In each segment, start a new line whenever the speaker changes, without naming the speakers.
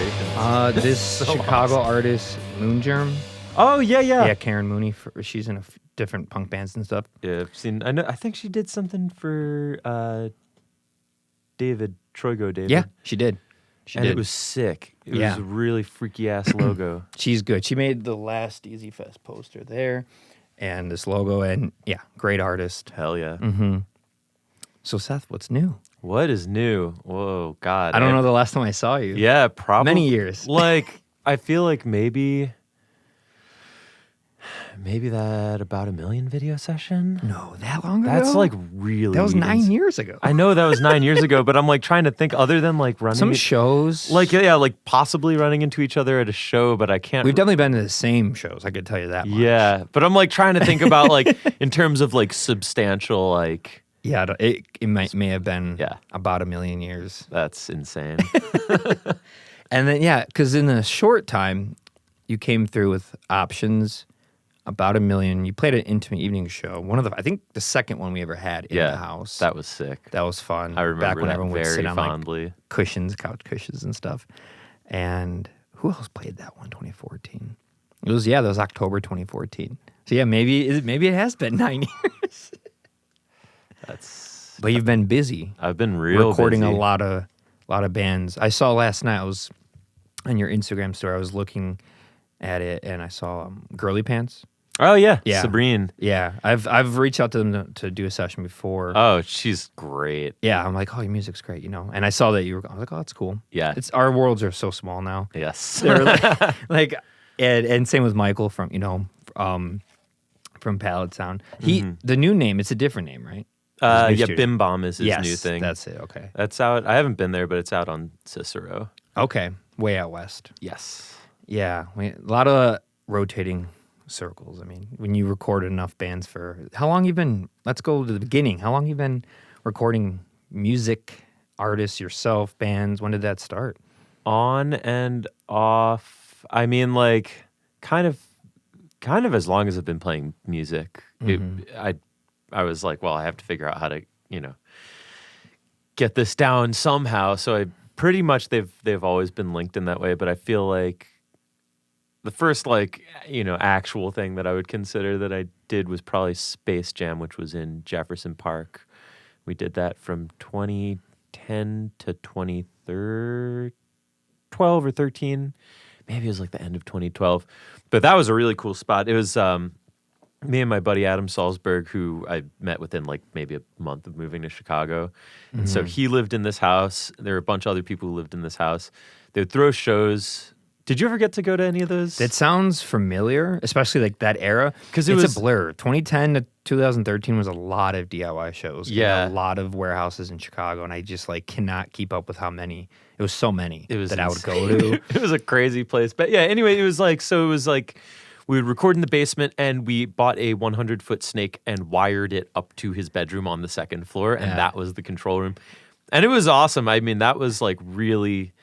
collaborations.
This
So
Chicago
awesome.
artist, Moongerm.
Oh yeah.
Yeah, Karen Mooney. She's in different punk bands and stuff.
Yeah, I've seen. I know. I think she did something for David Troigo. David.
Yeah, she did.
It was sick. It was a really freaky ass logo.
She's good. She made the last Easy Fest poster there, and this logo, and yeah, great artist.
Hell yeah.
Mm-hmm. So Seth, what's new?
What is new? Whoa, God.
I don't know the last time I saw you.
Yeah, probably
Many years.
Like, I feel like maybe that About a Million video session.
No, that long ago?
That's like really.
That was 9 years ago.
I know that was 9 years ago, but I'm like trying to think other than like running
Some shows.
like possibly running into each other at a show, but I can't.
We've definitely been to the same shows. I could tell you that much.
Yeah, but I'm like trying to think about like in terms of like substantial like.
Yeah, it may have been
Yeah.
about a million years.
That's insane.
And then, yeah, because in a short time, you came through with Options, About a Million. You played an intimate evening show. I think the second one we ever had in the house.
That was sick.
That was fun.
I remember
Back when
that
everyone would
very
sit on
fondly.
like cushions, couch cushions and stuff. And who else played that one? 2014. It was October 2014. So yeah, maybe it has been 9 years. But you've been busy.
I've been recording
busy.
a
a lot of bands. I saw last night. I was on your Instagram story. I was looking at it and I saw Girly Pants.
Oh yeah,
Yeah.
Sabrine.
Yeah, I've reached out to them to do a session before.
Oh, she's great.
Yeah, I'm like, oh, your music's great, And I saw that you were. I was like, oh, that's cool.
Yeah.
Our worlds are so small now.
Yes.
They're like and same with Michael from from Palette Sound. The new name. It's a different name, right?
Bim Bom is his
Yes,
new thing.
that's it. Okay.
That's out. I haven't been there, but it's out on Cicero.
Okay. Way out west.
Yes.
Yeah, a lot of rotating circles. I mean, when you record enough bands for how long you've been? Let's go to the beginning. How long you been recording music, artists yourself, bands? When did that start?
On and off. I mean, like, kind of as long as I've been playing music. I was like, well, I have to figure out how to, get this down somehow. So I pretty much they've always been linked in that way. But I feel like the first actual thing that I would consider that I did was probably Space Jam, which was in Jefferson Park. We did that from 2010 to 2012 or 13. Maybe it was like the end of 2012. But that was a really cool spot. It was me and my buddy Adam Salzberg, who I met within like maybe a month of moving to Chicago. And so he lived in this house. There were a bunch of other people who lived in this house. They would throw shows. Did you ever get to go to any of those?
That sounds familiar, especially like that era. Because
it
it's
was
a blur. 2010 to 2013 was a lot of DIY shows.
Yeah.
A lot of warehouses in Chicago, and I just like cannot keep up with how many. It was so many that I would go to.
It was a crazy place. But yeah, anyway, it was like we would record in the basement, and we bought a 100-foot snake and wired it up to his bedroom on the second floor, and that was the control room. And it was awesome. I mean, that was like really,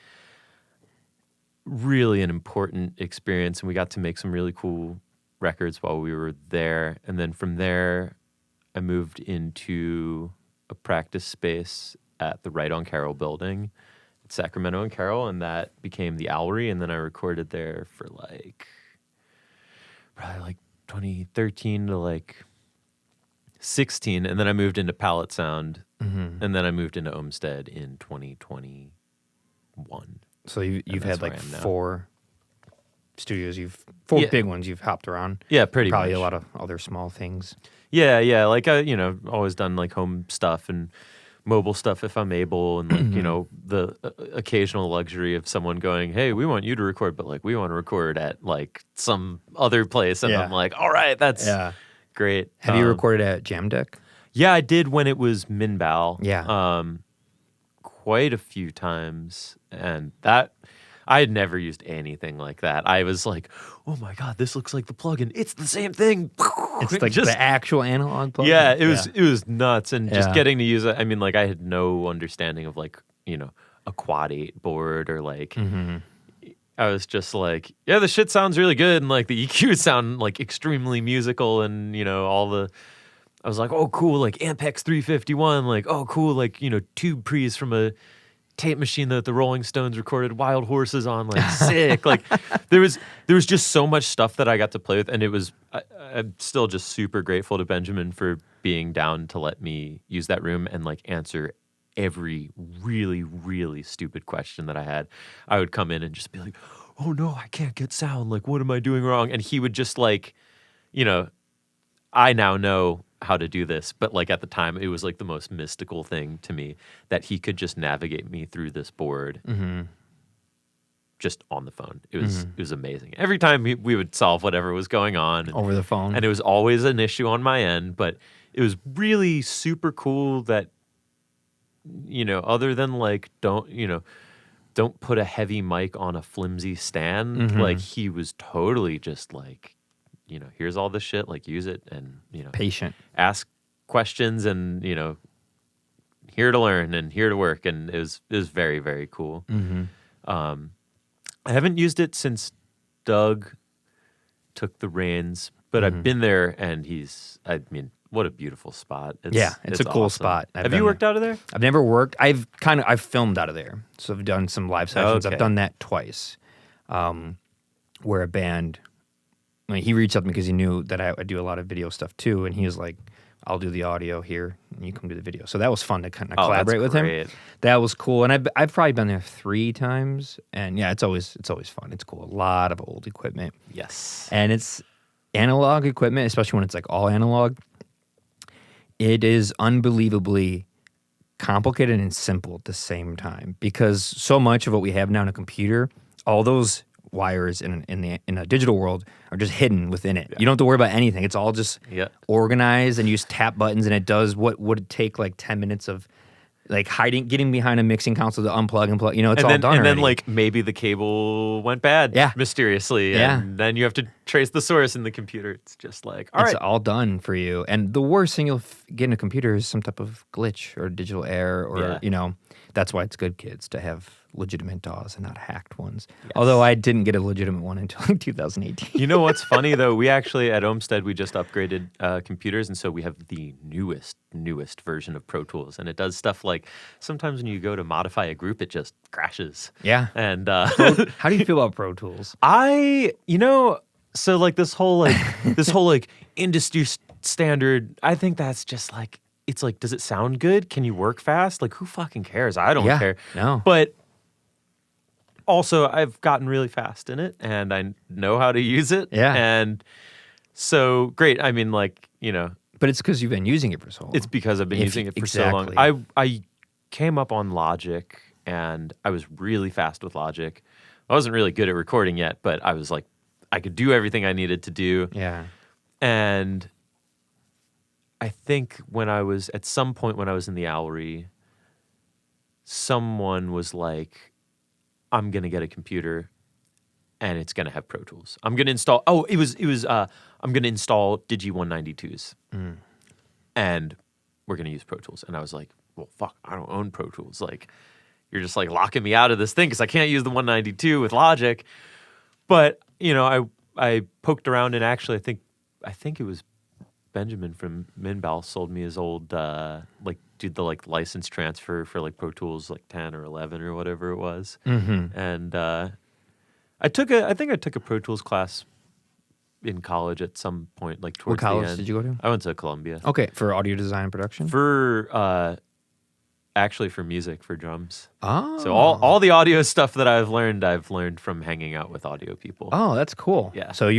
really an important experience, and we got to make some really cool records while we were there. And then from there, I moved into a practice space at the Right on Carroll building at Sacramento and Carroll, and that became the Owlery. And then I recorded there for probably 2013 to 16, and then I moved into Palette Sound, and then I moved into Ohmstead in 2021.
So you've had like
where I am now.
4 studios. Four big ones you've hopped around.
Yeah, pretty
Probably
much.
a lot of other small things.
Yeah. Like always done like home stuff and mobile stuff if I'm able, and the occasional luxury of someone going, hey, we want you to record, but like we want to record at like some other place, and I'm like, all right, that's great.
Have you recorded at Jam Deck?
Yeah, I did when it was Minbal.
Yeah.
Quite a few times, and that I had never used anything like that. I was like, oh my God, this looks like the plugin. It's the same thing.
It's like the actual analog plugin.
Yeah, it was nuts, and just getting to use it. I mean, like I had no understanding of like, a quad 8 board or like I was just like, yeah, the shit sounds really good, and like the EQs sound like extremely musical, and I was like, oh cool, like Ampex 351, like oh cool, like tube pre's from a tape machine that the Rolling Stones recorded Wild Horses on, like sick. Like there was just so much stuff that I got to play with, and I'm still just super grateful to Benjamin for being down to let me use that room and like answer every really, really stupid question that I had. I would come in and just be like, oh no, I can't get sound. Like, what am I doing wrong? And he would just like, I now know how to do this, but like at the time it was like the most mystical thing to me that he could just navigate me through this board just on the phone. It was amazing. Every time we would solve whatever was going on
over the phone,
and it was always an issue on my end, but it was really super cool that other than like don't put a heavy mic on a flimsy stand, like he was totally just like, here's all this shit, like use it and,
patient,
ask questions and, here to learn and here to work. And it was very, very cool. I haven't used it since Doug took the reins, but I've been there and what a beautiful spot.
It's a cool
awesome
spot.
Have you worked out of there?
I've never worked. I've filmed out of there. So I've done some live sessions.
Okay.
I've done that twice. Where a band, he reached out to me because he knew that I do a lot of video stuff too. And he was like, I'll do the audio here and you come do the video. So that was fun to kind of collaborate with him. That was cool. And I've probably been there 3 times. And yeah, it's always fun. It's cool. A lot of old equipment.
Yes.
And it's analog equipment, especially when it's like all analog. It is unbelievably complicated and simple at the same time because so much of what we have now in a computer, all those wires in a digital world are just hidden within it. Yeah. You don't have to worry about anything. It's all just organized, and you just tap buttons, and it does what would take like 10 minutes of like getting behind a mixing console to unplug and plug. It's all done already.
And then like maybe the cable went bad mysteriously, and then you have to trace the source in the computer. It's just like,
it's all done for you. And the worst thing you'll get in a computer is some type of glitch or digital error or, that's why it's good, kids, to have legitimate DAWs and not hacked ones. Yes. Although I didn't get a legitimate one until like 2018.
You know what's funny though? We actually at Ohmstead we just upgraded computers, and so we have the newest version of Pro Tools, and it does stuff like sometimes when you go to modify a group, it just crashes.
Yeah.
And
how do you feel about Pro Tools?
So like this whole industry standard, I think that's just like, it's like, does it sound good? Can you work fast? Like, who fucking cares? I don't care.
No.
But also, I've gotten really fast in it, and I know how to use it.
Yeah.
And so, great. I mean, like,
But it's because you've been using it for so long.
It's because I've been using it for so long. I came up on Logic, and I was really fast with Logic. I wasn't really good at recording yet, but I was like, I could do everything I needed to do.
Yeah.
And I think at some point when I was in the Owlery, someone was like, I'm going to get a computer and it's going to have Pro Tools. I'm going to install, I'm going to install Digi 192s and we're going to use Pro Tools. And I was like, well, fuck, I don't own Pro Tools. Like, you're just like locking me out of this thing because I can't use the 192 with Logic. But, I poked around, and actually I think it was Benjamin from Minbal sold me his old did the like license transfer for like Pro Tools like 10 or 11 or whatever it was. And I think I took a Pro Tools class in college at some point, like towards the end.
What college did you go to?
I went to Columbia.
Okay, for audio design and production?
Actually for music, for drums.
Oh.
So all the audio stuff that I've learned from hanging out with audio people.
Oh, that's cool.
Yeah.
So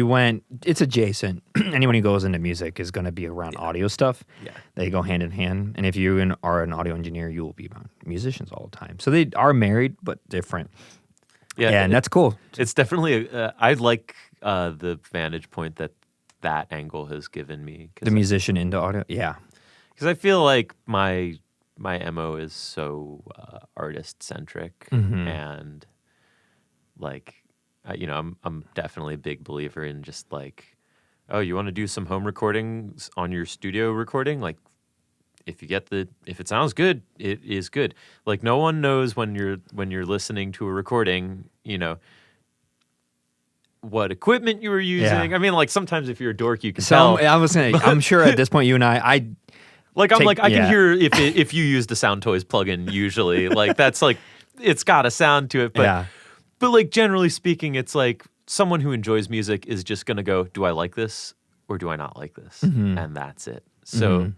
it's adjacent. Anyone who goes into music is going to be around audio stuff.
Yeah.
They go hand in hand. And if you are an audio engineer, you will be around musicians all the time. So they are married, but different. Yeah, and that's cool.
It's definitely, I like the vantage point that angle has given me.
The musician into audio? Yeah.
Because I feel like my MO is so artist centric, and like I'm definitely a big believer in just like, oh, you want to do some home recordings on your studio recording, like if it sounds good, it is good. Like no one knows when you're listening to a recording, what equipment you were using. Yeah. I mean, like sometimes if you're a dork, you can tell.
I'm sure at this point you and I
can hear if you use the Sound Toys plugin usually. Like that's like it's got a sound to it. But
Yeah.
but like generally speaking, it's like someone who enjoys music is just gonna go, do I like this or do I not like this? And that's it. So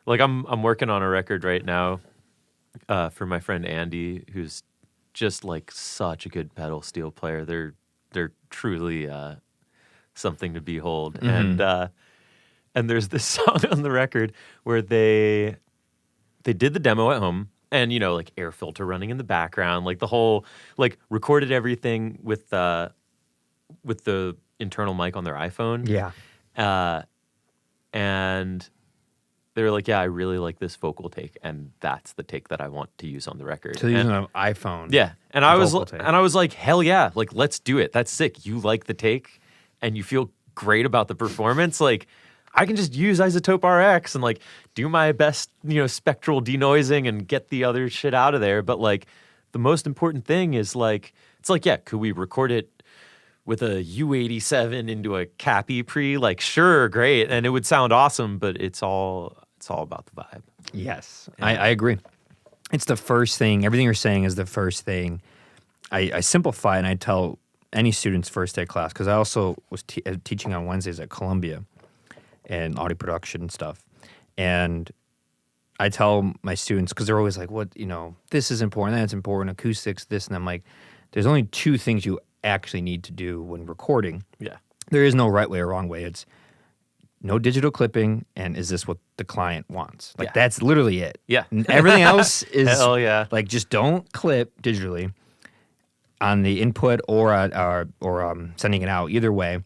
like I'm working on a record right now for my friend Andy, who's just like such a good pedal steel player. They're truly something to behold. And there's this song on the record where they did the demo at home, and like air filter running in the background, like the whole, like recorded everything with the internal mic on their iPhone.
Yeah.
And they were like, yeah, I really like this vocal take, and that's the take that I want to use on the record.
So using an iPhone.
Yeah. And I was
vocal take.
like, hell yeah, like let's do it. That's sick. You like the take and you feel great about the performance. Like I can just use Isotope RX and like do my best, spectral denoising and get the other shit out of there. But like the most important thing is like, it's like, yeah, could we record it with a U87 into a Cappy pre? Like, sure, great. And it would sound awesome, but it's all about the vibe.
Yes, I agree. It's the first thing. Everything you're saying is the first thing. I simplify and I tell any students first day class, because I also was teaching on Wednesdays at Columbia and audio production and stuff. And I tell my students, because they're always like, what, this is important, that's important, acoustics, this, and I'm like, there's only two things you actually need to do when recording.
Yeah.
There is no right way or wrong way. It's no digital clipping, and is this what the client wants? Like, that's literally it.
Yeah.
And everything else is,
hell yeah.
like, just don't clip digitally on the input or sending it out, either way.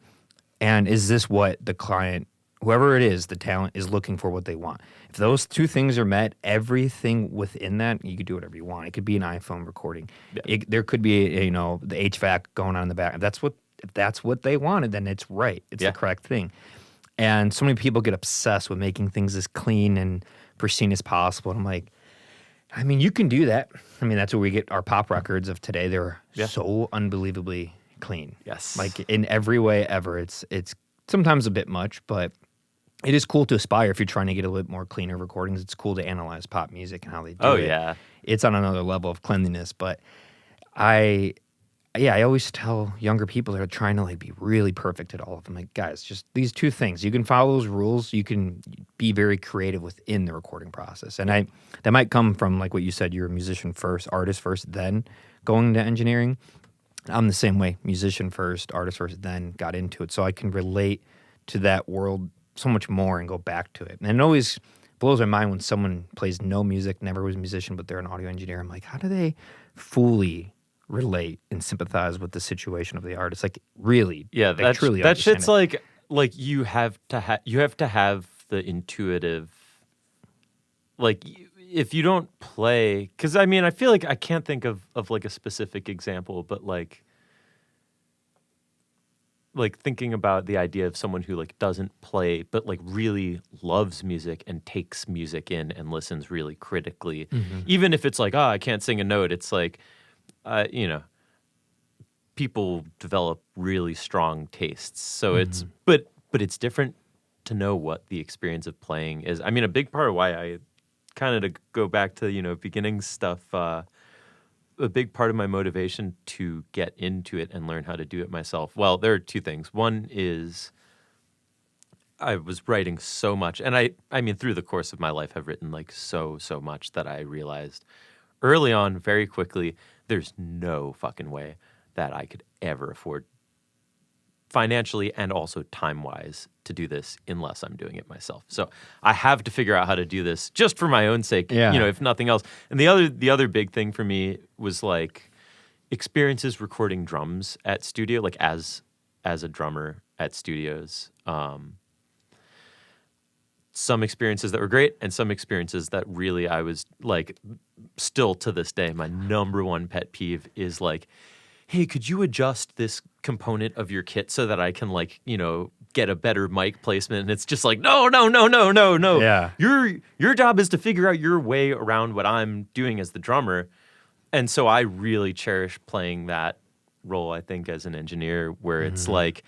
And is this what the client, whoever it is, the talent is looking for, what they want? If those two things are met, everything within that, you could do whatever you want. It could be an iPhone recording.
Yeah.
There could be, the HVAC going on in the back. If that's what they wanted, then it's right. It's the correct thing. And so many people get obsessed with making things as clean and pristine as possible. And I'm like, I mean, you can do that. I mean, that's where we get our pop records of today. They're so unbelievably clean.
Yes.
Like in every way ever. It's sometimes a bit much, but it is cool to aspire if you're trying to get a little bit more cleaner recordings. It's cool to analyze pop music and how they do it.
Oh, yeah.
It's on another level of cleanliness. But I always tell younger people that are trying to like be really perfect at all of them, like, guys, just these two things. You can follow those rules. You can be very creative within the recording process. And that might come from, like what you said, you're a musician first, artist first, then going to engineering. I'm the same way, musician first, artist first, then got into it. So I can relate to that world so much more and go back to it. And it always blows my mind when someone plays no music, never was a musician, but they're an audio engineer. I'm like, how do they fully relate and sympathize with the situation of the artist? Like, really?
Yeah,
like, truly
that shit's
understand
like you have to have the intuitive, like if you don't play, because I mean I feel like I can't think of like a specific example, but like thinking about the idea of someone who like doesn't play but like really loves music and takes music in and listens really critically, even if it's like, oh, I can't sing a note, it's like people develop really strong tastes. So it's, but it's different to know what the experience of playing is. I mean, a big part of why I kind of, to go back to, beginning stuff, a big part of my motivation to get into it and learn how to do it myself. Well, there are two things. One is I was writing so much, and I mean, through the course of my life, I've written like so much that I realized early on, very quickly, there's no fucking way that I could ever afford financially and also time-wise to do this unless I'm doing it myself. So I have to figure out how to do this just for my own sake, if nothing else. And the other big thing for me was like experiences recording drums at studio, like as a drummer at studios. Some experiences that were great and some experiences that really I was like, still to this day, my number one pet peeve is like, hey, could you adjust this component of your kit so that I can like, get a better mic placement? And it's just like, no.
Yeah.
Your job is to figure out your way around what I'm doing as the drummer. And so I really cherish playing that role, I think, as an engineer, where it's like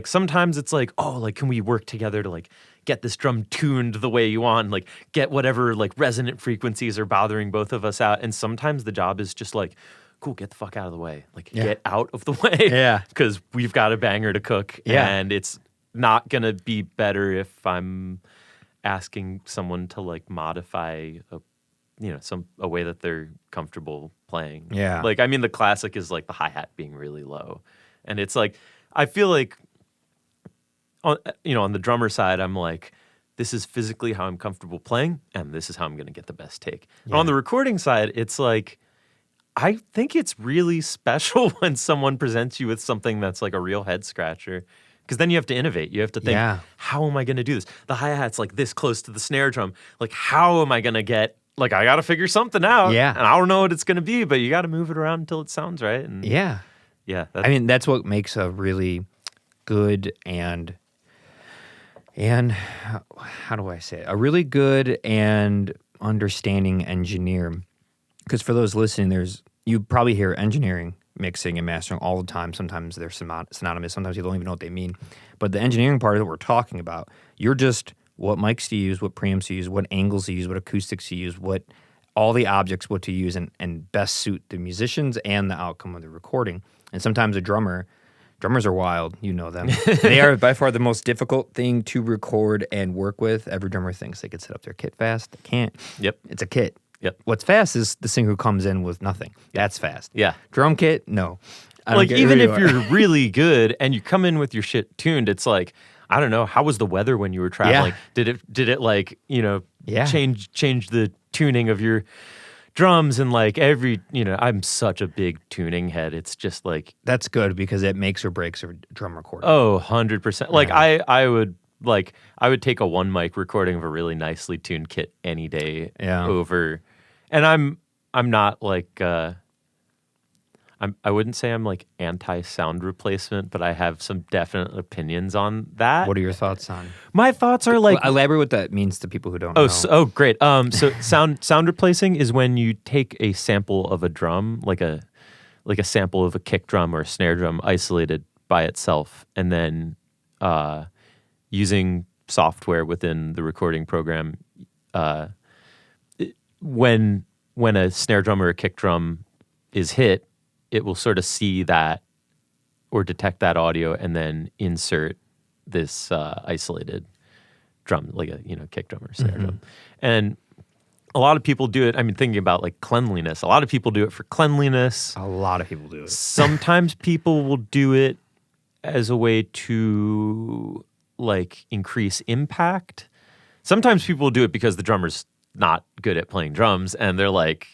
sometimes it's like, oh, like, can we work together to like get this drum tuned the way you want, like get whatever like resonant frequencies are bothering both of us out. And sometimes the job is just like, cool, get the fuck out of the way. Like get out of the way.
Yeah.
Because we've got a banger to cook.
Yeah.
And it's not going to be better if I'm asking someone to like modify a way that they're comfortable playing.
Yeah.
Like, I mean, the classic is like the hi-hat being really low. And it's like, I feel like, on the drummer side, I'm like, this is physically how I'm comfortable playing, and this is how I'm going to get the best take.
Yeah.
On the recording side, it's like, I think it's really special when someone presents you with something that's like a real head scratcher. Because then you have to innovate. You have to think, how am I going to do this? The hi-hat's like this close to the snare drum. Like, how am I going to get, like, I got to figure something out.
Yeah.
And I don't know what it's going to be, but you got to move it around until it sounds right. And
Yeah.
I
mean, that's what makes a really good and how do I say it? A really good and understanding engineer. Because for those listening, you probably hear engineering, mixing, and mastering all the time. Sometimes they're synonymous. Sometimes you don't even know what they mean. But the engineering part that we're talking about, you're just what mics to use, what preamps to use, what angles to use, what acoustics to use, what all the objects, what to use, and best suit the musicians and the outcome of the recording. And sometimes a drummers are wild. You know them. They are by far the most difficult thing to record and work with. Every drummer thinks they could set up their kit fast. They can't.
Yep.
It's a kit.
Yep.
What's fast is the singer who comes in with nothing. That's fast.
Yeah.
Drum kit, no.
Like, even if you're really good and you come in with your shit tuned, it's like, I don't know, how was the weather when you were traveling?
Yeah.
Did it like, change the tuning of your drums and like I'm such a big tuning head. It's just like,
that's good because it makes or breaks a drum recording.
Oh, 100%. Like I would take a one mic recording of a really nicely tuned kit any day over. And I'm not like I wouldn't say I'm like anti-sound replacement, but I have some definite opinions on that.
What are your thoughts on?
My thoughts are like,
elaborate what that means to people who don't know.
Great. So sound replacing is when you take a sample of a drum, like a sample of a kick drum or a snare drum isolated by itself, and then using software within the recording program, when a snare drum or a kick drum is hit, it will sort of see that or detect that audio and then insert this isolated drum, like a kick drum or snare drum. And a lot of people do it. I mean, thinking about like cleanliness, a lot of people do it for cleanliness.
A lot of people do it.
Sometimes people will do it as a way to like increase impact. Sometimes people will do it because the drummer's not good at playing drums, and they're like,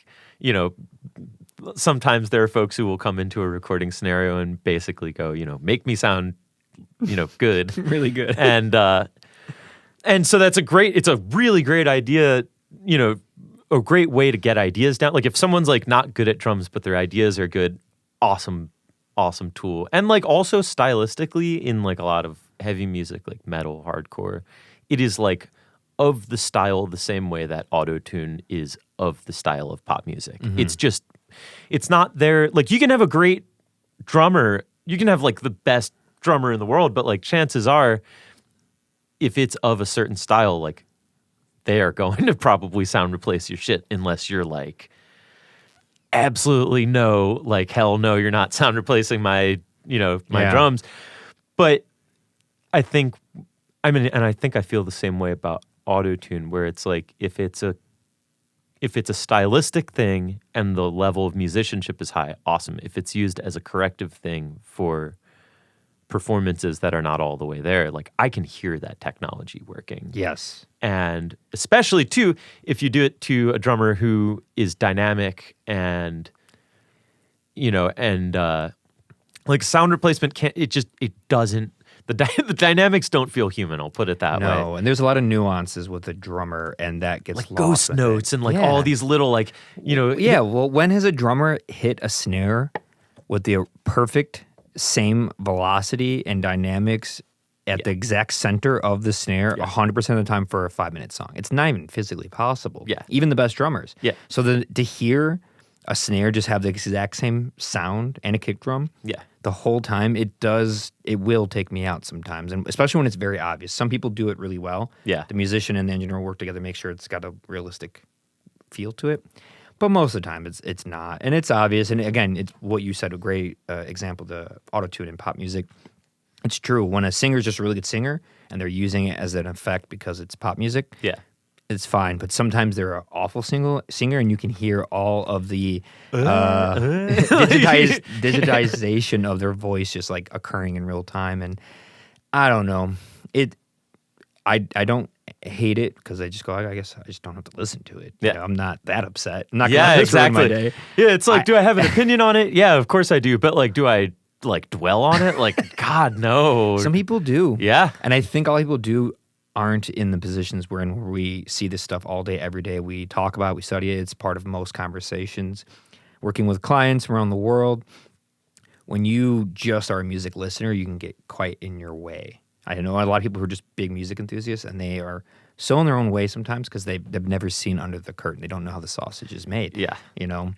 sometimes there are folks who will come into a recording scenario and basically go, make me sound, good,
really good,
and so it's a really great idea, a great way to get ideas down. Like if someone's like not good at drums but their ideas are good, awesome tool. And like also stylistically in like a lot of heavy music, like metal, hardcore, it is like of the style the same way that auto-tune is of the style of pop music. It's not there. Like you can have a great drummer, you can have like the best drummer in the world, but like chances are if it's of a certain style, like they are going to probably sound replace your shit unless you're like, absolutely no, like hell no, you're not sound replacing my drums. But I think I feel the same way about auto-tune, where it's like if it's a stylistic thing and the level of musicianship is high, awesome. If it's used as a corrective thing for performances that are not all the way there, like I can hear that technology working.
Yes.
And especially too, if you do it to a drummer who is dynamic and like sound replacement doesn't. The dynamics don't feel human. I'll put it that way.
No, and there's a lot of nuances with the drummer, and that gets
like
lost
ghost notes and like all these little like
Yeah, well, when has a drummer hit a snare with the perfect same velocity and dynamics at the exact center of the snare 100% of the time for a 5-minute song? It's not even physically possible.
Yeah,
even the best drummers.
Yeah.
So to hear a snare just have the exact same sound and a kick drum,
Yeah.
the whole time, it will take me out sometimes, and especially when it's very obvious. Some people do it really well.
Yeah.
The musician and the engineer work together, make sure it's got a realistic feel to it. But most of the time, it's not, and it's obvious. And again, it's what you said, a great example, the auto-tune in pop music. It's true. When a singer's just a really good singer and they're using it as an effect because it's pop music,
Yeah.
it's fine. But sometimes they're an awful singer, and you can hear all of the digitization of their voice just like occurring in real time. And I don't know. I don't hate it because I just go, I guess I just don't have to listen to it.
Yeah.
You know, I'm not that upset. I'm not
Yeah,
gonna ruin my
exactly.
day.
Yeah, it's like, do I have an opinion on it? Yeah, of course I do. But like, do I like dwell on it? Like, God, no.
Some people do.
Yeah.
And I think a lot of people aren't in the positions where we see this stuff all day, every day. We talk about it, we study it. It's part of most conversations. Working with clients around the world, when you just are a music listener, you can get quite in your way. I know a lot of people who are just big music enthusiasts, and they are so in their own way sometimes because they've never seen under the curtain. They don't know how the sausage is made.
Yeah.
You know?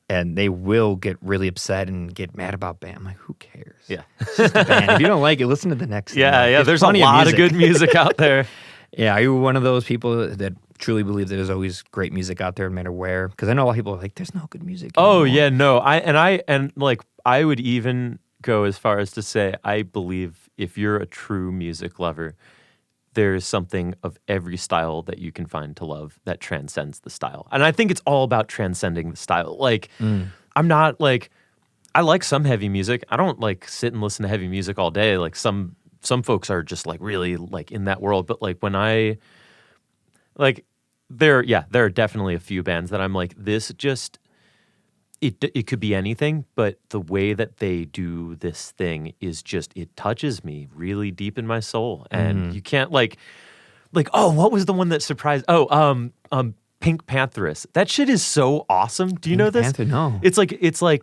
And they will get really upset and get mad about band. I'm like, who cares?
Yeah.
It's just a band. If you don't like it, listen to the next thing.
Yeah,
Like,
yeah. There's a lot of good music out there.
Yeah, are you one of those people that truly believe that there's always great music out there, no matter where? Because I know a lot of people are like, there's no good music
Oh,
anymore.
yeah, no. I would even go as far as to say I believe if you're a true music lover, there's something of every style that you can find to love that transcends the style. And I think it's all about transcending the style. Like, I'm not like, I like some heavy music. I don't like sit and listen to heavy music all day. Like some folks are just like really like in that world. But like when I, like there are definitely a few bands that I'm like, this just, it could be anything, but the way that they do this thing is just, it touches me really deep in my soul. And you can't like, oh, what was the one that surprised? Oh, Pink Pantheress. That shit is so awesome. Do you know this?
Panther, no.
It's like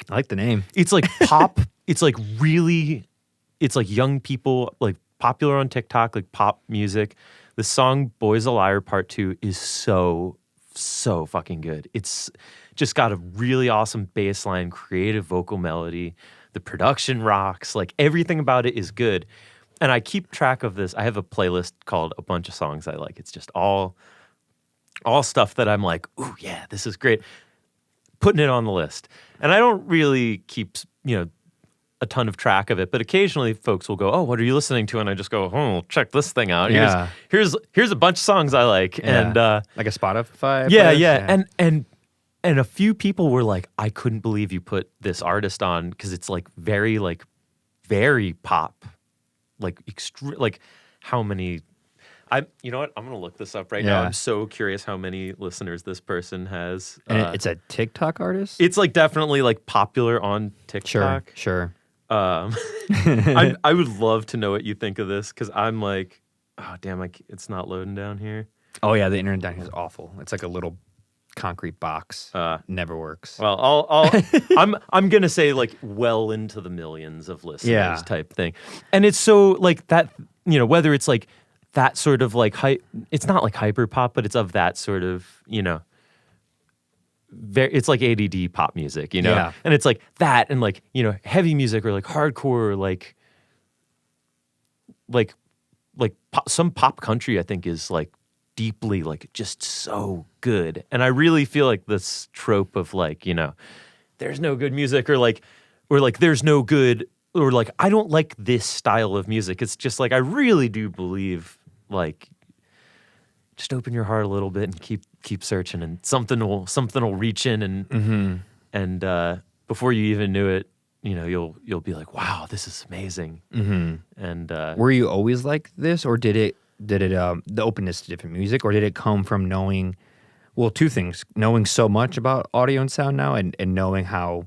I like the name.
it's like pop. It's like really, it's like young people, like popular on TikTok, like pop music. The song Boys a Liar Part 2 is so fucking good. It's just got a really awesome bass line, creative vocal melody. The production rocks. Like everything about it is good. And I keep track of this. I have a playlist called A Bunch of Songs I Like. It's just all stuff that I'm like, ooh, yeah, this is great. Putting it on the list. And I don't really keep, a ton of track of it, but occasionally folks will go, oh, what are you listening to? And I just go, oh, check this thing out.
Yeah.
Here's a bunch of songs I like.
Yeah.
And
like a Spotify?
yeah,
playlist?
yeah. And a few people were like, I couldn't believe you put this artist on because it's like very pop. Like how many you know what? I'm gonna look this up right now.
Yeah.
I'm so curious how many listeners this person has.
And it's a TikTok artist?
It's like definitely like popular on TikTok.
Sure.
I would love to know what you think of this because I'm like, oh damn, it's not loading down here.
Oh yeah, the internet down here is awful. It's like a little concrete box. Never works.
Well, I'm gonna say like well into the millions of listeners type thing, and it's so like that. Whether it's like that sort of like it's not like hyper pop, but it's of that sort of it's like ADD pop music,
Yeah.
and it's like that, and like heavy music or like hardcore, like some pop country. I think is like deeply like just so good, and I really feel like this trope of like there's no good music or there's no good or like I don't like this style of music. It's just like I really do believe like just open your heart a little bit and keep searching, and something will reach in and before you even knew it, you'll be like, wow, this is amazing. And
were you always like this, or did it the openness to different music, or did it come from knowing, well, two things, knowing so much about audio and sound now and knowing how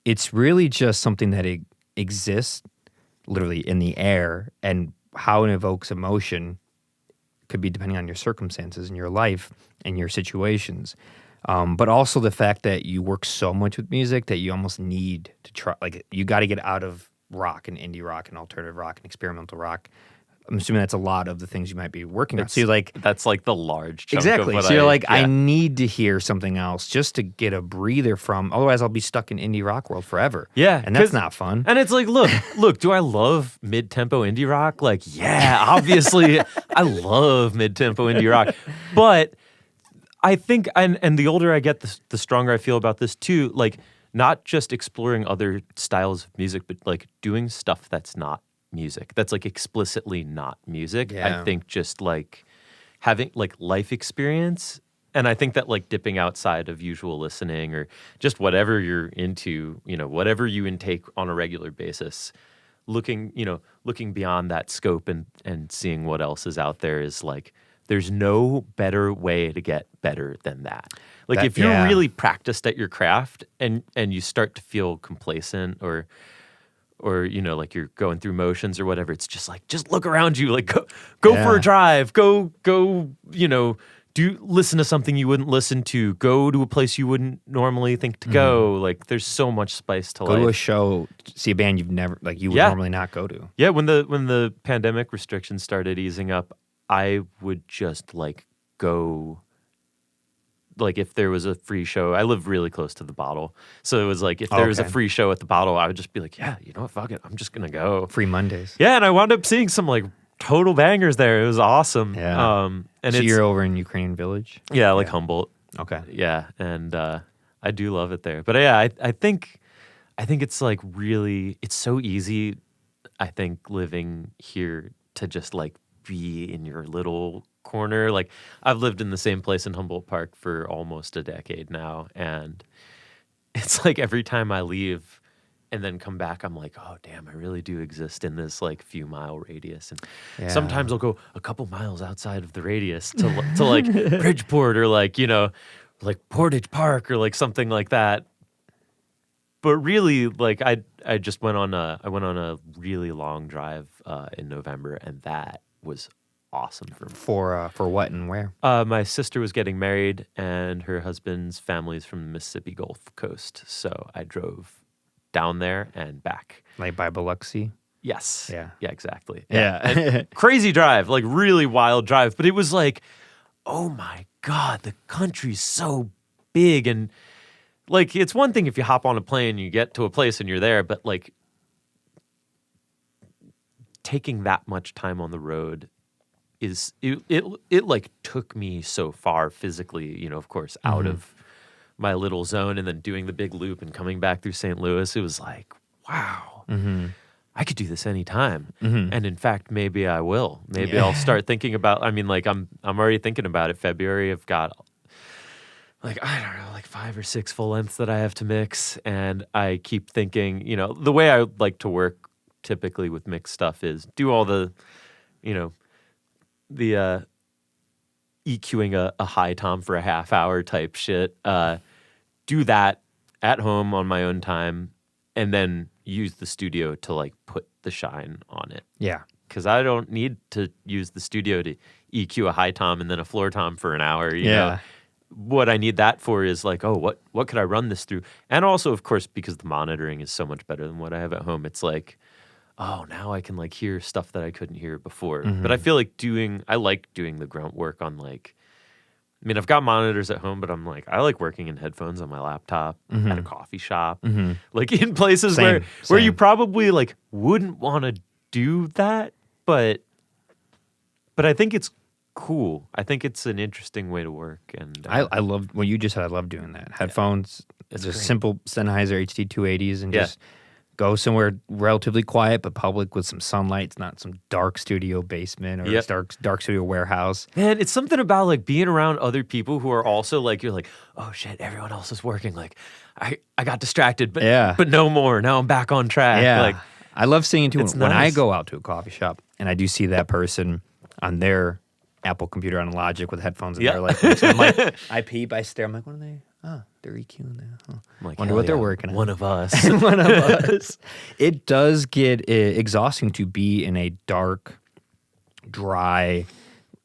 it's really just something that exists literally in the air, and how it evokes emotion could be depending on your circumstances in your life and your situations. But also the fact that you work so much with music that you almost need to try, like you got to get out of rock and indie rock and alternative rock and experimental rock I'm assuming that's a lot of the things you might be working on. So you're like,
that's like the large chunk
exactly.
of what
So you're like, I
yeah.
need to hear something else just to get a breather from. Otherwise, I'll be stuck in indie rock world forever.
Yeah,
and that's not fun.
And it's like, look, do I love mid-tempo indie rock? Like, yeah, obviously, I love mid-tempo indie rock. But I think, and the older I get, the stronger I feel about this too. Like, not just exploring other styles of music, but like doing stuff that's not music, that's like explicitly not music.
Yeah.
I think just like having like life experience. And I think that like dipping outside of usual listening or just whatever you're into, whatever you intake on a regular basis, looking beyond that scope and seeing what else is out there is like, there's no better way to get better than that. Like if you're really practiced at your craft and you start to feel complacent or like you're going through motions or whatever, it's just like, just look around you, like go for a drive, go, listen to something you wouldn't listen to, go to a place you wouldn't normally think to go. Like there's so much spice to life.
Go to a show, see a band you've never, like you would normally not go to.
Yeah, when the pandemic restrictions started easing up, I would just like go. Like if there was a free show, I live really close to the Bottle. So it was like if there was a free show at the Bottle, I would just be like, yeah, you know what, fuck it, I'm just going to go.
Free Mondays.
Yeah, and I wound up seeing some like total bangers there. It was awesome.
Yeah.
And
so you're over in Ukrainian Village?
Yeah, like Humboldt.
Okay.
Yeah, and I do love it there. But yeah, I think it's like really, it's so easy, I think, living here to just like be in your little corner. Like I've lived in the same place in Humboldt Park for almost a decade now, and it's like every time I leave and then come back, I'm like, oh damn, I really do exist in this like few mile radius. And sometimes I'll go a couple miles outside of the radius to like Bridgeport or like like Portage Park or like something like that. But really, like I just went on a really long drive in November, and that was awesome for me.
For what and where?
My sister was getting married, and her husband's family's from the Mississippi Gulf Coast, so I drove down there and back.
Like by Biloxi?
Yes.
Yeah.
Yeah, exactly.
Yeah.
And crazy drive, like really wild drive, but it was like, oh my God, the country's so big. And like, it's one thing if you hop on a plane, you get to a place and you're there, but like taking that much time on the road is it like took me so far physically, of course, out of my little zone, and then doing the big loop and coming back through St. Louis. It was like, wow, I could do this anytime. And in fact, maybe I will. Maybe I'll start thinking about, like I'm already thinking about it. February, I've got like, I don't know, like 5 or 6 full lengths that I have to mix. And I keep thinking, the way I like to work typically with mixed stuff is do all the, the EQing a high tom for a half hour type shit. Do that at home on my own time, and then use the studio to like put the shine on it.
Yeah.
Because I don't need to use the studio to EQ a high tom and then a floor tom for an hour. You know? What I need that for is like, oh, what could I run this through? And also, of course, because the monitoring is so much better than what I have at home, it's like, oh, now I can like hear stuff that I couldn't hear before. But I feel like I like doing the grunt work on like, I've got monitors at home, but I'm like, I like working in headphones on my laptop at a coffee shop, like in places where you probably like wouldn't want to do that, but I think it's cool. I think it's an interesting way to work, and
I love what you just said. I love doing that. Headphones,
it's
just
great.
Simple Sennheiser HD 280s, and just go somewhere relatively quiet but public with some sunlight. It's not some dark studio basement or dark studio warehouse.
Man, it's something about like being around other people who are also like, you're like, oh shit, everyone else is working. Like I got distracted, but no more. Now I'm back on track.
Yeah.
Like,
I love seeing it too. When I
nice.
go out to a coffee shop and I do see that person on their Apple computer on Logic with headphones and they're like, so I'm like, I peep, I stare, I'm like, what are they? Oh, they're EQing there. Huh.
I'm like,
Wonder what they're working on.
One of us.
One of us. It does get exhausting to be in a dark, dry,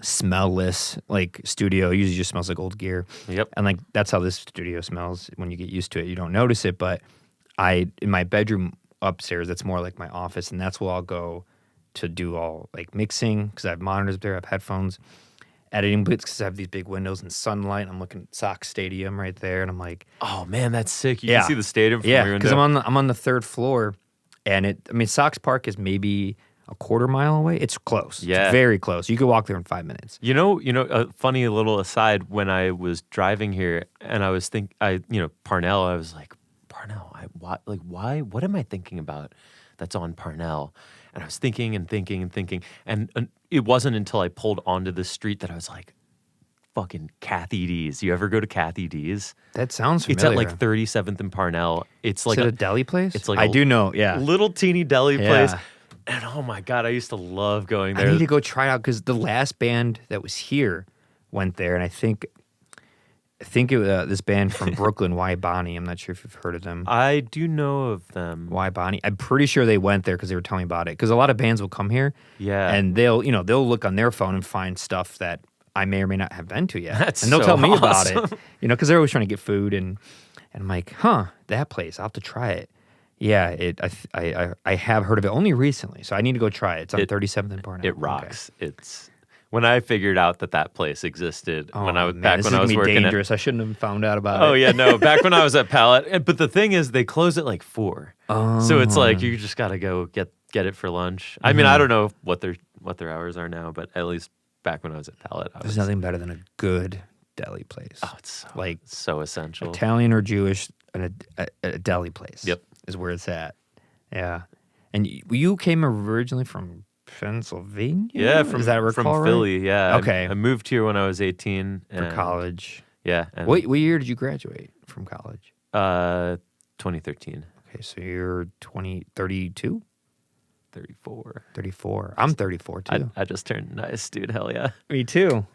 smellless like studio. It usually just smells like old gear.
Yep.
And like that's how this studio smells. When you get used to it, you don't notice it. But in my bedroom upstairs, that's more like my office, and that's where I'll go to do all like mixing because I have monitors up there, I have headphones, editing booths because I have these big windows and sunlight. I'm looking at Sox Stadium right there, and I'm like,
Oh man, that's sick. You can see the stadium from
yeah,
your window.
because I'm on the third floor, and Sox Park is maybe a quarter mile away. It's close.
Yeah.
It's very close. You could walk there in 5 minutes.
You know, a funny little aside, when I was driving here and I was Parnell, I was like, Parnell, why, what am I thinking about that's on Parnell? And I was thinking and thinking and thinking, and it wasn't until I pulled onto the street that I was like, fucking Kathy D's. You ever go to Kathy D's?
That sounds familiar.
It's at like 37th and Parnell. It's like
is it a deli place?
It's like
I do know, yeah.
Little teeny deli
Yeah.
place. And oh my God, I used to love going there.
I need to go try it out because the last band that was here went there, and I think it was this band from Brooklyn, Y Bonnie. I'm not sure if you've heard of them.
I do know of them.
Y Bonnie. I'm pretty sure they went there because they were telling me about it. Because a lot of bands will come here,
Yeah.
and they'll look on their phone and find stuff that I may or may not have been to yet,
That's
and they'll
so
tell me about
awesome.
it. Because they're always trying to get food, and I'm like, that place. I'll have to try it. Yeah, I have heard of it only recently, so I need to go try it. It's on 37th and Parnell.
It rocks. It's when I figured out that place existed
Oh,
when I was
man,
back
this
when
is
I was
gonna be
working
dangerous. I shouldn't have found out about
Oh
it.
yeah, no, back when I was at Palette. But the thing is, they close at like 4. So it's like you just gotta go get it for lunch. I mean, I don't know what their hours are now, but at least back when I was at Palette,
There's nothing better than a good deli place.
Oh, it's so,
like
so essential.
Italian or Jewish, and a deli place.
Yep.
Is where it's at. Yeah. And you came originally from Pennsylvania?
Yeah,
Is that
from
recall right?
Philly. Yeah.
Okay.
I moved here when I was 18
For
and,
college.
Yeah. And,
What year did you graduate from college?
2013.
Okay, so you're 32?
34.
34. I'm 34 too.
I just turned nice, dude. Hell yeah.
Me too.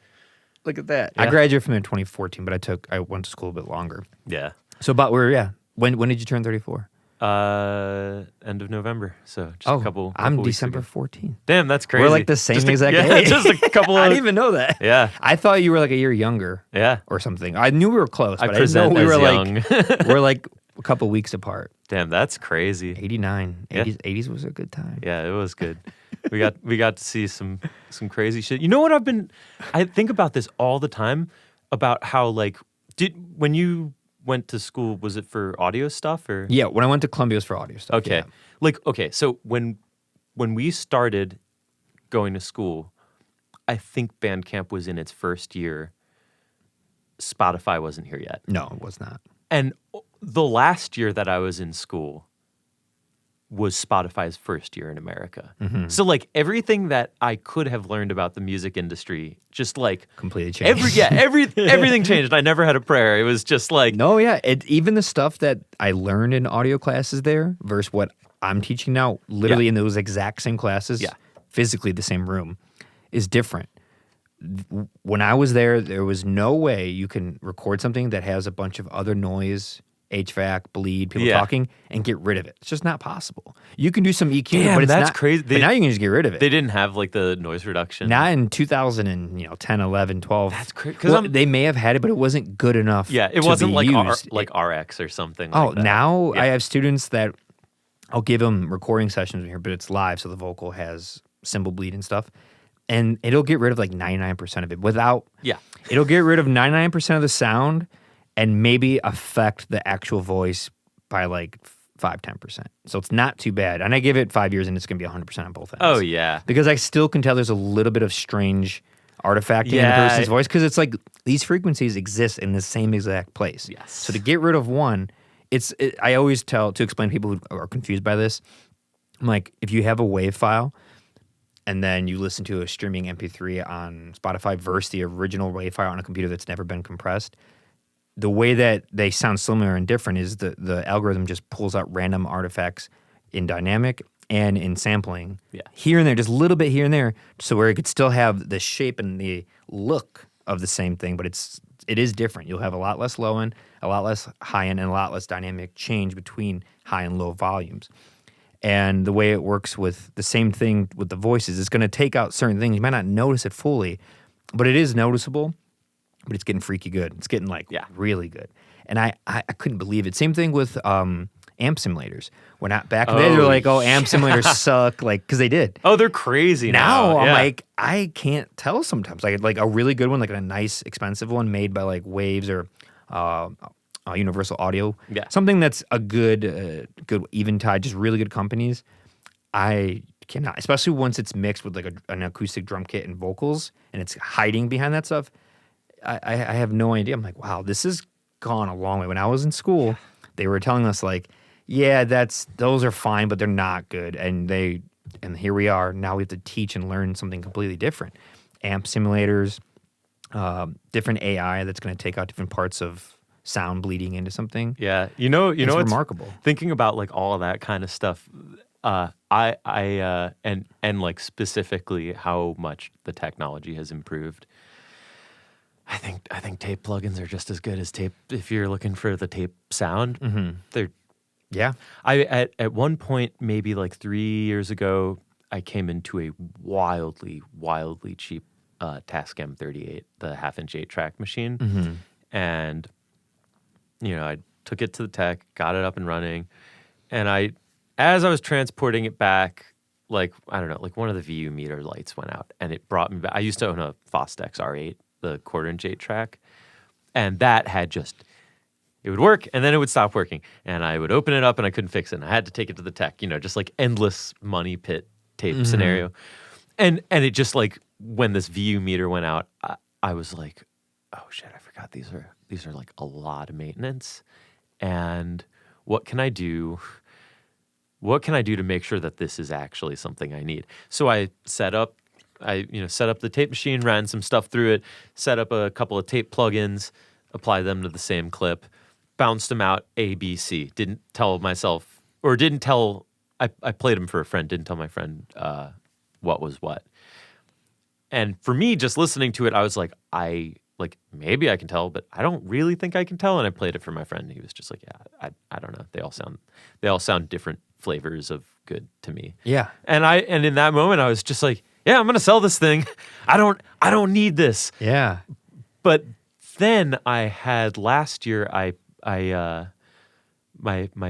Look at that. I
Yeah.
graduated from there in 2014, but I went to school a bit longer.
Yeah.
So when did you turn 34?
End of November. So just a couple
I'm
weeks
December
ago.
14th.
Damn, that's crazy.
We're like the same
Just
exact
yeah,
age.
just a couple
I
of
didn't even know that.
Yeah.
I thought you were like a year younger
Yeah.
or something. I knew we were close,
I
but I didn't know
present
we
as
were
young.
like we're like a couple weeks apart.
Damn, that's crazy.
89.
Yeah.
80s was a good time.
Yeah, it was good. we got to see some crazy shit. You know what I think about this all the time about how like when you went to school, was it for audio stuff or?
Yeah, when I went to Columbia it was for audio stuff.
Okay.
Yeah.
Like, okay, so when we started going to school, I think Bandcamp was in its first year. Spotify wasn't here yet.
No, it was not.
And the last year that I was in school was Spotify's first year in America.
Mm-hmm.
So like everything that I could have learned about the music industry, just like
Completely changed.
everything changed. I never had a prayer. It was just like
No, yeah. Even the stuff that I learned in audio classes there versus what I'm teaching now, literally in those exact same classes, physically the same room, is different. When I was there was no way you can record something that has a bunch of other noise, HVAC, bleed, people talking, and get rid of it. It's just not possible. You can do some EQ,
Damn,
but it's
that's
not
crazy.
But now you can just get rid of it.
They didn't have like the noise reduction.
Not in 2010, 11, 12.
That's crazy.
Well, they may have had it, but it wasn't good enough.
Yeah, it
to
wasn't
be
like
used.
RX or something.
Oh,
like that.
now
Yeah.
I have students that I'll give them recording sessions in here, but it's live, so the vocal has cymbal bleed and stuff, and it'll get rid of like 99% of it without.
Yeah.
It'll get rid of 99% of the sound, and maybe affect the actual voice by like 5-10%. So it's not too bad, and I give it 5 years, and it's gonna be 100% on both ends.
Oh yeah.
Because I still can tell there's a little bit of strange artifacting in the person's voice because it's like these frequencies exist in the same exact place.
Yes.
So to get rid of one, I always to explain to people who are confused by this, I'm like, if you have a WAV file and then you listen to a streaming MP3 on Spotify versus the original WAV file on a computer that's never been compressed, the way that they sound similar and different is the algorithm just pulls out random artifacts in dynamic and in sampling here and there, just a little bit here and there, so where it could still have the shape and the look of the same thing, but it is different. You'll have a lot less low end, a lot less high end, and a lot less dynamic change between high and low volumes. And the way it works with the same thing with the voices, it's going to take out certain things. You might not notice it fully, but it is noticeable. But it's getting freaky good. It's getting like really good. And I couldn't believe it. Same thing with amp simulators. When back in the day, they were like, "Oh, amp simulators suck," like because they did.
Oh, they're crazy
Now
now.
I'm
Yeah.
like, I can't tell sometimes. Like a really good one, like a nice expensive one made by like Waves or Universal Audio.
Yeah.
Something that's a good Eventide, just really good companies. I cannot, especially once it's mixed with like an acoustic drum kit and vocals, and it's hiding behind that stuff. I have no idea. I'm like, wow, this has gone a long way. When I was in school, they were telling us like, yeah, those are fine, but they're not good. And here we are. Now we have to teach and learn something completely different. Amp simulators, different AI that's going to take out different parts of sound bleeding into something.
Yeah. You know,
It's
what's
remarkable.
Thinking about like all of that kind of stuff. And like specifically how much the technology has improved. I think tape plugins are just as good as tape. If you're looking for the tape sound, they're.
Yeah.
At one point, maybe like 3 years ago, I came into a wildly cheap Tascam 38, the 1/2-inch 8-track machine, and I took it to the tech, got it up and running, and as I was transporting it back, like I don't know, like one of the VU meter lights went out, and it brought me back. I used to own a Fostex R8, the 1/4-inch 8-track, and that had just. It would work, and then it would stop working. And I would open it up, and I couldn't fix it. And I had to take it to the tech, just like endless money pit tape scenario. And it just like, when this VU meter went out, I was like, oh shit, I forgot these are like a lot of maintenance. And what can I do? What can I do to make sure that this is actually something I need? So I set up the tape machine, ran some stuff through it, set up a couple of tape plugins, applied them to the same clip. Bounced them out A, B, C. Didn't tell myself, or didn't tell. I played them for a friend. Didn't tell my friend what was what. And for me, just listening to it, I was like, maybe I can tell, but I don't really think I can tell. And I played it for my friend. And he was just like, yeah, I don't know. They all sound different flavors of good to me.
Yeah.
And in that moment, I was just like, yeah, I'm gonna sell this thing. I don't need this.
Yeah.
But then I had last year, my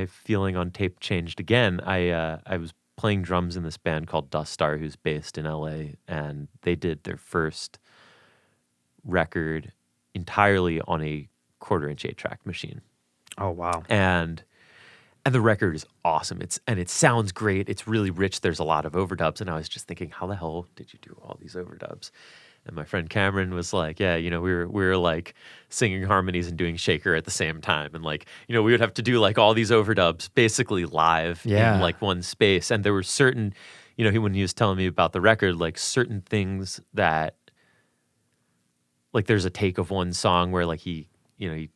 feeling on tape changed again. I was playing drums in this band called Dust Star, who's based in LA, and they did their first record entirely on a 1/4-inch 8-track machine.
Oh wow.
And the record is awesome. It sounds great. It's really rich. There's a lot of overdubs, and I was just thinking, how the hell did you do all these overdubs? And my friend Cameron was like, yeah, we were like singing harmonies and doing shaker at the same time. And like, we would have to do like all these overdubs basically live in like one space. And there were certain, when he was telling me about the record, like certain things that, like there's a take of one song where like he didn't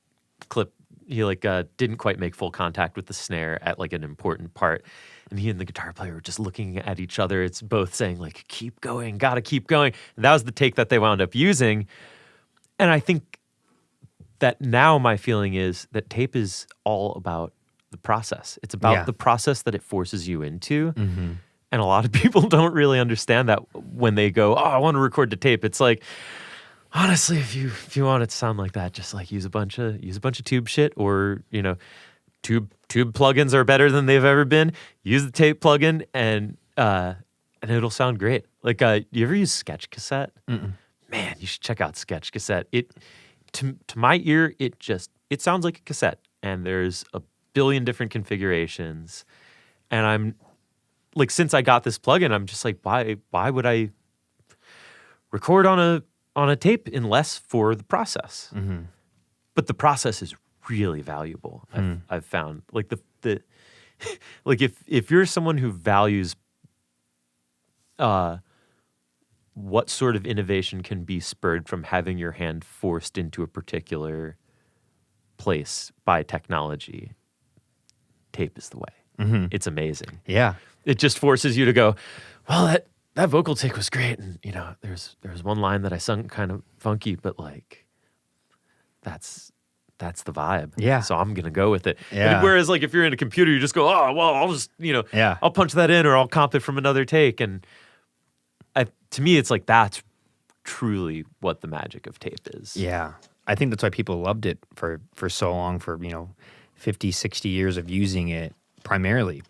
quite make full contact with the snare at like an important part. And he and the guitar player were just looking at each other. It's both saying like, keep going, gotta keep going. And that was the take that they wound up using. And I think that now my feeling is that tape is all about the process. It's about the process that it forces you into. And a lot of people don't really understand that when they go, oh, I want to record to tape. It's like, honestly, if you want it to sound like that, just like use a bunch of tube shit, or tube plugins are better than they've ever been. Use the tape plugin and it'll sound great. Like you ever use Sketch Cassette? Man, you should check out Sketch Cassette. It to my ear, it sounds like a cassette, and there's a billion different configurations. And I'm like, since I got this plugin, I'm just like, why would I record on a tape unless for the process? But the process is really valuable. I've found like the like if you're someone who values what sort of innovation can be spurred from having your hand forced into a particular place by technology, tape is the way. It's amazing.
Yeah.
It just forces you to go, well, that vocal take was great, and there's one line that I sung kind of funky, but like that's the vibe.
Yeah.
So I'm gonna go with it.
Yeah.
Whereas like if you're in a computer, you just go, oh well, I'll just I'll punch that in, or I'll comp it from another take. And to me, it's like that's truly what the magic of tape is.
Yeah. I think that's why people loved it for so long, for 50, 60 years of using it. primarily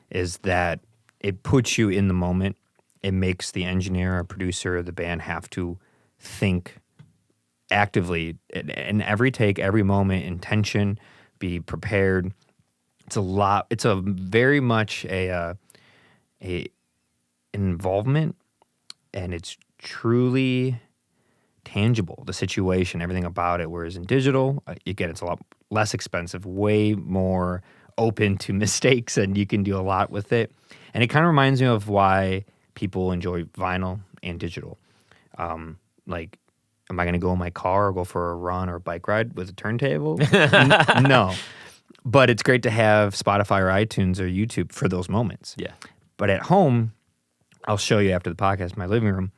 is that it puts you in the moment. It makes the engineer or producer of the band have to think actively in every take, every moment, intention, be prepared. It's a lot. It's a very much an involvement, and it's truly tangible, the situation, everything about it. Whereas in digital, again, it's a lot less expensive, way more open to mistakes, and you can do a lot with it. And it kind of reminds me of why people enjoy vinyl and digital. Like, am I going to go in my car or go for a run or a bike ride with a turntable? No. But it's great to have Spotify or iTunes or YouTube for those moments.
Yeah.
But at home, I'll show you after the podcast, my living room,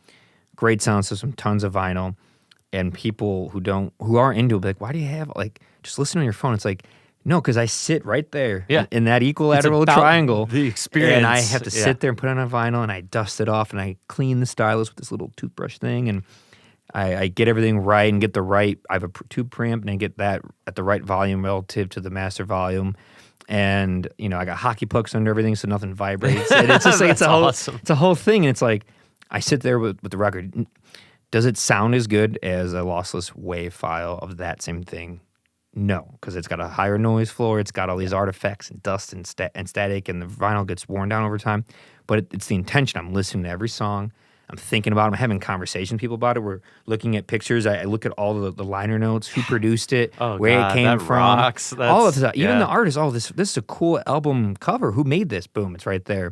great sound system, tons of vinyl, and people who aren't into it, be like, why do you have, like, just listen on your phone? It's like, no, because I sit right there in that equilateral triangle.
The experience.
And I have to sit there and put on a vinyl, and I dust it off, and I clean the stylus with this little toothbrush thing, and I get everything right and get the right, I have a tube preamp, and I get that at the right volume relative to the master volume. And, you know, I got hockey pucks under everything so nothing vibrates. And it's just like, it's a whole thing. And it's like, I sit there with the record. Does it sound as good as a lossless WAV file of that same thing? No, because it's got a higher noise floor. It's got all these artifacts and dust and static, and the vinyl gets worn down over time. But it's the intention. I'm listening to every song. I'm thinking about it. I'm having conversations with people about it. We're looking at pictures. I look at all the liner notes, who produced it, where it came from.
Rocks.
All of that. Even the artist, this is a cool album cover. Who made this? Boom, it's right there.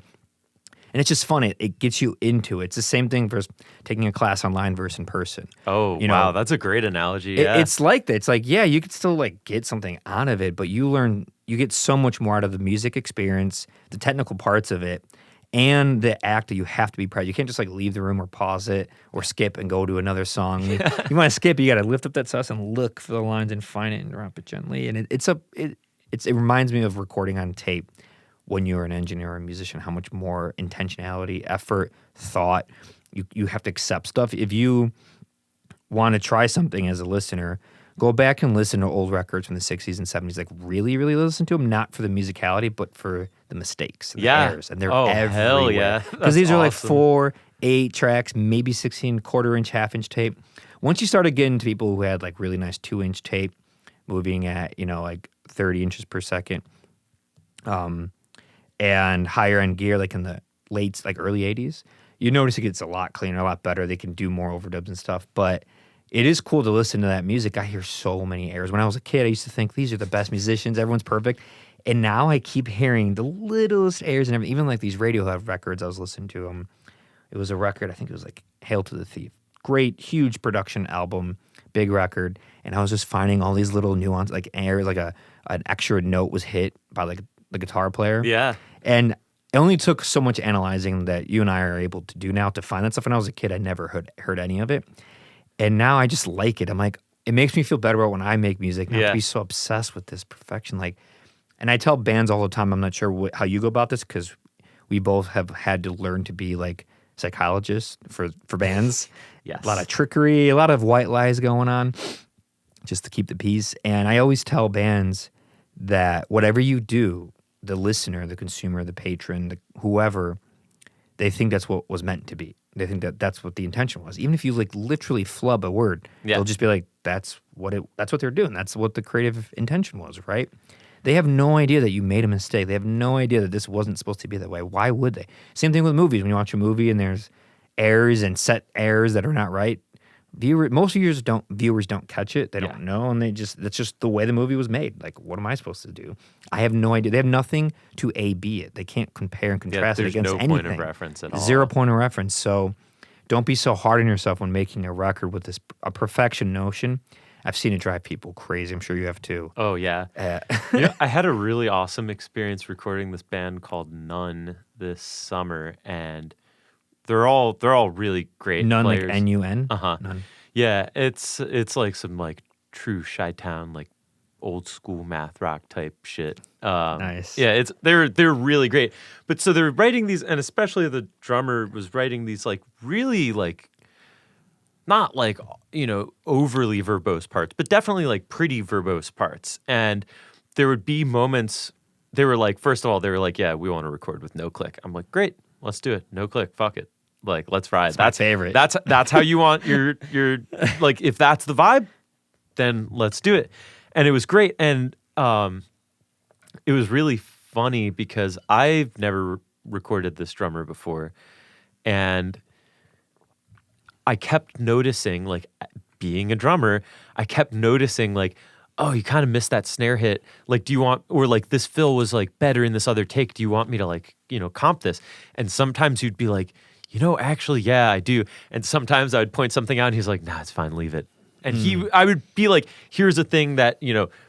And it's just fun. It gets you into it. It's the same thing for taking a class online versus in person.
Oh, wow. That's a great analogy. Yeah.
It's like that. It's like, yeah, you could still like get something out of it, but you get so much more out of the music experience, the technical parts of it, and the act that you have to be present. You can't just like leave the room or pause it or skip and go to another song. You want to skip, you got to lift up that sus and look for the lines and find it and drop it gently. And it reminds me of recording on tape when you're an engineer or a musician, how much more intentionality, effort, thought, you have to accept stuff. If you want to try something as a listener, go back and listen to old records from the 60s and 70s. Like really, really listen to them, not for the musicality, but for the mistakes and the errors. And they're everywhere.
Hell yeah.
Because these are like 4, 8 tracks, maybe 16 quarter-inch, half-inch tape. Once you started getting to people who had like really nice 2-inch tape, moving at, like 30 inches per second, and higher end gear, like in the early 80s, you notice it gets a lot cleaner, a lot better. They can do more overdubs and stuff. But it is cool to listen to that music. I hear so many errors. When I was a kid, I used to think these are the best musicians. Everyone's perfect. And now I keep hearing the littlest errors and everything. Even like these Radiohead records I was listening to. It was a record, I think it was like Hail to the Thief. Great, huge production album, big record. And I was just finding all these little nuances, like errors, like an extra note was hit by like the guitar player.
Yeah.
And it only took so much analyzing that you and I are able to do now to find that stuff. When I was a kid, I never heard any of it. And now I just like it. I'm like, it makes me feel better about when I make music, not to be so obsessed with this perfection. Like, and I tell bands all the time, I'm not sure how you go about this, because we both have had to learn to be like psychologists for bands.
Yes.
A lot of trickery, a lot of white lies going on just to keep the peace. And I always tell bands that whatever you do, the listener, the consumer, the patron, whoever, they think that's what was meant to be. They think that that's what the intention was. Even if you like literally flub a word, they'll just be like, that's what they're doing. That's what the creative intention was, right? They have no idea that you made a mistake. They have no idea that this wasn't supposed to be that way. Why would they? Same thing with movies. When you watch a movie and there's errors and set errors that are not right, most viewers don't catch it. They don't know, and that's just the way the movie was made. Like, what am I supposed to do? I have no idea. They have nothing to A/B it. They can't compare and contrast it against anything.
There's no point of reference at all.
0 point of reference. So don't be so hard on yourself when making a record with a perfection notion. I've seen it drive people crazy. I'm sure you have too.
Oh yeah. I had a really awesome experience recording this band called None this summer, and they're all really great
None,
players.
like N-U-N?
Uh-huh.
None.
Yeah, it's like some like true Chi-Town, like old school math rock type shit.
Nice.
Yeah, they're really great. But so they're writing these, and especially the drummer was writing these like really like not like, overly verbose parts, but definitely like pretty verbose parts. And there would be moments they were like, first of all, they were like, yeah, we want to record with no click. I'm like, great, let's do it. No click, fuck it. Like, let's ride.
That's my favorite.
That's how you want your like, if that's the vibe, then let's do it. And it was great. And it was really funny because I've never recorded this drummer before. And I kept noticing, like, being a drummer, I kept noticing, like, oh, you kind of missed that snare hit. Like, do you want, or like, this fill was like better in this other take. Do you want me to, like, comp this? And sometimes you'd be like, actually, yeah, I do. And sometimes I would point something out and he's like, nah, it's fine, leave it. And I would be like, here's a thing that,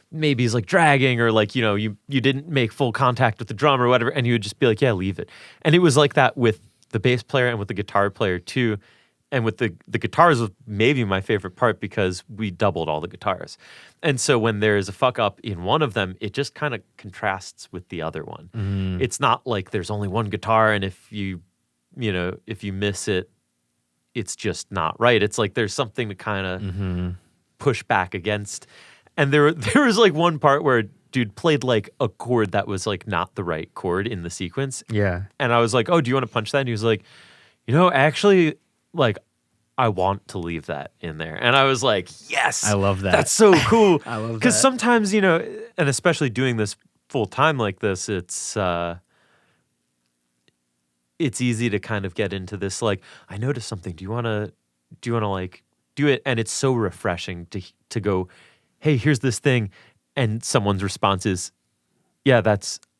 maybe is like dragging, or like, you didn't make full contact with the drum or whatever. And he would just be like, yeah, leave it. And it was like that with the bass player and with the guitar player too. And with the guitars was maybe my favorite part because we doubled all the guitars. And so when there's a fuck up in one of them, it just kind of contrasts with the other one. It's not like there's only one guitar and if you miss it, it's just not right. It's like there's something to kind of push back against. And there was like one part where dude played like a chord that was like not the right chord in the sequence.
Yeah.
And I was like, oh, do you want to punch that? And he was like, actually, like, I want to leave that in there. And I was like, yes.
I love that.
That's so cool.
I love that.
Because sometimes, and especially doing this full time like this, it's easy to kind of get into this, like, I noticed something. Do you want to like do it? And it's so refreshing to go, hey, here's this thing. And someone's response is, yeah,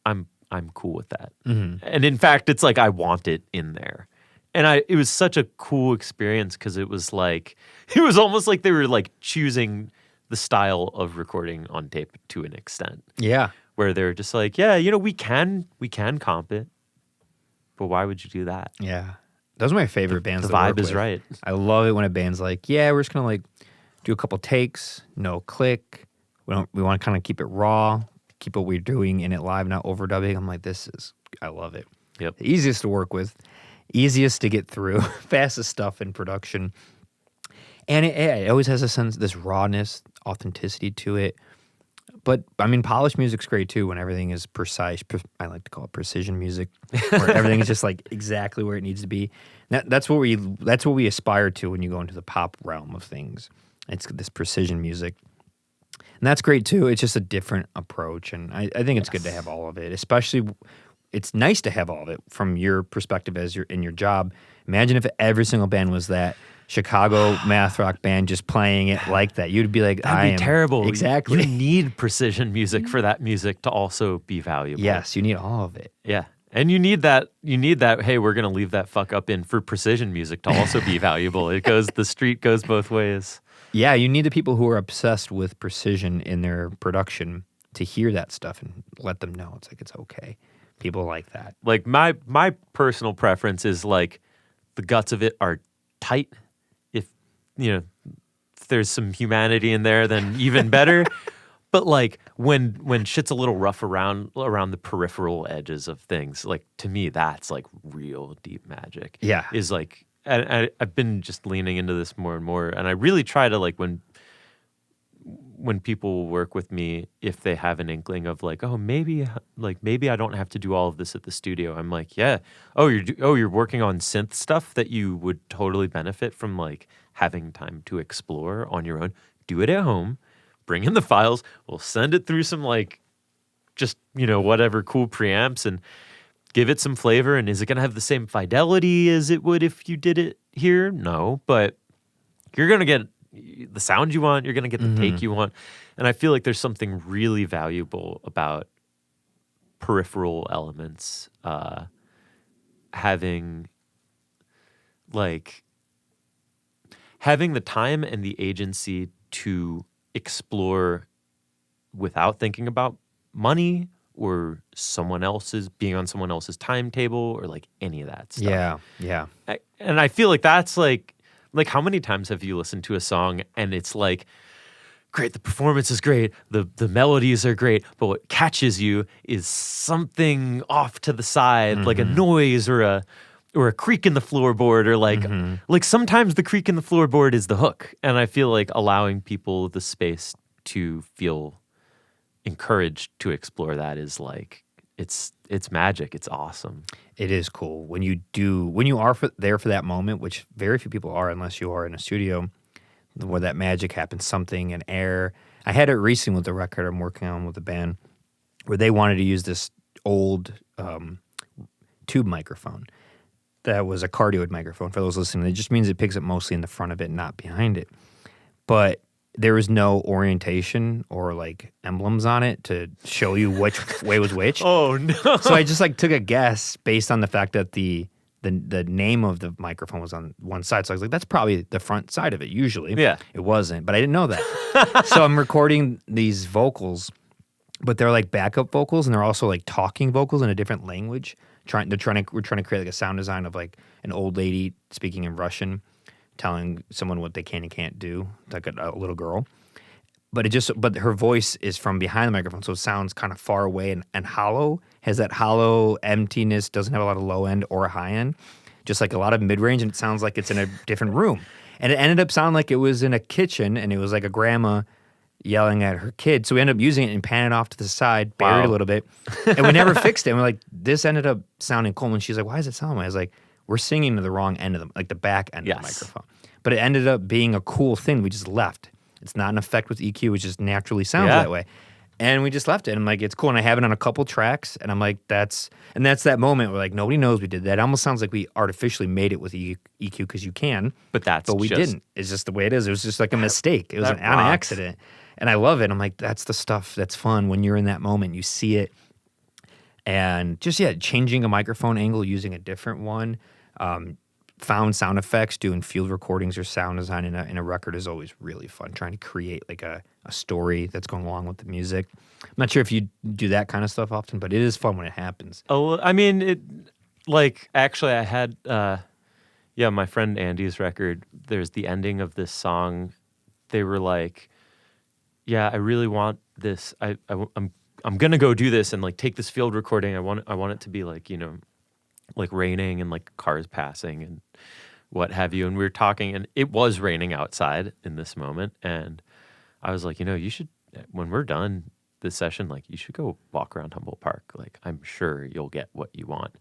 I'm cool with that. And in fact, it's like, I want it in there. And it was such a cool experience because it was almost like they were like choosing the style of recording on tape to an extent.
Yeah.
Where they're just like, yeah, we can comp it, but why would you do that?
Yeah. Those are my favorite bands.
The vibe is right.
I love it when a band's like, yeah, we're just gonna like do a couple takes, no click. We want to kind of keep it raw, keep what we're doing in it live, not overdubbing. I'm like, I love it.
Yep.
The easiest to work with. Easiest to get through, fastest stuff in production. And it always has a sense, this rawness, authenticity to it. But, I mean, polished music's great too when everything is precise. I like to call it precision music, where everything is just like exactly where it needs to be. That's what we aspire to when you go into the pop realm of things. It's this precision music. And that's great too. It's just a different approach. And I think it's good to have all of it, especially... It's nice to have all of it from your perspective as you're in your job. Imagine if every single band was that Chicago math rock band just playing it like that. You'd be like,
that'd be terrible.
Exactly.
You need precision music for that music to also be valuable.
Yes, you need all of it.
Yeah. And you need that, hey, we're going to leave that fuck up in for precision music to also be valuable. The street goes both ways.
Yeah, you need the people who are obsessed with precision in their production to hear that stuff and let them know. It's like, it's okay. People like that.
Like my personal preference is like the guts of it are tight. If there's some humanity in there, then even better. But like when shit's a little rough around the peripheral edges of things, like to me that's like real deep magic.
Yeah,
is like I've been just leaning into this more and more, and I really try to like when people work with me, if they have an inkling of like, oh, maybe I don't have to do all of this at the studio. I'm like, yeah. You're working on synth stuff that you would totally benefit from like having time to explore on your own. Do it at home. Bring in the files. We'll send it through some like just, whatever cool preamps and give it some flavor. And is it going to have the same fidelity as it would if you did it here? No, but you're going to get the sound you want, you're going to get the take you want. And I feel like there's something really valuable about peripheral elements, having the time and the agency to explore without thinking about money or being on someone else's timetable or like any of that stuff.
Yeah.
And I feel like that's like how many times have you listened to a song and it's like, great, the performance is great, the melodies are great, but what catches you is something off to the side, like a noise or a creak in the floorboard, or like sometimes the creak in the floorboard is the hook. And I feel like allowing people the space to feel encouraged to explore that is like it's magic. It's awesome.
It is cool when you are there for that moment, which very few people are unless you are in a studio where that magic happens, something, an air. I had it recently with the record I'm working on with the band where they wanted to use this old tube microphone that was a cardioid microphone. For those listening, it just means it picks up mostly in the front of it, not behind it. But there was no orientation or like emblems on it to show you which way was which.
Oh no!
So I just like took a guess based on the fact that the name of the microphone was on one side. So I was like, that's probably the front side of it. Usually,
Yeah.
it wasn't, but I didn't know that. So I'm recording these vocals, but they're like backup vocals, and they're also like talking vocals in a different language. We're trying to create like a sound design of like an old lady speaking in Russian, telling someone what they can and can't do, like a little girl. But her voice is from behind the microphone, so it sounds kind of far away and hollow. Has that hollow emptiness, doesn't have a lot of low end or high end, just like a lot of mid range, and it sounds like it's in a different room. And it ended up sounding like it was in a kitchen, and it was like a grandma yelling at her kid. So we ended up using it and pan it off to the side, buried a little bit, and we never fixed it. And we're like, this ended up sounding cool. And she's like, why does it sound like? I was like, we're singing to the wrong end of them, like the back end of the microphone. But it ended up being a cool thing. We just left. It's not an effect with EQ. It just naturally sounds that way. And we just left it. And I'm like, it's cool. And I have it on a couple tracks. And I'm like, that's that moment where like nobody knows we did that. It almost sounds like we artificially made it with EQ because you can.
But
we didn't. It's just the way it is. It was just like a mistake. It was an accident. And I love it. I'm like, that's the stuff that's fun when you're in that moment. You see it. And just, changing a microphone angle, using a different one. Found sound effects, doing field recordings or sound design in a record is always really fun. Trying to create like a story that's going along with the music. I'm not sure if you do that kind of stuff often, but it is fun when it happens.
Oh, I mean, it like actually I had my friend Andy's record. There's the ending of this song. They were like, yeah, I really want this. I'm gonna go do this and like take this field recording. I want it to be like, you know, like raining and like cars passing and what have you. And we were talking, and it was raining outside in this moment. And I was like, you know, you should, when we're done this session, like you should go walk around Humboldt Park. Like I'm sure you'll get what you want.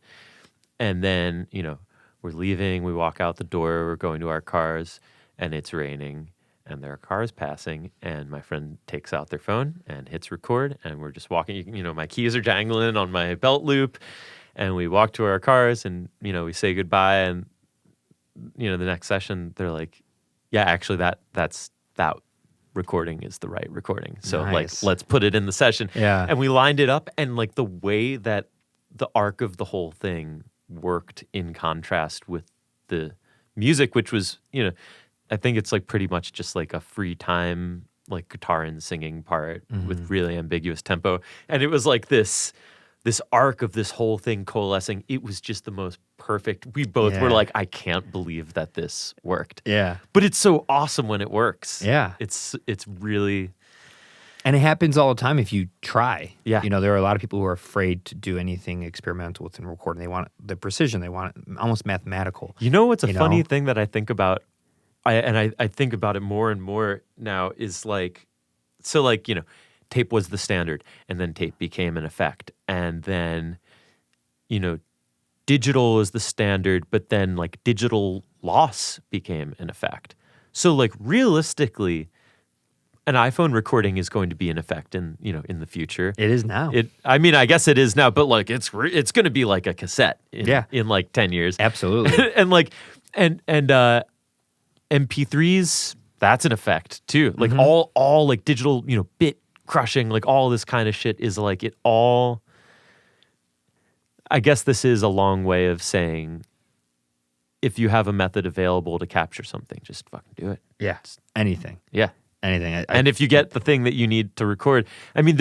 And then, you know, we're leaving, we walk out the door, we're going to our cars, and it's raining and there are cars passing, and my friend takes out their phone and hits record, and we're just walking, you know, my keys are dangling on my belt loop. And we walk to our cars and, you know, we say goodbye. And, you know, the next session, they're like, yeah, actually that recording is the right recording. So like, let's put it in the session.
Yeah.
And we lined it up. And like the way that the arc of the whole thing worked in contrast with the music, which was, you know, I think it's like pretty much just like a free time, like guitar and singing part with really ambiguous tempo. And it was like this arc of this whole thing coalescing. It was just the most perfect. We both were like, I can't believe that this worked.
Yeah.
But it's so awesome when it works.
Yeah.
It's really...
And it happens all the time if you try.
Yeah.
You know, there are a lot of people who are afraid to do anything experimental within recording. They want the precision. They want it almost mathematical.
You know what's a funny thing that I think about? I think about it more and more now is like, so like, you know, tape was the standard, and then tape became an effect. And then, you know, digital is the standard, but then like digital loss became an effect. So like realistically, an iPhone recording is going to be an effect in, you know, in the future.
It is now.
I mean, I guess it is now, but like it's going to be like a cassette in like 10 years.
Absolutely.
And like, and MP3s, that's an effect too. Like all like digital, you know, bit crushing, like all this kind of shit is like it all. I guess this is a long way of saying, if you have a method available to capture something, just fucking do it.
Yeah. Anything.
Yeah.
Anything.
And if you get the thing that you need to record, I mean,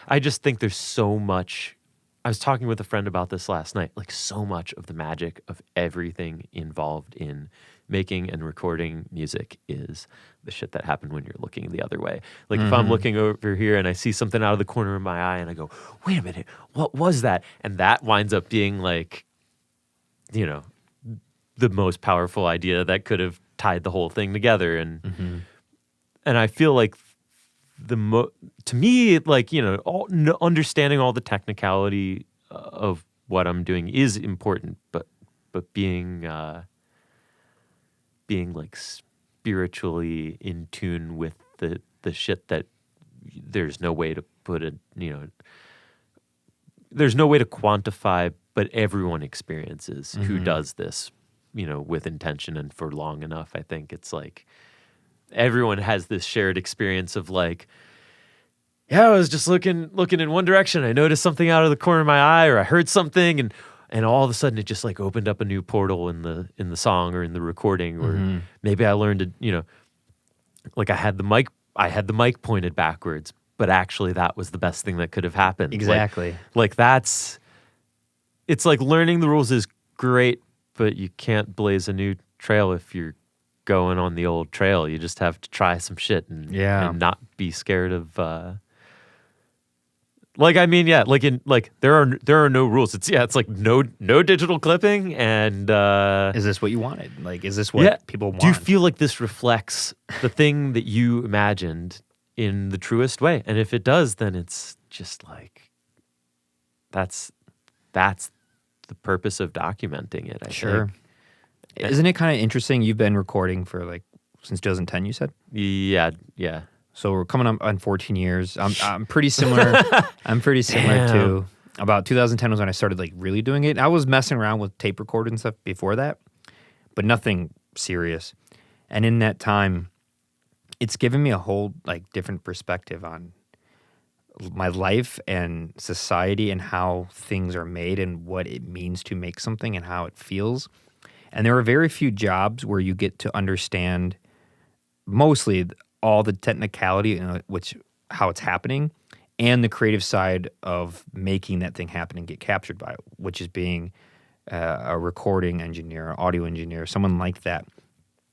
I just think there's so much. I was talking with a friend about this last night, like so much of the magic of everything involved in making and recording music is the shit that happened when you're looking the other way. Like if I'm looking over here and I see something out of the corner of my eye and I go, wait a minute, what was that? And that winds up being like, you know, the most powerful idea that could have tied the whole thing together. And I feel like to me, like, understanding all the technicality of what I'm doing is important, but being like spiritually in tune with the shit that there's no way to put it, there's no way to quantify, but everyone experiences who does this, with intention and for long enough. I think it's like everyone has this shared experience of like, yeah, I was just looking in one direction. I noticed something out of the corner of my eye, or I heard something, and all of a sudden it just like opened up a new portal in the song or in the recording, or maybe I learned to, like I had the mic pointed backwards, but actually that was the best thing that could have happened.
Exactly.
Like it's like learning the rules is great, but you can't blaze a new trail if you're going on the old trail. You just have to try some shit and not be scared of there are no rules. It's like no digital clipping, and
is this what you wanted? Like, is this what people want?
Do you feel like this reflects the thing that you imagined in the truest way? And if it does, then it's just like that's the purpose of documenting it. I think.
Isn't it kind of interesting? You've been recording for like since 2010, you said?
Yeah.
So we're coming up on 14 years. I'm pretty similar. I'm pretty similar to about 2010 was when I started like really doing it. I was messing around with tape recorders and stuff before that, but nothing serious. And in that time, it's given me a whole like different perspective on my life and society and how things are made and what it means to make something and how it feels. And there are very few jobs where you get to understand mostly all the technicality, how it's happening, and the creative side of making that thing happen and get captured by it, which is being a recording engineer, audio engineer, someone like that.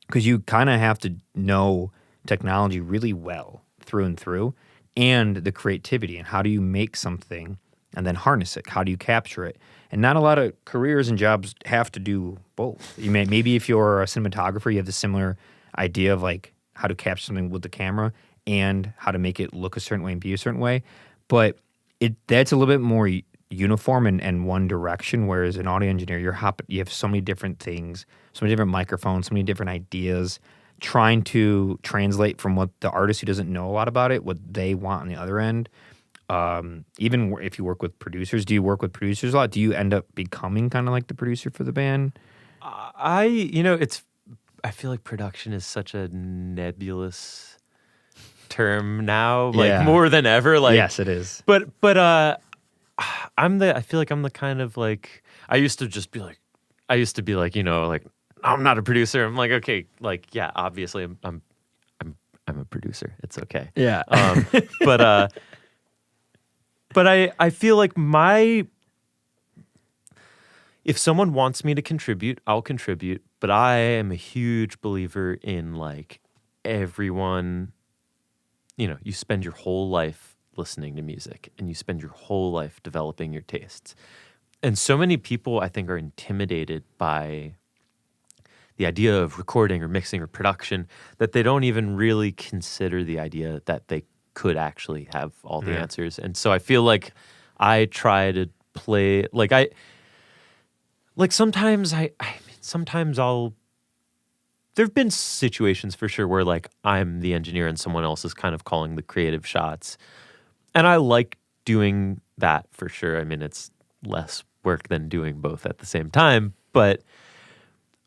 Because you kind of have to know technology really well through and through, and the creativity, and how do you make something and then harness it? How do you capture it? And not a lot of careers and jobs have to do both. Maybe if you're a cinematographer, you have the similar idea of like how to capture something with the camera and how to make it look a certain way and be a certain way. But that's a little bit more uniform and one direction, whereas an audio engineer, you have so many different things, so many different microphones, so many different ideas, trying to translate from what the artist who doesn't know a lot about it, what they want on the other end. Even if you work with producers, do you work with producers a lot? Do you end up becoming kind of like the producer for the band?
I feel like production is such a nebulous term now, like more than ever. Like,
yes, it is.
But I feel like I'm the kind of like, I used to be like, I'm not a producer. I'm like, okay, like, yeah, obviously I'm a producer. It's okay.
Yeah.
But I feel like if someone wants me to contribute, I'll contribute. But I am a huge believer in like everyone, you spend your whole life listening to music and you spend your whole life developing your tastes. And so many people, I think, are intimidated by the idea of recording or mixing or production that they don't even really consider the idea that they could actually have all the answers. And so I feel like I try to play sometimes I'll there've been situations for sure where like I'm the engineer and someone else is kind of calling the creative shots. And I like doing that for sure. I mean, it's less work than doing both at the same time, but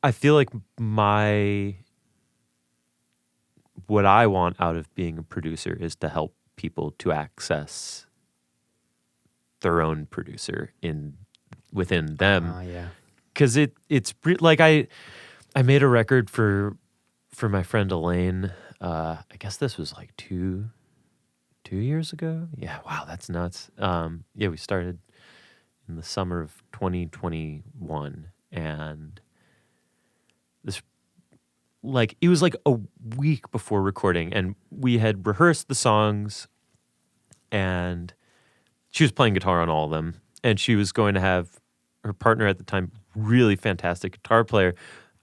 I feel like what I want out of being a producer is to help people to access their own producer within them. Because like I made a record for my friend Elaine. I guess this was like two years ago. Yeah, wow, that's nuts. We started in the summer of 2021, and this, like, it was like a week before recording, and we had rehearsed the songs, and she was playing guitar on all of them, and she was going to have her partner at the time, really fantastic guitar player,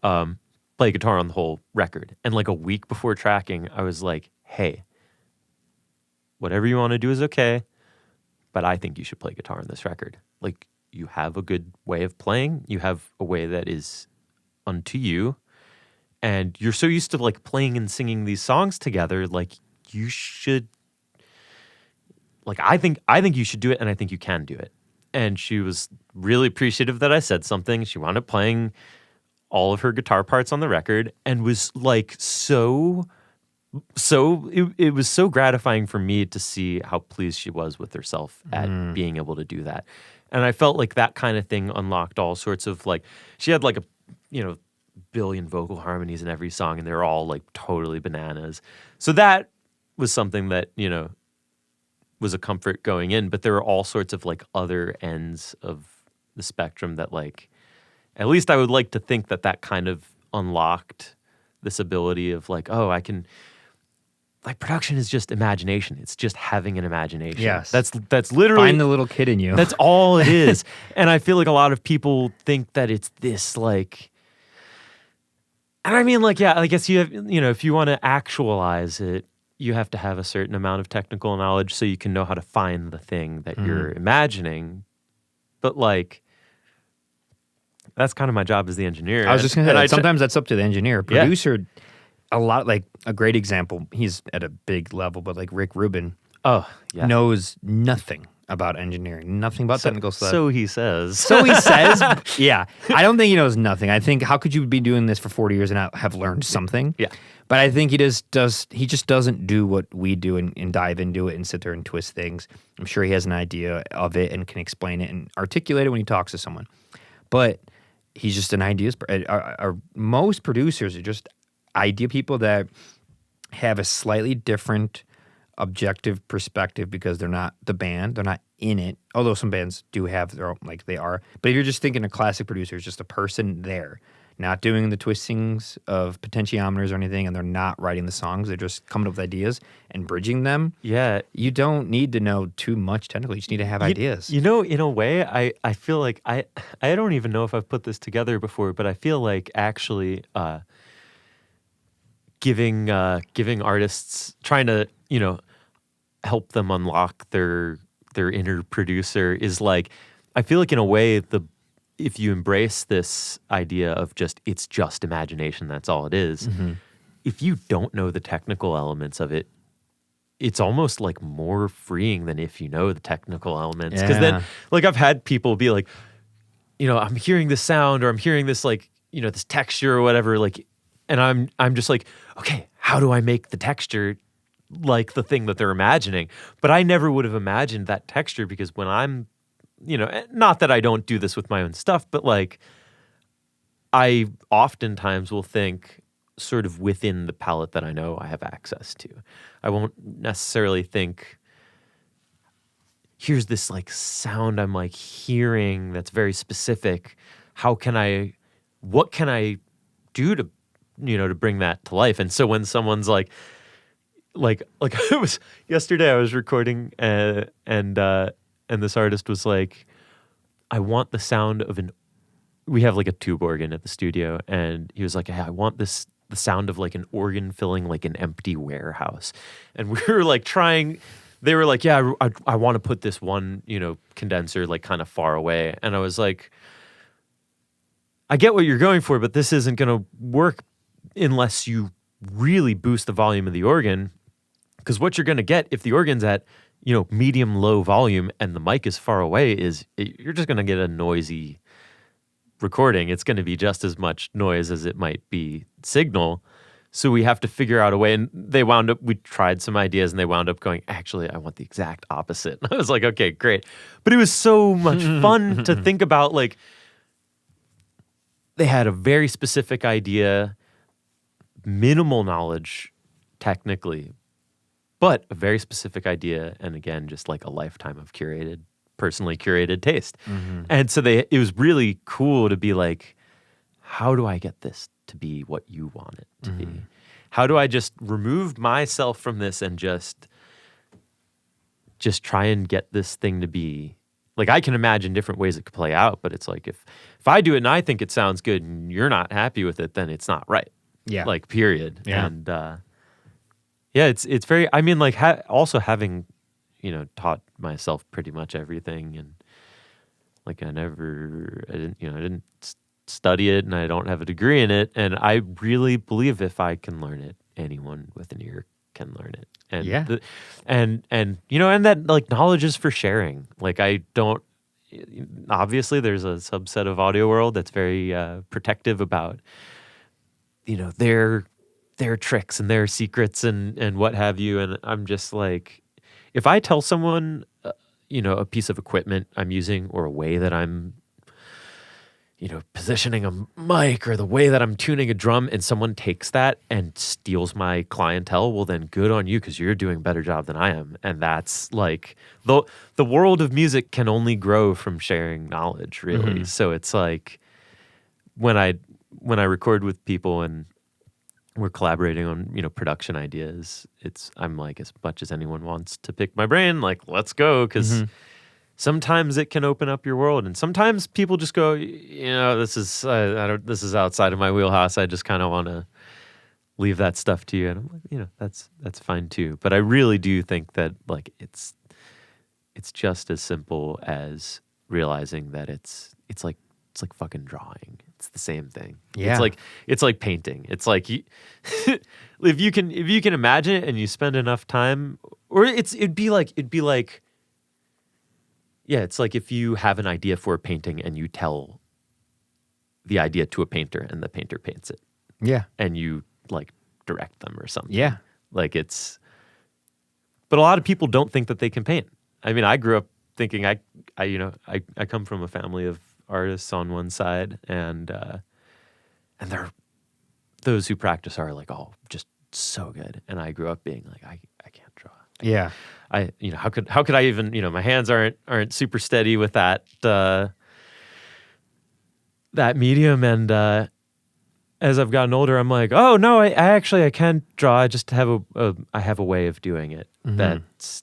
play guitar on the whole record. And like a week before tracking, I was like, hey, whatever you want to do is okay, but I think you should play guitar on this record. Like, you have a good way of playing. You have a way that is unto you. And you're so used to like playing and singing these songs together, like you should, like I think you should do it, and I think you can do it. And she was really appreciative that I said something. She wound up playing all of her guitar parts on the record, and was like it was so gratifying for me to see how pleased she was with herself at being able to do that. And I felt like that kind of thing unlocked all sorts of like, she had like a, billion vocal harmonies in every song, and they're all like totally bananas. So that was something that, was a comfort going in, but there were all sorts of like other ends of the spectrum that like, at least I would like to think that kind of unlocked this ability of like, oh, I can, like, production is just imagination. It's just having an imagination.
Yes.
That's literally,
find the little kid in you.
That's all it is. And I feel like a lot of people think that it's this like, and I mean, like, yeah, I guess you have, if you want to actualize it, you have to have a certain amount of technical knowledge so you can know how to find the thing that you're imagining. But like, that's kind of my job as the engineer.
I was just going to say, sometimes that's up to the engineer. Producer,
yeah.
A lot, like a great example, he's at a big level, but like Rick Rubin knows nothing about engineering, nothing about technical stuff.
So he says.
Yeah. I don't think he knows nothing. I think, how could you be doing this for 40 years and not have learned something?
Yeah.
But I think he just doesn't do what we do and dive into it and sit there and twist things. I'm sure he has an idea of it and can explain it and articulate it when he talks to someone. But he's just an ideas. Most producers are just idea people that have a slightly different objective perspective because they're not the band, they're not in it. Although some bands do have their own, like they are. But if you're just thinking a classic producer is just a person there, not doing the twistings of potentiometers or anything, and they're not writing the songs, they're just coming up with ideas and bridging them.
Yeah.
You don't need to know too much technically, you just need to have ideas.
In a way, I feel like I don't even know if I've put this together before, but I feel like actually giving artists, trying to, help them unlock their inner producer is like, I feel like in a way, if you embrace this idea of it's just imagination, that's all it is. Mm-hmm. If you don't know the technical elements of it, it's almost like more freeing than if you know the technical elements. Because then, like, I've had people be like, I'm hearing this sound, or I'm hearing this, like, this texture or whatever, like, and I'm just like, okay, how do I make the texture like the thing that they're imagining? But I never would have imagined that texture, because when I'm, not that I don't do this with my own stuff, but like, I oftentimes will think sort of within the palette that I know I have access to. I won't necessarily think, here's this like sound I'm like hearing that's very specific. What can I do to, to bring that to life? And so when someone's like it was yesterday, I was recording and this artist was like, I want the sound of we have like a tube organ at the studio, and he was like, hey, I want the sound of like an organ filling like an empty warehouse. And we were like they were like, yeah, I want to put this one, condenser like kind of far away. And I was like, I get what you're going for, but this isn't going to work unless you really boost the volume of the organ. Because what you're going to get if the organ's at, medium low volume and the mic is far away you're just going to get a noisy recording. It's going to be just as much noise as it might be signal. So we have to figure out a way. And we tried some ideas, and they wound up going, actually, I want the exact opposite. And I was like, okay, great. But it was so much fun to think about, like, they had a very specific idea, minimal knowledge technically, but a very specific idea, and again, just like a lifetime of personally curated taste. Mm-hmm. And so it was really cool to be like, how do I get this to be what you want it to be? How do I just remove myself from this and just try and get this thing to be, like, I can imagine different ways it could play out, but it's like, if I do it and I think it sounds good and you're not happy with it, then it's not right.
Yeah.
Like, period.
Yeah.
And Yeah, it's very. I mean, like also having, taught myself pretty much everything, and like I didn't study it, and I don't have a degree in it, and I really believe if I can learn it, anyone with an ear can learn it, and
Yeah.
and that like knowledge is for sharing. Like I don't. Obviously, there's a subset of audio world that's very protective about, their tricks and their secrets and what have you. And I'm just like, if I tell someone, a piece of equipment I'm using or a way that I'm, positioning a mic or the way that I'm tuning a drum, and someone takes that and steals my clientele, well, then good on you, because you're doing a better job than I am. And that's like the world of music can only grow from sharing knowledge, really.
Mhm.
So it's like when I record with people and we're collaborating on, production ideas, I'm like, as much as anyone wants to pick my brain, like, let's go, because sometimes it can open up your world, and sometimes people just go, this is this is outside of my wheelhouse. I just kind of want to leave that stuff to you, and I'm like, that's fine too. But I really do think that like it's just as simple as realizing that it's like fucking drawing. It's the same thing.
Yeah.
It's like painting. It's like if you can imagine it and you spend enough time, or it'd be like yeah, it's like if you have an idea for a painting and you tell the idea to a painter and the painter paints it,
Yeah.
and you like direct them or something.
Yeah.
Like but a lot of people don't think that they can paint. I mean, I grew up thinking I come from a family of artists on one side, and they're those who practice are like, oh, just so good. And I grew up being like, I can't draw.
Yeah.
How could I even, my hands aren't super steady with that that medium. And as I've gotten older, I'm like, oh no, I can draw. I just have a way of doing it that's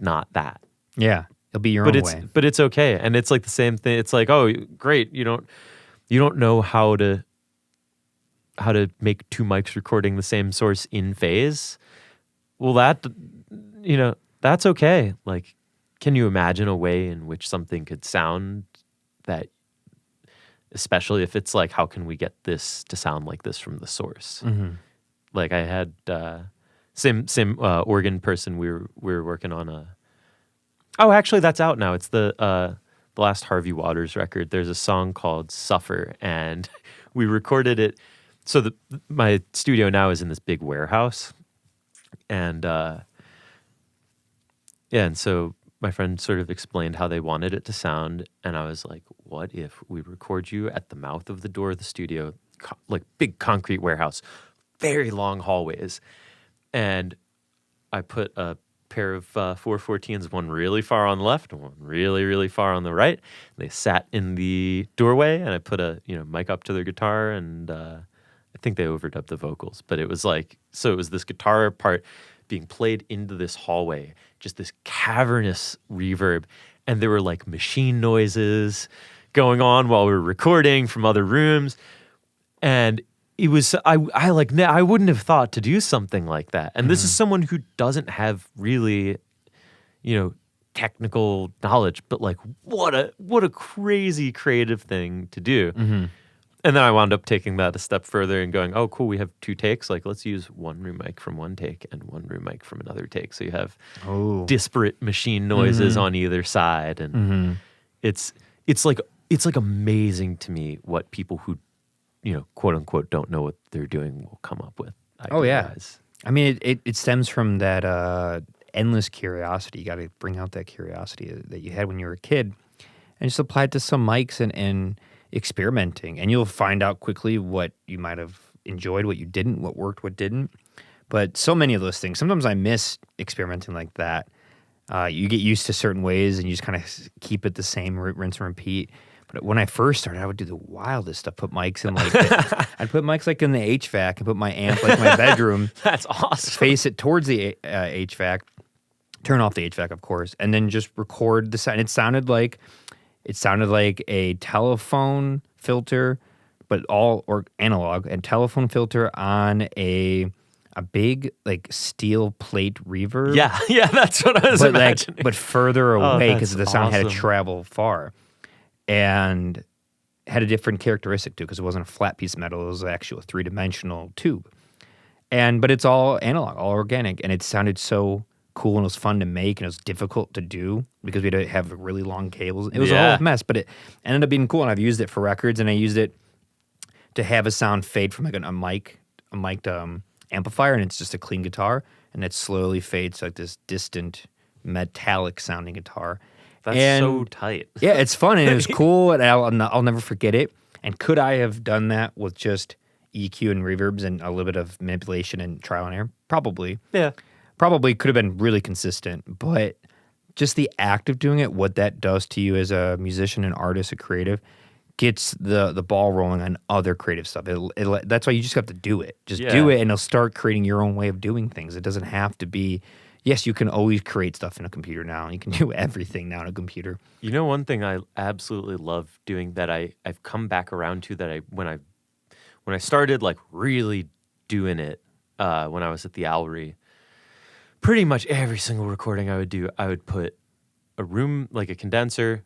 not that.
Yeah. It'll be your own way.
But it's okay. And it's like the same thing. It's like, oh, great. You don't know how to make two mics recording the same source in phase. Well, that's okay. Like, can you imagine a way in which something could sound that, especially if it's like, how can we get this to sound like this from the source? Like I had same organ person. We were working on oh, actually, that's out now. It's the last Harvey Waters record. There's a song called "Suffer," and we recorded it. So my studio now is in this big warehouse, and and so my friend sort of explained how they wanted it to sound, and I was like, "What if we record you at the mouth of the door of the studio, like big concrete warehouse, very long hallways," and I put a pair of 414s, one really far on the left and one really, really far on the right. They sat in the doorway, and I put a mic up to their guitar, and I think they overdubbed the vocals. But it was like, so it was this guitar part being played into this hallway, just this cavernous reverb, and there were like machine noises going on while we were recording from other rooms, and it was I wouldn't have thought to do something like that. And this is someone who doesn't have really, technical knowledge, but like what a crazy creative thing to do. And then I wound up taking that a step further and going, oh, cool, we have 2 takes. Like, let's use one room mic from one take and one room mic from another take. So you have disparate machine noises on either side, and it's like amazing to me what people who quote unquote don't know what they're doing will come up with.
Oh yeah, I mean it stems from that endless curiosity. You got to bring out that curiosity that you had when you were a kid, and just apply it to some mics and experimenting, and you'll find out quickly what you might have enjoyed, what you didn't, what worked, what didn't. But so many of those things, sometimes I miss experimenting like that. You get used to certain ways, and you just kind of keep it the same, rinse and repeat. But when I first started, I would do the wildest stuff. Put mics in I'd put mics like in the HVAC and put my amp like in my bedroom.
That's awesome.
Face it towards the HVAC. Turn off the HVAC, of course, and then just record the sound. It sounded like a telephone filter, but all or analog and telephone filter on a a big like steel plate reverb.
Yeah, yeah, that's what I was imagining.
But further away because
that's
the sound had to
awesome.
travel far, and had a different characteristic too because it wasn't a flat piece of metal; it was actually a 3-dimensional tube. But it's all analog, all organic, and it sounded so cool and it was fun to make and it was difficult to do because we had to have really long cables. It was a whole mess, but it ended up being cool, and I've used it for records, and I used it to have a sound fade from like a mic'd amplifier, and it's just a clean guitar, and it slowly fades to like this distant metallic sounding guitar.
That's so tight.
Yeah, it's fun and it was cool, and I'll never forget it. And could I have done that with just EQ and reverbs and a little bit of manipulation and trial and error? Probably.
Yeah.
Probably could have been really consistent, but just the act of doing it, what that does to you as a musician, an artist, a creative, gets the ball rolling on other creative stuff. That's why you just have to do it. Just do it, and it'll start creating your own way of doing things. It doesn't have to be, yes, you can always create stuff in a computer now. You can do everything now in a computer.
You know, one thing I absolutely love doing that I've come back around to that when I started like really doing it when I was at the Owlery, pretty much every single recording I would do, I would put a room, like a condenser,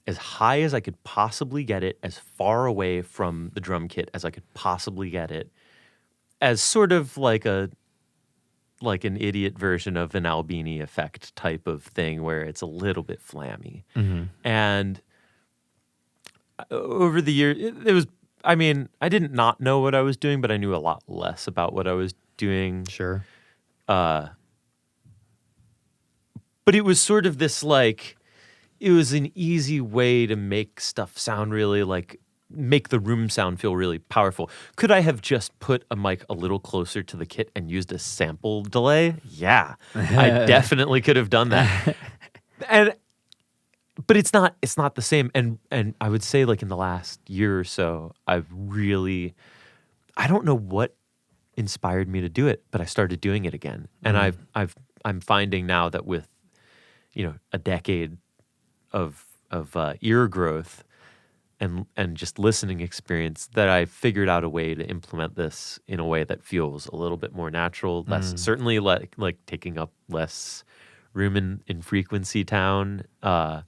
as high as I could possibly get it, as far away from the drum kit as I could possibly get it, as sort of like an idiot version of an Albini effect type of thing where it's a little bit flammy.
Mm-hmm.
And over the years, it was, I mean, I didn't not know what I was doing, but I knew a lot less about what I was doing.
Sure.
But it was sort of this like, it was an easy way to make stuff sound really like, make the room sound feel really powerful. Could I have just put a mic a little closer to the kit and used a sample delay? Yeah, I definitely could have done that. But it's not the same. And I would say like in the last year or so, I don't know what inspired me to do it, but I started doing it again. And I'm finding now that with, a decade of ear growth and just listening experience, that I figured out a way to implement this in a way that feels a little bit more natural, less certainly like taking up less room in frequency town. But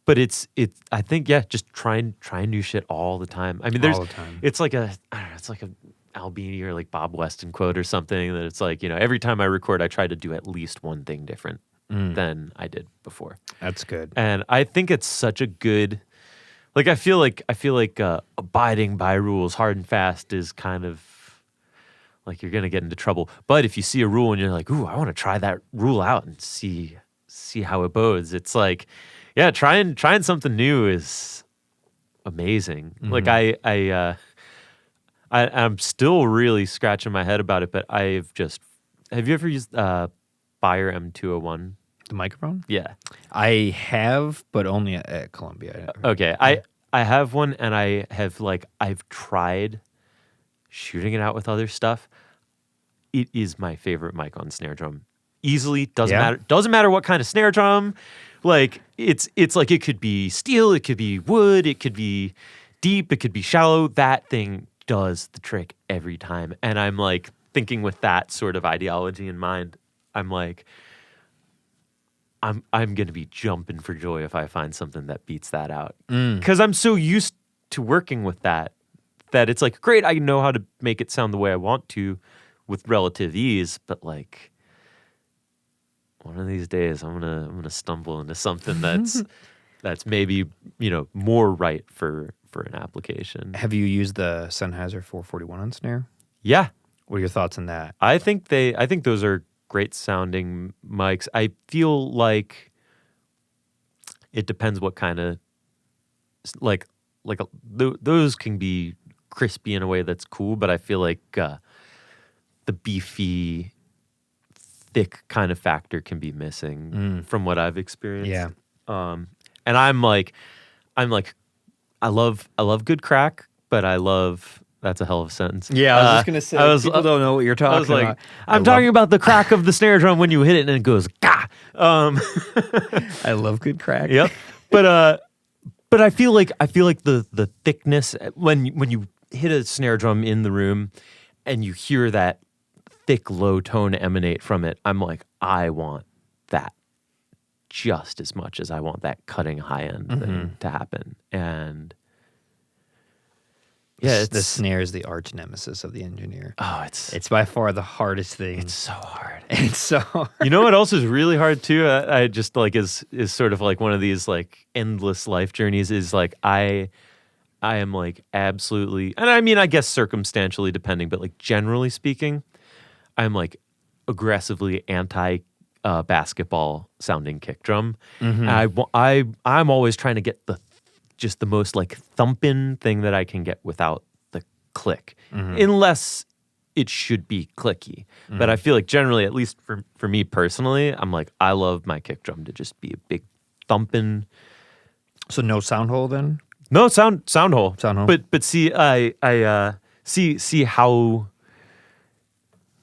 it's I think just trying new shit all the time. I mean,
all the time.
It's like a Albini or like Bob Weston quote or something that it's like, every time I record, I try to do at least one thing different than I did before.
That's good.
And I think it's such a good, like, I feel like abiding by rules hard and fast is kind of like you're going to get into trouble. But if you see a rule and you're like, ooh, I want to try that rule out and see how it bodes. It's like, yeah, trying something new is amazing.
Mm-hmm.
Like I'm still really scratching my head about it, but have you ever used Beyer M201?
The microphone?
Yeah.
I have, but only at Columbia.
Okay. I have one, and I've tried shooting it out with other stuff. It is my favorite mic on snare drum. Easily, doesn't matter what kind of snare drum. Like it's like it could be steel, it could be wood, it could be deep, it could be shallow. That thing does the trick every time. And I'm like thinking with that sort of ideology in mind, I'm like, I'm going to be jumping for joy if I find something that beats that out. Because I'm so used to working with that it's like, great, I know how to make it sound the way I want to with relative ease, but like one of these days I'm gonna stumble into something that's maybe, more right for an application.
Have you used the Sennheiser 441 on snare?
Yeah.
What are your thoughts on that?
I think those are great sounding mics. I feel like it depends what kind of those can be crispy in a way that's cool, but I feel like the beefy, thick kind of factor can be missing from what I've experienced.
Yeah.
And I'm like, I love good crack, but that's a hell of a sentence.
Yeah, I was just gonna say people don't know what you're talking
I was like,
about.
I'm talking about the crack of the snare drum when you hit it and it goes gah.
I love good crack.
Yep. But I feel like the thickness when you hit a snare drum in the room and you hear that thick, low tone emanate from it, I'm like, I want that just as much as I want that cutting high end thing to happen. And yeah,
the snare is the arch nemesis of the engineer.
Oh,
it's by far the hardest thing.
It's so hard.
It's so hard.
You know what else is really hard too? I just like is sort of like one of these like endless life journeys is like I am like absolutely, and I mean I guess circumstantially depending, but like generally speaking, I'm like aggressively anti basketball sounding kick drum. I'm always trying to get just the most like thumping thing that I can get without the click, unless it should be clicky. But I feel like generally, at least for me personally, I'm like, I love my kick drum to just be a big thumping.
So no sound hole then?
No sound hole.
Sound hole.
But see, I see how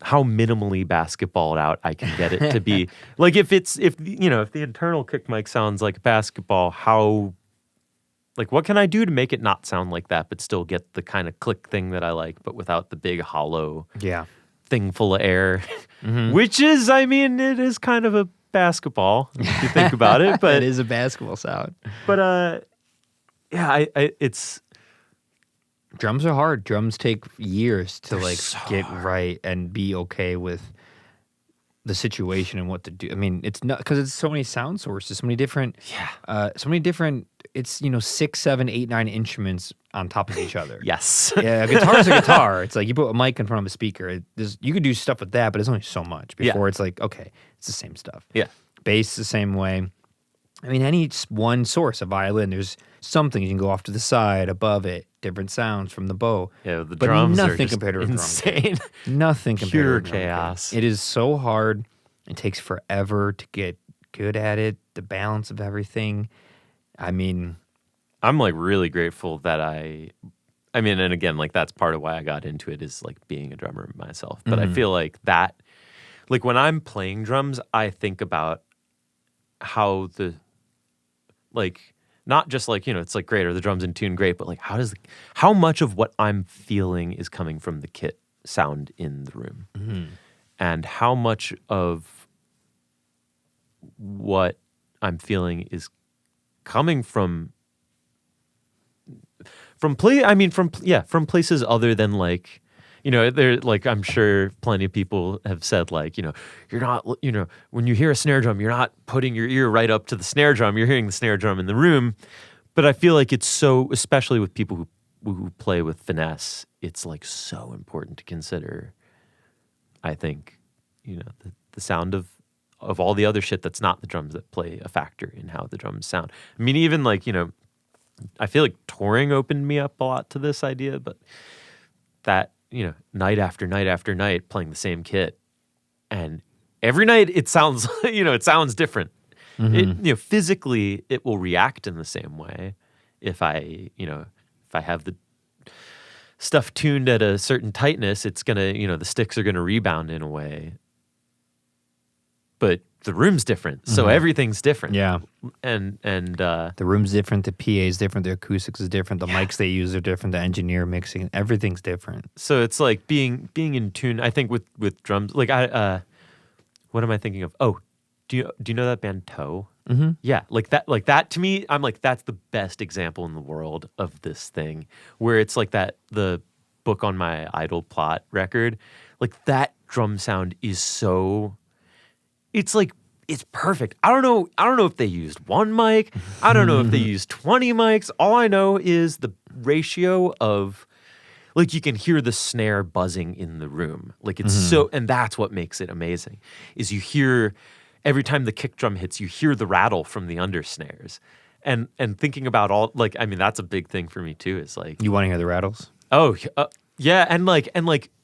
minimally basketballed out I can get it to be. Like if the internal kick mic sounds like a basketball, how like what can I do to make it not sound like that, but still get the kind of click thing that I like, but without the big hollow thing full of air, which is, I mean, it is kind of a basketball if you think about it. But
it is a basketball sound.
But yeah, it's
drums are hard. Drums take years to like
so
get
hard.
right and be okay with the situation and what to do. I mean, it's not because it's so many sound sources, so many different. It's 6, 7, 8, 9 instruments on top of each other.
Yes.
Yeah, a guitar's a guitar. It's like you put a mic in front of a speaker. You could do stuff with that, but it's only so much before it's like, okay, it's the same stuff.
Yeah.
Bass the same way. I mean, any one source, a violin, there's something you can go off to the side, above it, different sounds from the bow.
Yeah, the
but
drums are
nothing
just
compared to a drum
insane.
kit. Nothing compared
Pure
to a drum kit.
chaos.
It is so hard. It takes forever to get good at it. The balance of everything. I mean,
I'm like really grateful that I mean, and again, like that's part of why I got into it is like being a drummer myself. But I feel like that, like when I'm playing drums, I think about how like, not just like, it's like great, are the drums in tune, great, but like how much of what I'm feeling is coming from the kit sound in the room? And how much of what I'm feeling is coming from places other than like, there, like, I'm sure plenty of people have said like, you're not, when you hear a snare drum, you're not putting your ear right up to the snare drum, you're hearing the snare drum in the room. But I feel like it's so, especially with people who play with finesse, it's like so important to consider, I think, the sound of all the other shit that's not the drums that play a factor in how the drums sound. I mean, even like, I feel like touring opened me up a lot to this idea, but that, night after night after night playing the same kit, and every night it sounds, it sounds different. It, physically it will react in the same way if I have the stuff tuned at a certain tightness, it's gonna, the sticks are gonna rebound in a way. But the room's different, so everything's different.
yeah.
And
The room's different, the PA is different, the acoustics is different, the mics they use are different, the engineer mixing, everything's different.
so it's like being in tune. I think with drums, like what am I thinking of? Oh, do you know that band Toe? Yeah, like that to me, I'm like, that's the best example in the world of this thing, where it's like that, the Book on My Idol Plot record, like that drum sound is so, it's like, it's perfect. I don't know if they used one mic. I don't know if they used 20 mics. All I know is the ratio of, like, you can hear the snare buzzing in the room. Like, it's so, and that's what makes it amazing, is you hear, every time the kick drum hits, you hear the rattle from the under snares. And thinking about all, like, I mean, that's a big thing for me too, is like,
You want to hear the rattles?
oh, yeah, and like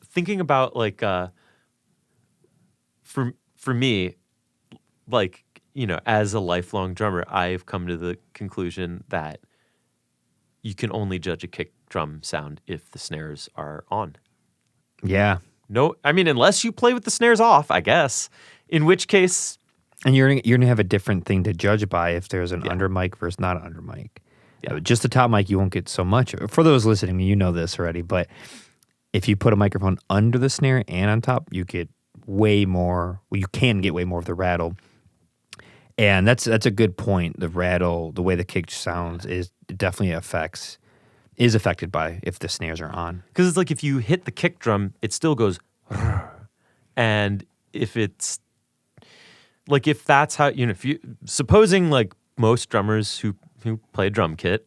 thinking about like for me, like, as a lifelong drummer, I've come to the conclusion that you can only judge a kick drum sound if the snares are on.
Yeah.
No, I mean, unless you play with the snares off, I guess, in which case,
And you're gonna have a different thing to judge by if there's an under mic versus not an under mic. Yeah, just the top mic, you won't get so much. For those listening, you know this already, but if you put a microphone under the snare and on top, you get way more. Well, you can get way more of the rattle. And that's a good point. The rattle, the way the kick sounds, is definitely affected by if the snares are on.
Because it's like if you hit the kick drum, it still goes, and if it's like if that's how if you supposing like most drummers who play drum kit,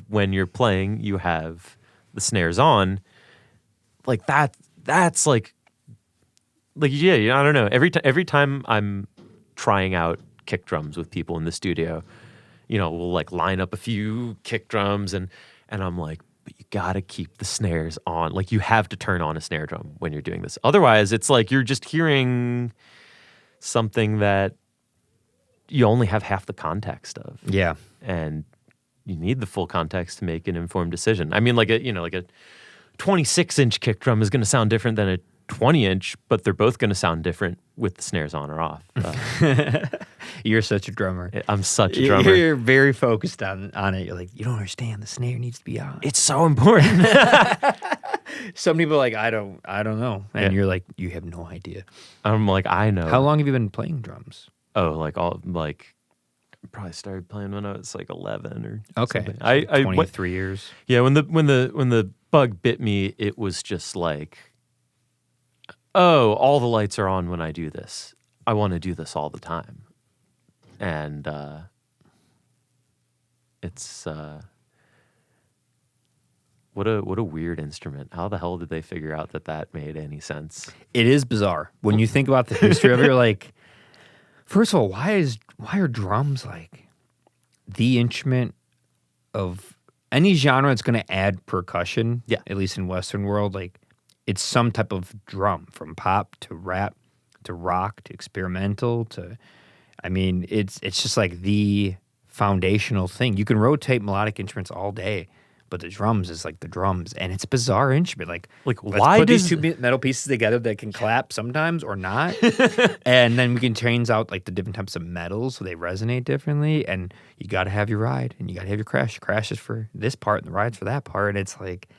when you're playing you have the snares on, like that's like yeah, I don't know. Every time I'm trying out kick drums with people in the studio, we'll like line up a few kick drums and I'm like, but you gotta keep the snares on. Like you have to turn on a snare drum when you're doing this. Otherwise, it's like you're just hearing something that you only have half the context of.
Yeah.
And you need the full context to make an informed decision. I mean, like a 26-inch kick drum is going to sound different than a 20-inch, but they're both going to sound different with the snares on or off.
You're such a drummer.
I'm such a drummer.
You're very focused on it. You're like, you don't understand. The snare needs to be on.
It's so important.
Some people are like, I don't know. And you're like, you have no idea.
I'm like, I know.
How long have you been playing drums?
Oh, I probably started playing when I was like 11 or something.
So 23 years.
Yeah, when the bug bit me, it was just like, oh, all the lights are on when I do this. I want to do this all the time. And it's what a weird instrument. How the hell did they figure out that made any sense?
It is bizarre. When you think about the history of it, you're like, first of all, why are drums like the instrument of any genre that's going to add percussion?
Yeah.
At least in Western world, like it's some type of drum, from pop to rap to rock to experimental to, I mean, it's just like the foundational thing. You can rotate melodic instruments all day, but the drums is like the drums, and it's a bizarre instrument. Like let's
why
put
does
these two metal pieces together that can clap sometimes or not, and then we can change out like the different types of metals so they resonate differently. And you got to have your ride, and you got to have your crash. Your crash is for this part, and the ride's for that part. And it's like,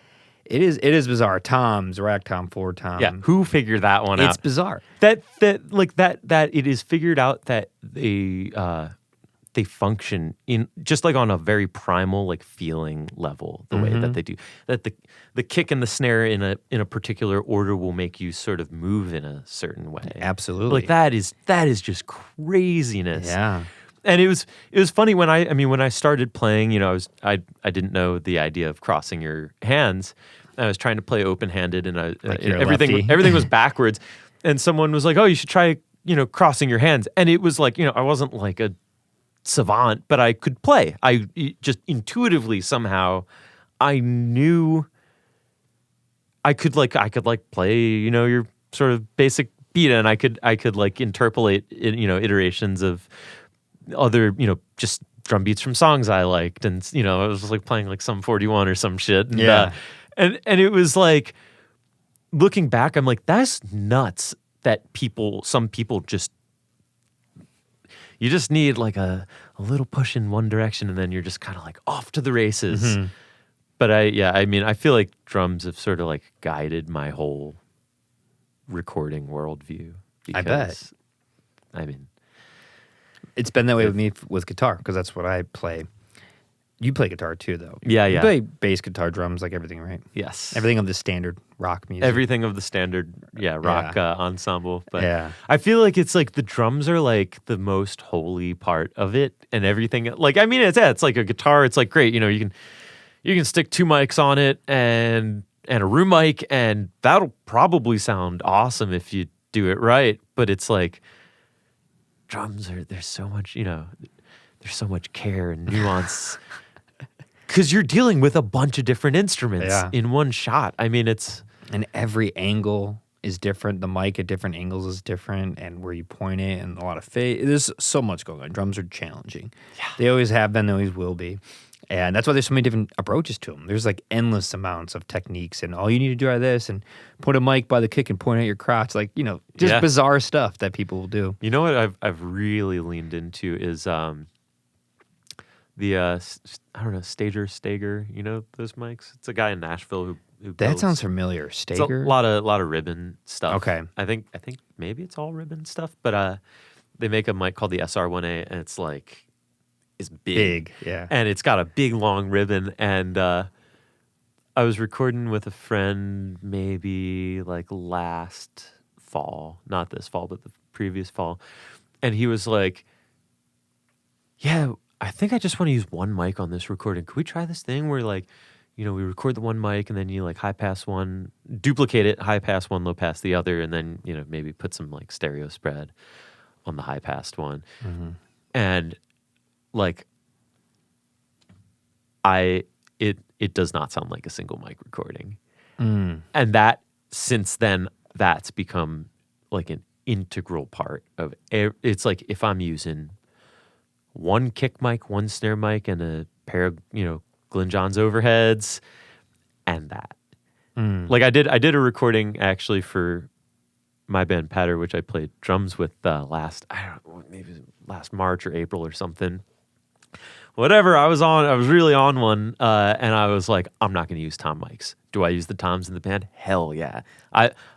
it is bizarre. Toms, rack tom, floor tom.
Yeah, who figured that one out?
It's bizarre.
That it is figured out that they function in just like on a very primal like feeling level, the way that they do. That the kick and the snare in a particular order will make you sort of move in a certain way.
Absolutely.
Like that is just craziness.
Yeah.
And it was funny when I started playing, I didn't know the idea of crossing your hands. I was trying to play open-handed, and everything was backwards. And someone was like, "Oh, you should try, crossing your hands." And it was like, I wasn't like a savant, but I could play. I just intuitively somehow I knew I could play, your sort of basic beat, and I could like interpolate, iterations of other, just drum beats from songs I liked, and I was like playing like some 41 or some shit. And,
yeah.
And it was like, looking back, I'm like, that's nuts that some people just, you just need like a little push in one direction, and then you're just kind of like off to the races. Mm-hmm. But I feel like drums have sort of like guided my whole recording worldview.
I bet.
I mean,
it's been that way with me with guitar, because that's what I play. You play guitar too, though.
Yeah.
You play bass guitar, drums, like everything, right?
Yes.
Everything of the standard rock music.
Everything of the standard, rock ensemble. But
yeah.
I feel like it's like the drums are like the most holy part of it, and everything. Like, I mean, it's like a guitar. It's like great, you can stick 2 mics on it and a room mic, and that'll probably sound awesome if you do it right. But it's like drums there's so much, there's so much care and nuance. Because you're dealing with a bunch of different instruments in one shot. I mean,
and every angle is different. The mic at different angles is different, and where you point it, and a lot of phase. There's so much going on. Drums are challenging. Yeah. They always have been. They always will be. And that's why there's so many different approaches to them. There's like endless amounts of techniques, and all you need to do are this, and put a mic by the kick and point at your crotch. Like, just bizarre stuff that people will do.
You know what I've really leaned into is I don't know, Stager, you know those mics? It's a guy in Nashville who
That
builds.
sounds familiar.
It's a
Stager.
lot of ribbon stuff.
Okay.
I think maybe it's all ribbon stuff, but they make a mic called the SR1A, and it's like it's big,
Yeah.
and it's got a big long ribbon. And I was recording with a friend maybe like last fall, not this fall, but the previous fall, and he was like, "Yeah, I think I just want to use one mic on this recording. Could we try this thing where like, you know, we record the one mic and then you like high pass one, duplicate it, high pass one, low pass the other, and then, you know, maybe put some like stereo spread on the high passed one." And like it does not sound like a single mic recording. And that since then that's become like an integral part of it's like if I'm using one kick mic, one snare mic, and a pair of, you know, Glyn Johns overheads, and that. Like I did a recording actually for my band Patter, which I played drums with last March or April or something. Whatever, I was really on one, and I was like, I'm not going to use tom mics. Do I use the toms in the band? Hell yeah!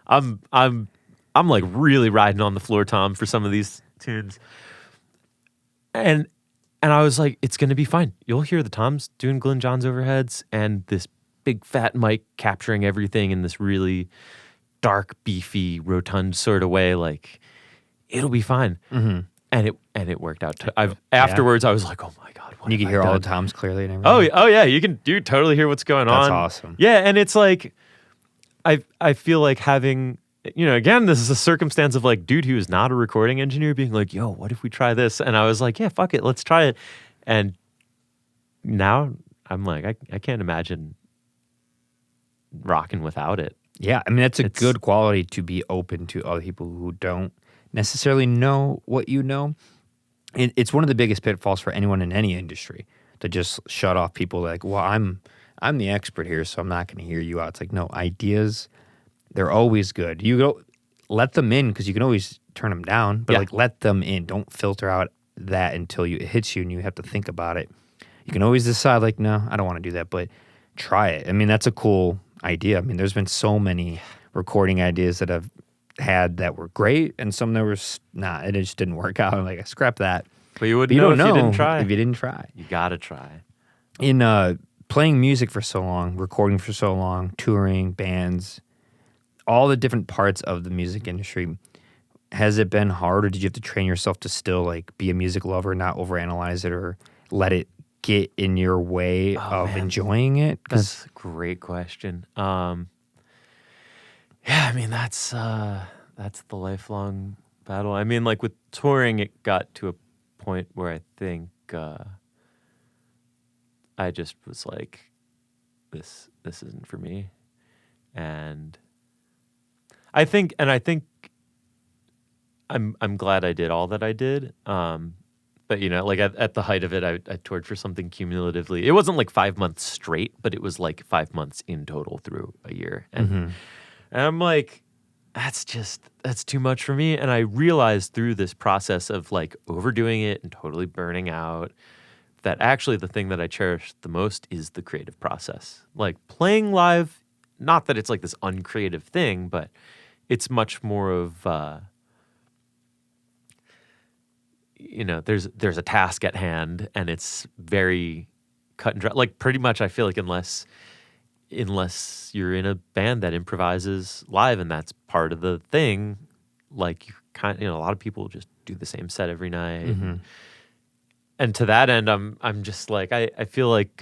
I'm like really riding on the floor tom for some of these tunes. And I was like, it's going to be fine. You'll hear the toms doing Glyn Johns overheads and this big fat mic capturing everything in this really dark, beefy, rotund sort of way. Like, it'll be fine. And it worked out. Afterwards, I was like, oh my God.
You can hear all the toms clearly and everything.
Oh yeah, you can totally hear what's going on.
That's awesome.
Yeah, and it's like, I feel like having, you know, again, this is a circumstance of like, dude who is not a recording engineer being like, yo, what if we try this? And I was like, yeah, fuck it, let's try it. And now I'm like, I can't imagine rocking without it.
Yeah, I mean, that's a good quality to be open to other people who don't necessarily know what you know. It's one of the biggest pitfalls for anyone in any industry to just shut off people like, well, I'm the expert here, so I'm not going to hear you out. It's like, no, ideas, they're always good. You go let them in because you can always turn them down, but like let them in. Don't filter out that until it hits you and you have to think about it. You can always decide like, no, I don't want to do that, but try it. I mean, that's a cool idea. I mean, there's been so many recording ideas that I've had that were great and some that were it just didn't work out. I'm like, scrap that.
But you wouldn't know if you didn't try.
If you didn't try.
You gotta try.
In playing music for so long, recording for so long, touring, bands, all the different parts of the music industry, has it been hard, or did you have to train yourself to still like be a music lover, not overanalyze it or let it get in your way of enjoying it?
That's a great question. Yeah, I mean that's the lifelong battle. I mean, like with touring, it got to a point where I think I just was like, this isn't for me, and I think I'm glad I did all that I did. But you know, like at the height of it, I toured for something cumulatively. It wasn't like 5 months straight, but it was like 5 months in total through a year. And I'm like, that's too much for me. And I realized through this process of like overdoing it and totally burning out that actually the thing that I cherish the most is the creative process. Like playing live, not that it's like this uncreative thing, but it's much more of, you know, there's a task at hand and it's very cut and dry. Like pretty much I feel like unless you're in a band that improvises live and that's part of the thing, like you a lot of people just do the same set every night. And to that end, I'm just like, I feel like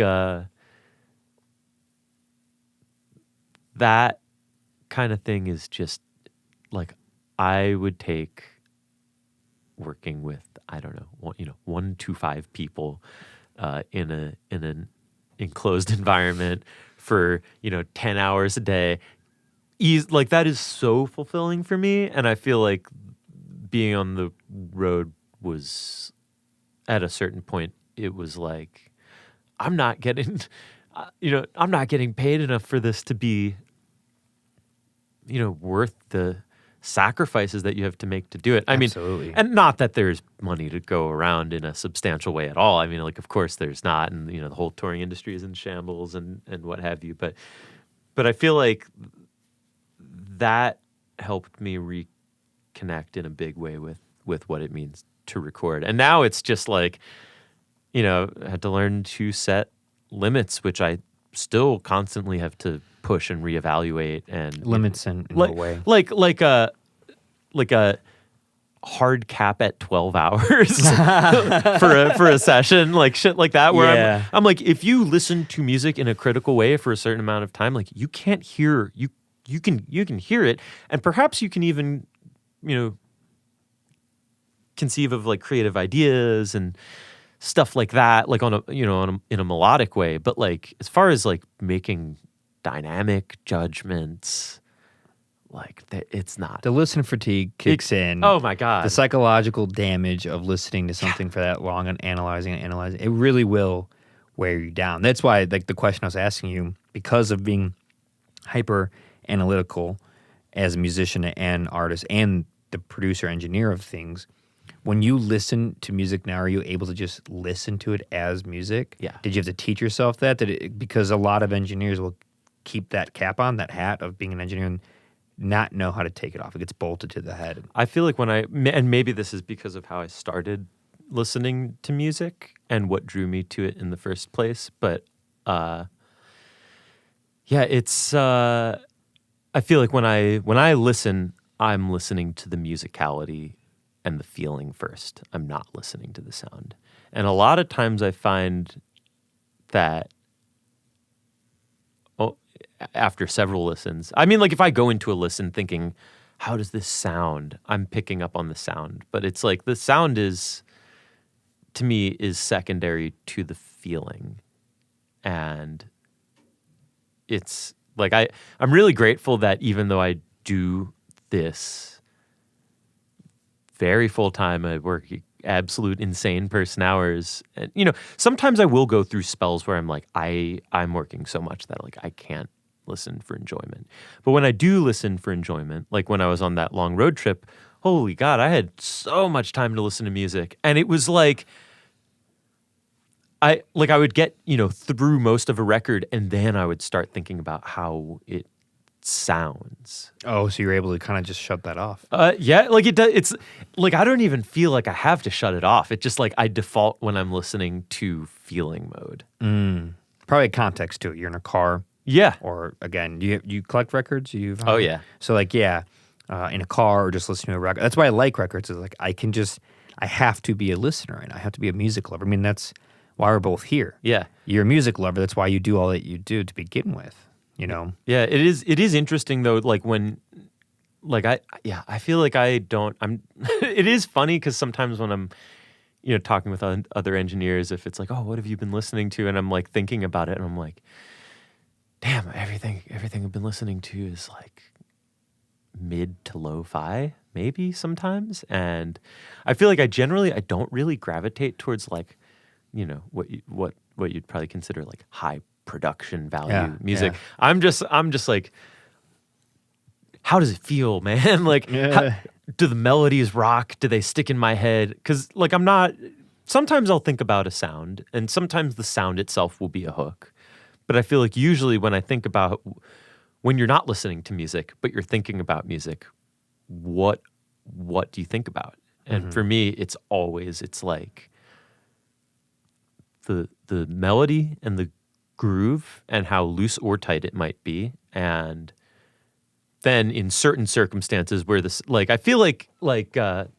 that kind of thing is just like I would take working with, I don't know, 1 to 5 people in an enclosed environment for 10 hours a day. Like that is so fulfilling for me, and I feel like being on the road was at a certain point. It was like I'm not getting, I'm not getting paid enough for this to be, worth the sacrifices that you have to make to do it. I
Absolutely.
mean, and not that there's money to go around in a substantial way at all. I mean, like, of course there's not, and the whole touring industry is in shambles and what have you. But I feel like that helped me reconnect in a big way with what it means to record. And now it's just like, I had to learn to set limits, which I still constantly have to push and reevaluate, and
Limits in
like,
a way.
like a hard cap at 12 hours for a session, like shit like that, where
Yeah.
I'm like, if you listen to music in a critical way for a certain amount of time, like you can't hear you can hear it, and perhaps you can even conceive of like creative ideas and stuff like that, like in a melodic way. But like as far as like making dynamic judgments, like it's not.
The listen fatigue kicks in.
Oh my God.
The psychological damage of listening to something for that long and analyzing, it really will wear you down. That's why, like, the question I was asking you, because of being hyper analytical as a musician and artist and the producer engineer of things, when you listen to music now, are you able to just listen to it as music?
Yeah.
Did you have to teach yourself that? Because a lot of engineers will keep that cap on, that hat of being an engineer, and not know how to take it off. It gets bolted to the head.
I feel like and maybe this is because of how I started listening to music and what drew me to it in the first place, but it's I feel like when I listen, I'm listening to the musicality and the feeling first. I'm not listening to the sound. And a lot of times I find that after several listens, I mean, like if I go into a listen thinking, how does this sound? I'm picking up on the sound. But it's like the sound is, to me, is secondary to the feeling. And it's like I'm really grateful that even though I do this very full time, I work absolute insane person hours, and sometimes I will go through spells where I'm like I'm working so much that like I can't listen for enjoyment. But when I do listen for enjoyment, like when I was on that long road trip, holy God, I had so much time to listen to music, and it was like I would get through most of a record, and then I would start thinking about how it sounds.
Oh, so you're able to kind of just shut that off.
Yeah, like it does. It's like I don't even feel like I have to shut it off. It's just like I default when I'm listening to feeling mode.
Probably context to it. You're in a car.
Yeah.
Or again, you collect records.
Oh yeah.
So like in a car or just listening to a record. That's why I like records. Is like I have to be a listener and I have to be a music lover. I mean, that's why we're both here.
Yeah.
You're a music lover. That's why you do all that you do to begin with.
Yeah, it is interesting though, like when I feel like it is funny because sometimes when I'm talking with other engineers, if it's like, oh, what have you been listening to, and I'm like thinking about it, and I'm like, damn, everything I've been listening to is like mid to lo-fi maybe sometimes, and I feel like I don't really gravitate towards like what you'd probably consider like high production value music. Yeah. I'm just like, how does it feel, man? Like, do the melodies rock? Do they stick in my head? Because like sometimes I'll think about a sound, and sometimes the sound itself will be a hook. But I feel like usually when I think about when you're not listening to music, but you're thinking about music, what do you think about? And for me, it's like the melody and the groove and how loose or tight it might be, and then in certain circumstances where this, like, I feel like God,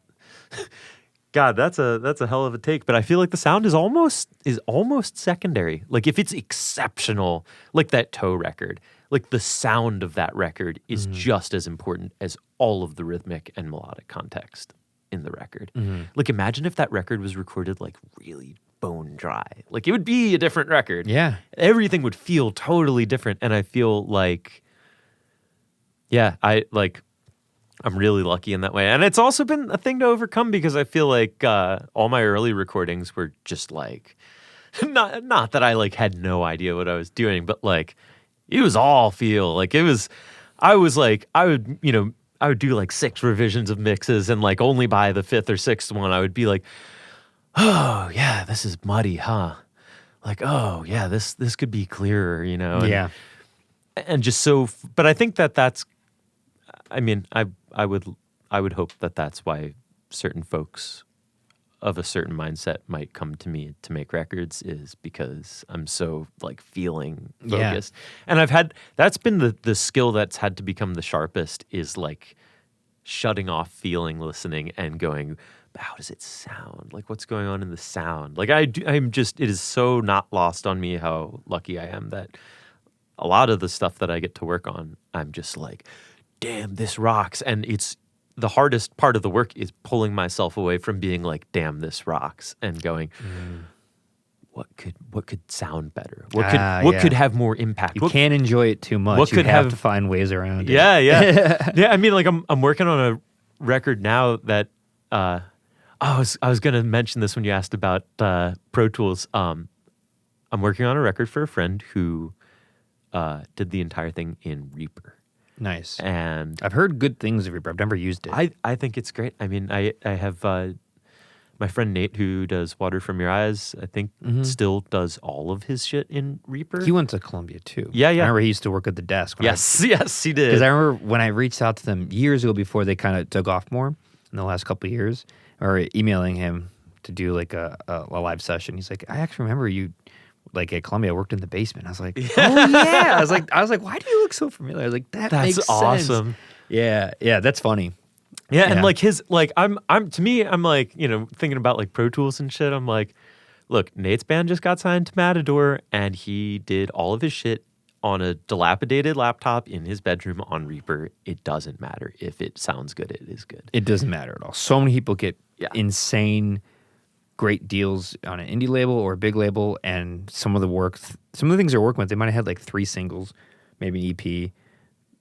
that's a hell of a take, but I feel like the sound is almost secondary. Like if it's exceptional, like that Toe record, like the sound of that record is just as important as all of the rhythmic and melodic context in the record. Like imagine if that record was recorded like really bone dry. Like it would be a different record.
Yeah.
Everything would feel totally different. And I feel like, I'm really lucky in that way. And it's also been a thing to overcome because I feel like all my early recordings were just like, not that I like had no idea what I was doing, but like it was all feel. Like it was, I would, would do like 6 revisions of mixes, and like only by the 5th or 6th one I would be like, oh yeah, this is muddy, huh? Like, oh yeah, this could be clearer, you know?
Yeah.
And just so, but I think that's, I mean, I would hope that that's why certain folks of a certain mindset might come to me to make records, is because I'm so like feeling focused. And that's been the skill that's had to become the sharpest, is like shutting off feeling, listening, and going, how does it sound? Like, what's going on in the sound? Like it is so not lost on me how lucky I am that a lot of the stuff that I get to work on, I'm just like, damn, this rocks. And it's the hardest part of the work is pulling myself away from being like, damn, this rocks, and going, what could sound better? What could have more impact?
You can't enjoy it too much. You have to find ways around it.
Yeah. Yeah. I mean, like I'm working on a record now that I was gonna mention this when you asked about Pro Tools. I'm working on a record for a friend who did the entire thing in Reaper.
Nice.
And
I've heard good things of Reaper. I've never used it.
I think it's great. I mean, I have my friend Nate, who does Water From Your Eyes, I think still does all of his shit in Reaper.
He went to Columbia too.
Yeah.
I remember he used to work at the desk.
Yes, he did.
Because I remember when I reached out to them years ago, before they kind of took off more in the last couple of years, or emailing him to do like a live session. He's like, I actually remember you, like at Columbia, I worked in the basement. I was like, oh yeah. I was like, why do you look so familiar? I was like, that's makes
awesome.
Sense. Yeah, that's funny.
Yeah, and like I'm to me, I'm like, you know, thinking about like Pro Tools and shit. I'm like, look, Nate's band just got signed to Matador, and he did all of his shit on a dilapidated laptop in his bedroom on Reaper. It doesn't matter if it sounds good; it is good.
It doesn't matter at all. So many people get insane, great deals on an indie label or a big label, and some of the things they're working with, they might have had like 3 singles, maybe an EP.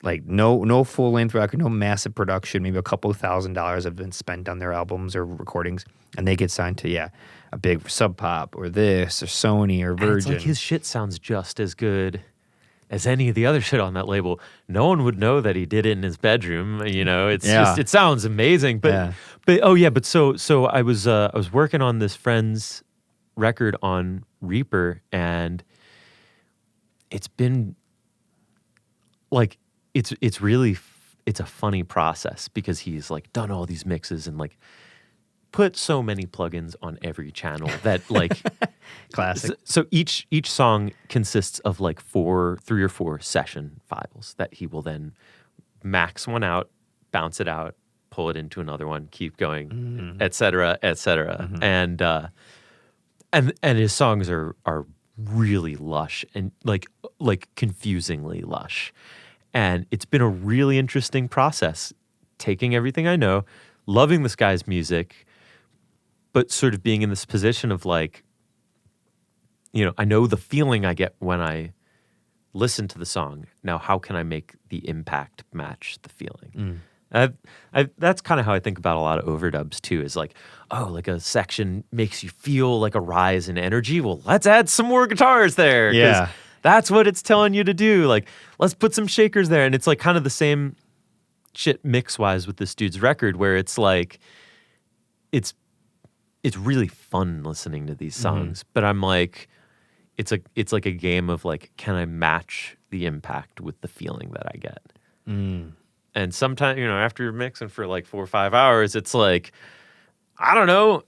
Like no full length record, no massive production, maybe a couple $1,000s have been spent on their albums or recordings, and they get signed to a big Sub Pop or this or Sony or Virgin.
And it's like his shit sounds just as good as any of the other shit on that label. No one would know that he did it in his bedroom. You know, it's just, it sounds amazing. But so I was working on this friend's record on Reaper, and it's been like, it's really a funny process, because he's like done all these mixes and like put so many plugins on every channel that like
classic.
So each song consists of like 3 or 4 session files that he will then max one out, bounce it out, pull it into another one, keep going, et cetera, et cetera. And his songs are really lush and like confusingly lush. And it's been a really interesting process, taking everything I know, loving this guy's music, but sort of being in this position of like, you know, I know the feeling I get when I listen to the song. Now, how can I make the impact match the feeling? That's kind of how I think about a lot of overdubs too, is like, oh, like a section makes you feel like a rise in energy. Well, let's add some more guitars there.
Yeah.
That's what it's telling you to do. Like, let's put some shakers there. And it's like kind of the same shit mix-wise with this dude's record, where it's like, it's really fun listening to these songs. But I'm like, it's like a game of like, can I match the impact with the feeling that I get? And sometimes, you know, after you're mixing for like 4 or 5 hours, it's like, I don't know,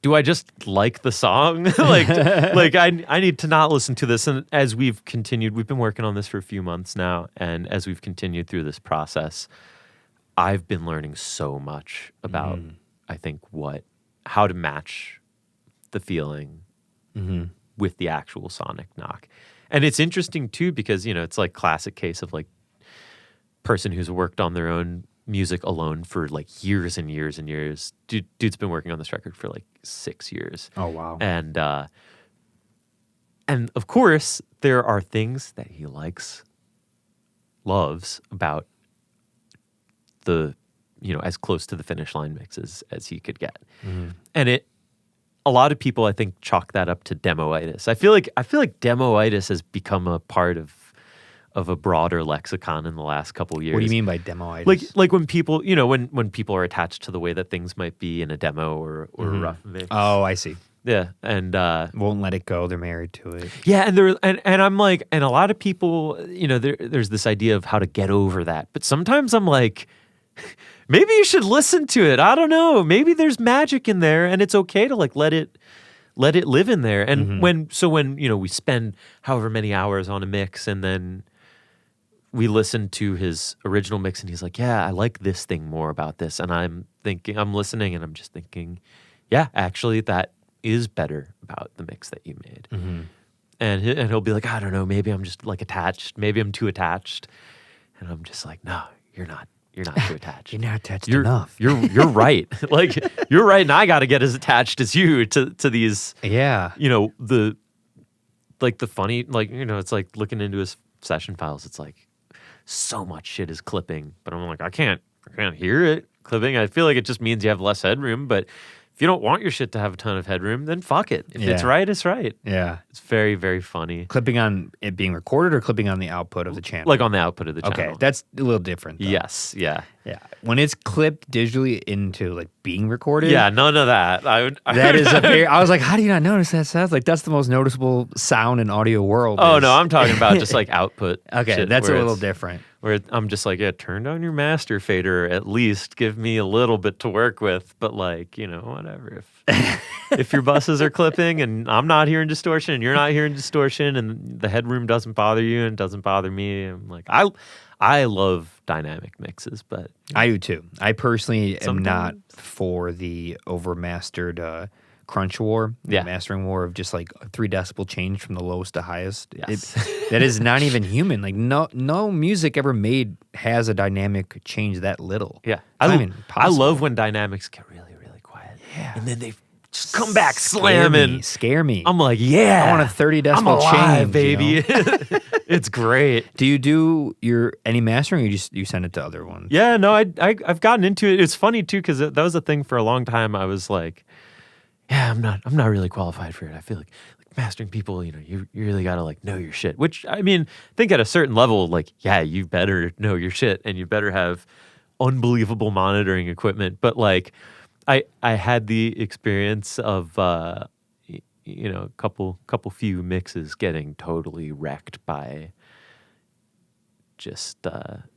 do I just like the song? like I need to not listen to this. And as we've continued, we've been working on this for a few months now, and as we've continued through this process, I've been learning so much about, I think, how to match the feeling with the actual sonic knock. And it's interesting too, because, you know, it's like classic case of like person who's worked on their own music alone for like years and years and years. Dude's been working on this record for like 6 years.
Oh wow.
And of course there are things that he loves about the, you know, as close to the finish line mixes as he could get. And a lot of people, I think, chalk that up to demoitis. I feel like demoitis has become a part of of a broader lexicon in the last couple years.
What do you mean by demoitis?
Like when people, you know, when people are attached to the way that things might be in a demo or a rough mix.
Oh, I see.
Yeah, and
Won't let it go. They're married to it.
yeah, and I'm like, and a lot of people, you know, there's this idea of how to get over that, but sometimes I'm like, maybe you should listen to it. I don't know. Maybe there's magic in there, and it's okay to like let it live in there. And when you know we spend however many hours on a mix, and then we listen to his original mix, and he's like, yeah, I like this thing more about this, and I'm listening, and I'm just thinking, yeah, actually that is better about the mix that you made. And he'll be like, I don't know, maybe I'm just like attached, maybe I'm too attached, and I'm just like, no, you're not too attached.
You're not attached enough.
You're right. Like you're right, and I got to get as attached as you to these.
Yeah.
You know, the funny, like, you know, it's like looking into his session files. It's like so much shit is clipping, but I'm like, I can't hear it clipping. I feel like it just means you have less headroom, but if you don't want your shit to have a ton of headroom, then fuck it. If it's right, it's right.
Yeah.
It's very, very funny.
Clipping on it being recorded or clipping on the output of the channel?
Like on the output of the channel.
Okay, that's a little different, though.
Yes, yeah.
Yeah. When it's clipped digitally into like being recorded.
Yeah, none of that.
That is a very, I was like, how do you not notice that sounds? Like that's the most noticeable sound in audio world.
Oh, no, I'm talking about just like output.
Okay,
shit
that's a little different.
Where I'm just like, yeah, turn down your master fader, at least give me a little bit to work with. But like, you know, whatever. If your buses are clipping and I'm not hearing distortion and you're not hearing distortion and the headroom doesn't bother you and doesn't bother me, I'm like, I love dynamic mixes, but
I do too. I personally am not for the overmastered crunch war, mastering war of just like 3 decibel change from the lowest to highest.
Yes.
That is not even human. Like no music ever made has a dynamic change that little.
Yeah.
I
love when dynamics get really, really quiet.
Yeah.
And then they just come back slamming.
Scare me.
I'm like, yeah.
I want a 30 decibel
I'm alive,
change,
baby.
You know?
It's great.
Do you do any mastering or you send it to other ones?
Yeah, no, I've gotten into it. It's funny too, because that was a thing for a long time. I was like, yeah, I'm not really qualified for it. I feel like mastering people, you know, you really got to like know your shit, which I mean, I think at a certain level, like, yeah, you better know your shit and you better have unbelievable monitoring equipment. But like, I had the experience of, you know, a few mixes getting totally wrecked by just,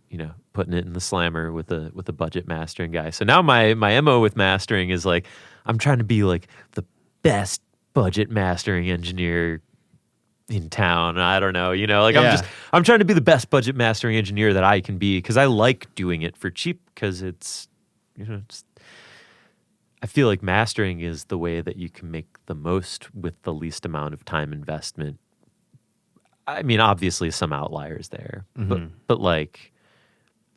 you know, putting it in the slammer with a budget mastering guy. So now my MO with mastering is like, I'm trying to be like the best budget mastering engineer in town. I don't know, you know, like I'm trying to be the best budget mastering engineer that I can be because I like doing it for cheap because it's, you know, I feel like mastering is the way that you can make the most with the least amount of time investment. I mean, obviously some outliers there, but like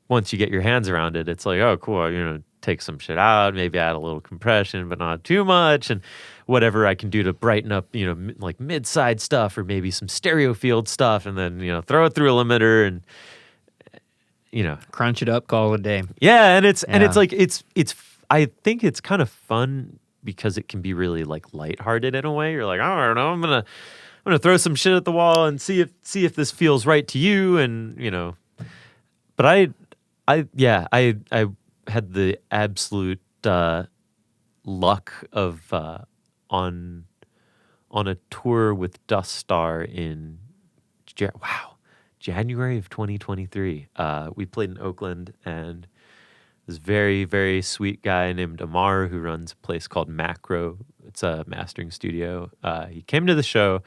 once you get your hands around it, it's like, oh, cool, you know, take some shit out, maybe add a little compression, but not too much, and whatever I can do to brighten up, you know, like mid-side stuff or maybe some stereo field stuff, and then, you know, throw it through a limiter and, you know,
crunch it up, call it a day.
Yeah, and it's like it's I think it's kind of fun because it can be really like lighthearted in a way. You're like, I don't know, I'm gonna throw some shit at the wall and see if this feels right to you, and you know. But I had the absolute luck of on a tour with Dust Star in January of 2023. We played in Oakland, and this very, very sweet guy named Amar who runs a place called Macro. It's a mastering studio. He came to the show,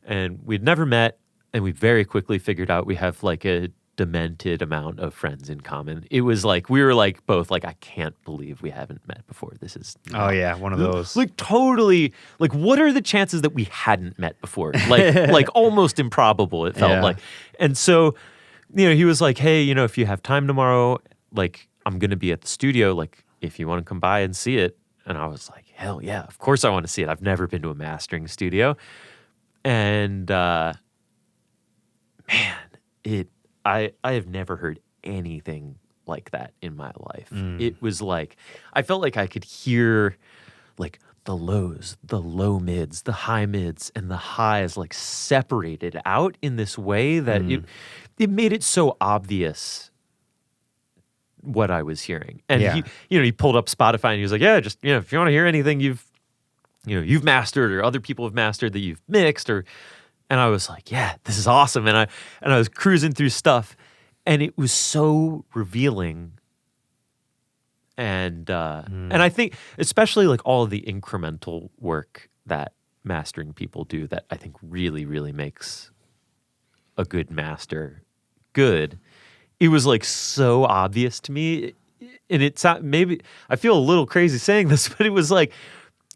and we'd never met, and we very quickly figured out we have like a demented amount of friends in common. It was like we were like both like, I can't believe we haven't met before. This is
one of those.
Like totally like, what are the chances that we hadn't met before? Like almost improbable it felt like. And so, you know, he was like, hey, you know, if you have time tomorrow, like I'm gonna be at the studio, like if you want to come by and see it. And I was like, hell yeah, of course I want to see it. I've never been to a mastering studio. And man, I have never heard anything like that in my life. It was like, I felt like I could hear like the lows, the low mids, the high mids, and the highs like separated out in this way that it made it so obvious what I was hearing. And he pulled up Spotify and he was like, yeah, just, if you want to hear anything you've mastered or other people have mastered that you've mixed and I was like, yeah, this is awesome. And I was cruising through stuff and it was so revealing. And I think especially like all of the incremental work that mastering people do that I think really, really makes a good master good. It was like so obvious to me. And it's maybe I feel a little crazy saying this, but it was like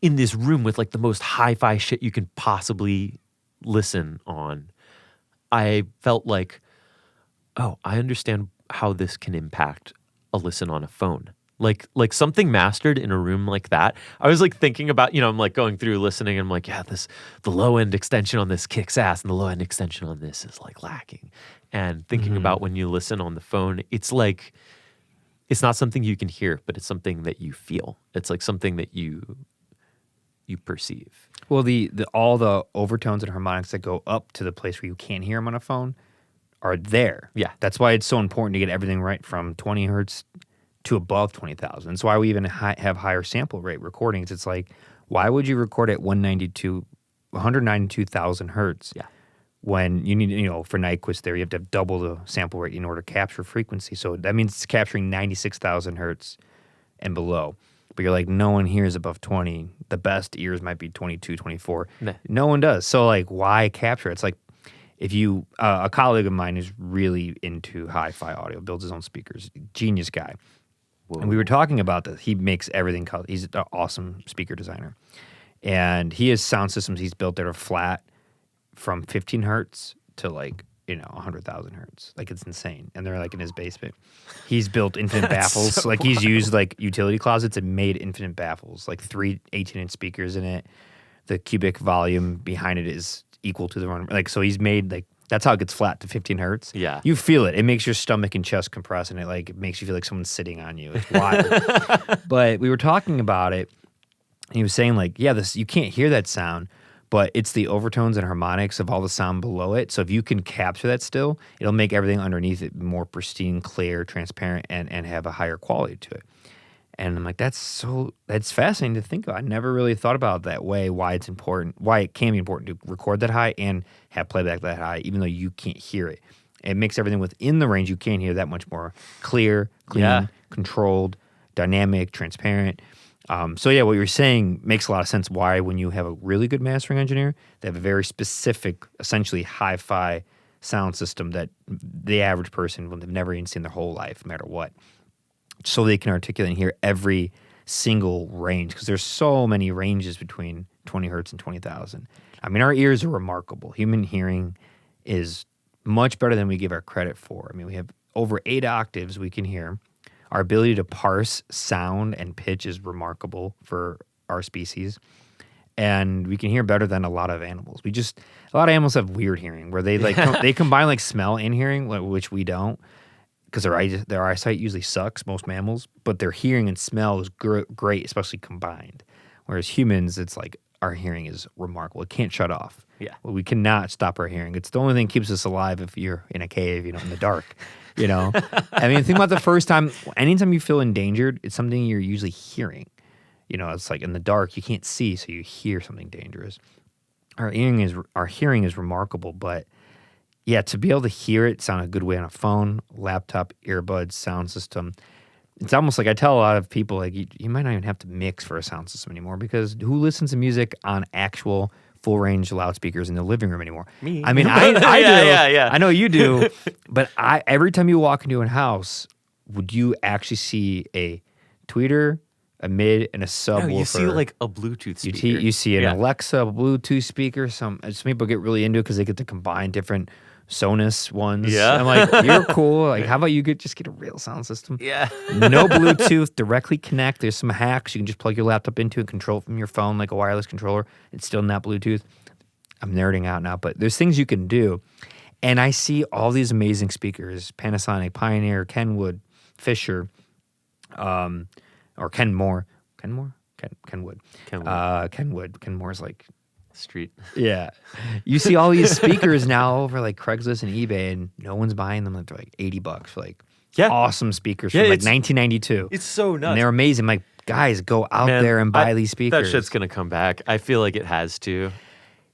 in this room with like the most hi-fi shit you can possibly listen on. I felt like, oh, I understand how this can impact a listen on a phone. Like something mastered in a room like that. I was like thinking about, I'm like going through listening and I'm like, yeah, the low end extension on this kicks ass and the low end extension on this is like lacking. And thinking about when you listen on the phone, it's like, it's not something you can hear, but it's something that you feel. It's like something that you perceive.
Well, the all the overtones and harmonics that go up to the place where you can't hear them on a phone are there.
Yeah.
That's why it's so important to get everything right from 20 hertz to above 20,000. That's why we even have higher sample rate recordings. It's like, why would you record at 192,000 hertz?
Yeah.
When you need, for Nyquist there, you have to have double the sample rate in order to capture frequency. So that means it's capturing 96,000 hertz and below. But you're like, no one hears above 20. The best ears might be 22, 24.
Nah.
No one does. So like, why capture it? It's like, if you, a colleague of mine is really into hi-fi audio, builds his own speakers, genius guy. Whoa. And we were talking about this. He makes everything color. He's an awesome speaker designer. And he has sound systems he's built that are flat from 15 hertz to like, 100,000 hertz. Like it's insane. And they're like in his basement. He's built infinite baffles. So like he's used like utility closets and made infinite baffles, like 3 18-inch speakers in it. The cubic volume behind it is equal to the run. Like, so he's made like, that's how it gets flat to 15 hertz.
Yeah.
You feel it. It makes your stomach and chest compress and it makes you feel like someone's sitting on you. It's wild. But we were talking about it and he was saying like, yeah, you can't hear that sound, but it's the overtones and harmonics of all the sound below it. So if you can capture that still, it'll make everything underneath it more pristine, clear, transparent, and have a higher quality to it. And I'm like, that's fascinating to think about. I never really thought about it that way, why it's important, why it can be important to record that high and have playback that high, even though you can't hear it. It makes everything within the range you can hear that much more clear, clean, controlled, dynamic, transparent. So yeah, what you're saying makes a lot of sense why when you have a really good mastering engineer, they have a very specific, essentially hi-fi sound system that the average person will have never even seen their whole life, no matter what. So they can articulate and hear every single range because there's so many ranges between 20 hertz and 20,000. I mean, our ears are remarkable. Human hearing is much better than we give our credit for. I mean, we have over 8 octaves we can hear. Our ability to parse sound and pitch is remarkable for our species. And we can hear better than a lot of animals. A lot of animals have weird hearing where they they combine like smell and hearing, which we don't. Because their eyesight usually sucks, most mammals, but their hearing and smell is great, especially combined. Whereas humans, it's like our hearing is remarkable. It can't shut off.
Yeah.
We cannot stop our hearing. It's the only thing that keeps us alive if you're in a cave, in the dark, I mean, think about the first time, anytime you feel endangered, it's something you're usually hearing. It's like in the dark, you can't see, so you hear something dangerous. Our hearing is remarkable, but yeah, to be able to hear it sound a good way on a phone, laptop, earbuds, sound system. It's almost like I tell a lot of people, like, you might not even have to mix for a sound system anymore because who listens to music on actual full-range loudspeakers in the living room anymore?
Me.
I mean, I do.
Yeah.
I know you do. But every time you walk into a house, would you actually see a tweeter, a mid, and a subwoofer?
No, you see like a Bluetooth speaker.
You see an Alexa, a Bluetooth speaker. Some people get really into it because they get to combine different Sonos ones.
Yeah.
I'm like, you're cool. Like, how about you just get a real sound system?
Yeah.
No Bluetooth, directly connect. There's some hacks. You can just plug your laptop into and control it from your phone like a wireless controller. It's still not Bluetooth. I'm nerding out now, but there's things you can do. And I see all these amazing speakers, Panasonic, Pioneer, Kenwood, Fisher, or Kenmore. Kenwood.
Kenwood.
Ken Moore's like,
Street.
yeah. You see all these speakers now over like Craigslist and eBay, and no one's buying them. They're like $80 for like awesome speakers from like 1992.
It's so nuts.
And they're amazing. Like, guys, go out there and buy these speakers.
That shit's gonna come back. I feel like it has to.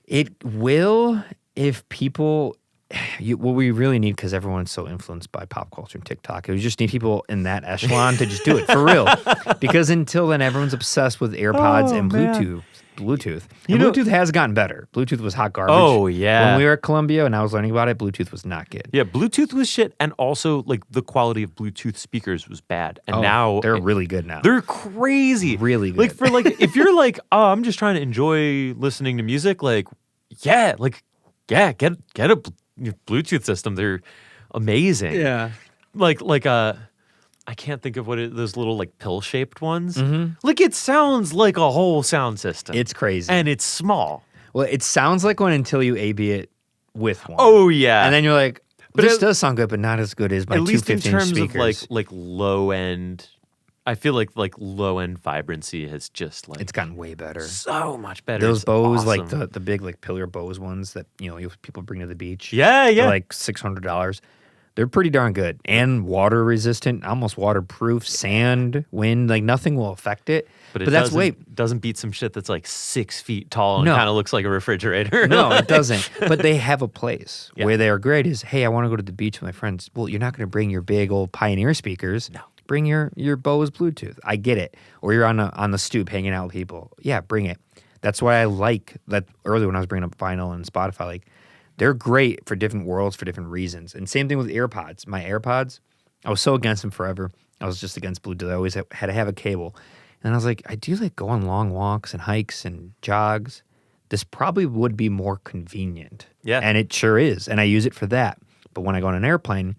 It will if people. What we really need, because everyone's so influenced by pop culture and TikTok, we just need people in that echelon to just do it for real. Because until then, everyone's obsessed with AirPods and Bluetooth. And Bluetooth has gotten better. Bluetooth was hot garbage.
Oh, yeah.
When we were at Columbia and I was learning about it, Bluetooth was not good.
Yeah, Bluetooth was shit, and also like the quality of Bluetooth speakers was bad. And now
they're really good now.
They're crazy.
Really good.
Like for like if you're like, oh, I'm just trying to enjoy listening to music, like, get a Bluetooth system. They're amazing.
Yeah.
Like I can't think of those little like pill shaped ones.
Mm-hmm.
Like it sounds like a whole sound system.
It's crazy.
And it's small.
Well, it sounds like one until you A/B it with one.
Oh yeah.
And then you're like, this does sound good, but not as good as my
at least in
215
terms
speakers.
of like low end. I feel like low end vibrancy has just like
It's gotten way better.
so much better.
Those
It's
Bose,
awesome.
like the big like pillar Bose ones that people bring to the beach.
Yeah.
They're like $600. They're pretty darn good and water resistant, almost waterproof. Sand, wind, like nothing will affect it.
But
that's
doesn't beat some shit that's like 6 feet tall and
No.
kind of looks like a refrigerator.
No, it doesn't. But they have a place
Yeah.
where they are great. Is hey, I want to go to the beach with my friends. Well, you're not going to bring your big old Pioneer speakers.
No.
Bring your Bose Bluetooth. I get it. Or you're on the stoop hanging out with people. Yeah, bring it. That's why I like that earlier when I was bringing up vinyl and Spotify. Like, they're great for different worlds for different reasons. And same thing with AirPods. My AirPods, I was so against them forever. I was just against Bluetooth. I always had to have a cable. And I was like, I do like go on long walks and hikes and jogs. This probably would be more convenient.
Yeah.
And it sure is. And I use it for that. But when I go on an airplane,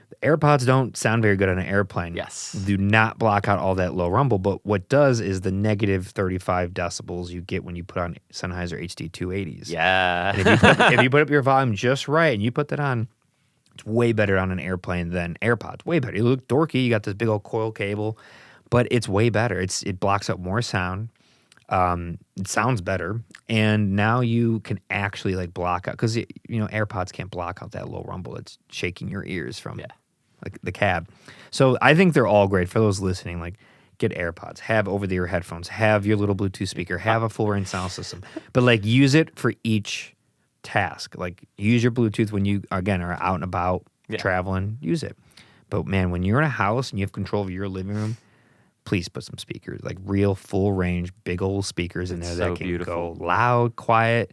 the AirPods don't sound very good on an airplane.
Yes.
Do not block out all that low rumble. But what does is the negative 35 decibels you get when you put on Sennheiser HD 280s.
Yeah.
And if you put up your volume just right and you put that on, it's way better on an airplane than AirPods. Way better. You look dorky. You got this big old coil cable, but it's way better. It blocks out more sound. It sounds better, and now you can actually like block out because AirPods can't block out that low rumble that's shaking your ears from like the cab. So I think they're all great for those listening. Like, get AirPods, have over-the-ear headphones, have your little Bluetooth speaker, have a full range sound system, but like use it for each task. Like, use your Bluetooth when you again are out and about traveling. Use it, but man, when you're in a house and you have control of your living room, please put some speakers, like real full range, big old speakers in there that can go loud, quiet.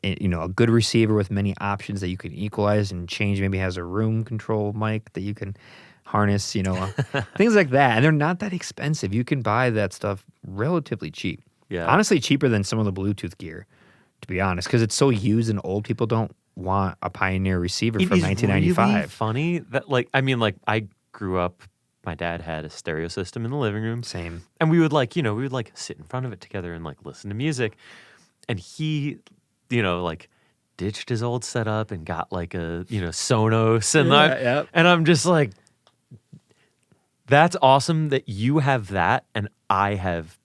A good receiver with many options that you can equalize and change. Maybe has a room control mic that you can harness. Things like that. And they're not that expensive. You can buy that stuff relatively cheap.
Yeah.
Honestly, cheaper than some of the Bluetooth gear, to be honest, because it's so used and old people don't want a Pioneer receiver from 1995.
Really funny that I grew up. My dad had a stereo system in the living room.
Same.
And we would sit in front of it together and like listen to music. And he, ditched his old setup and got like a, Sonos. And and I'm just like, that's awesome that you have that and I have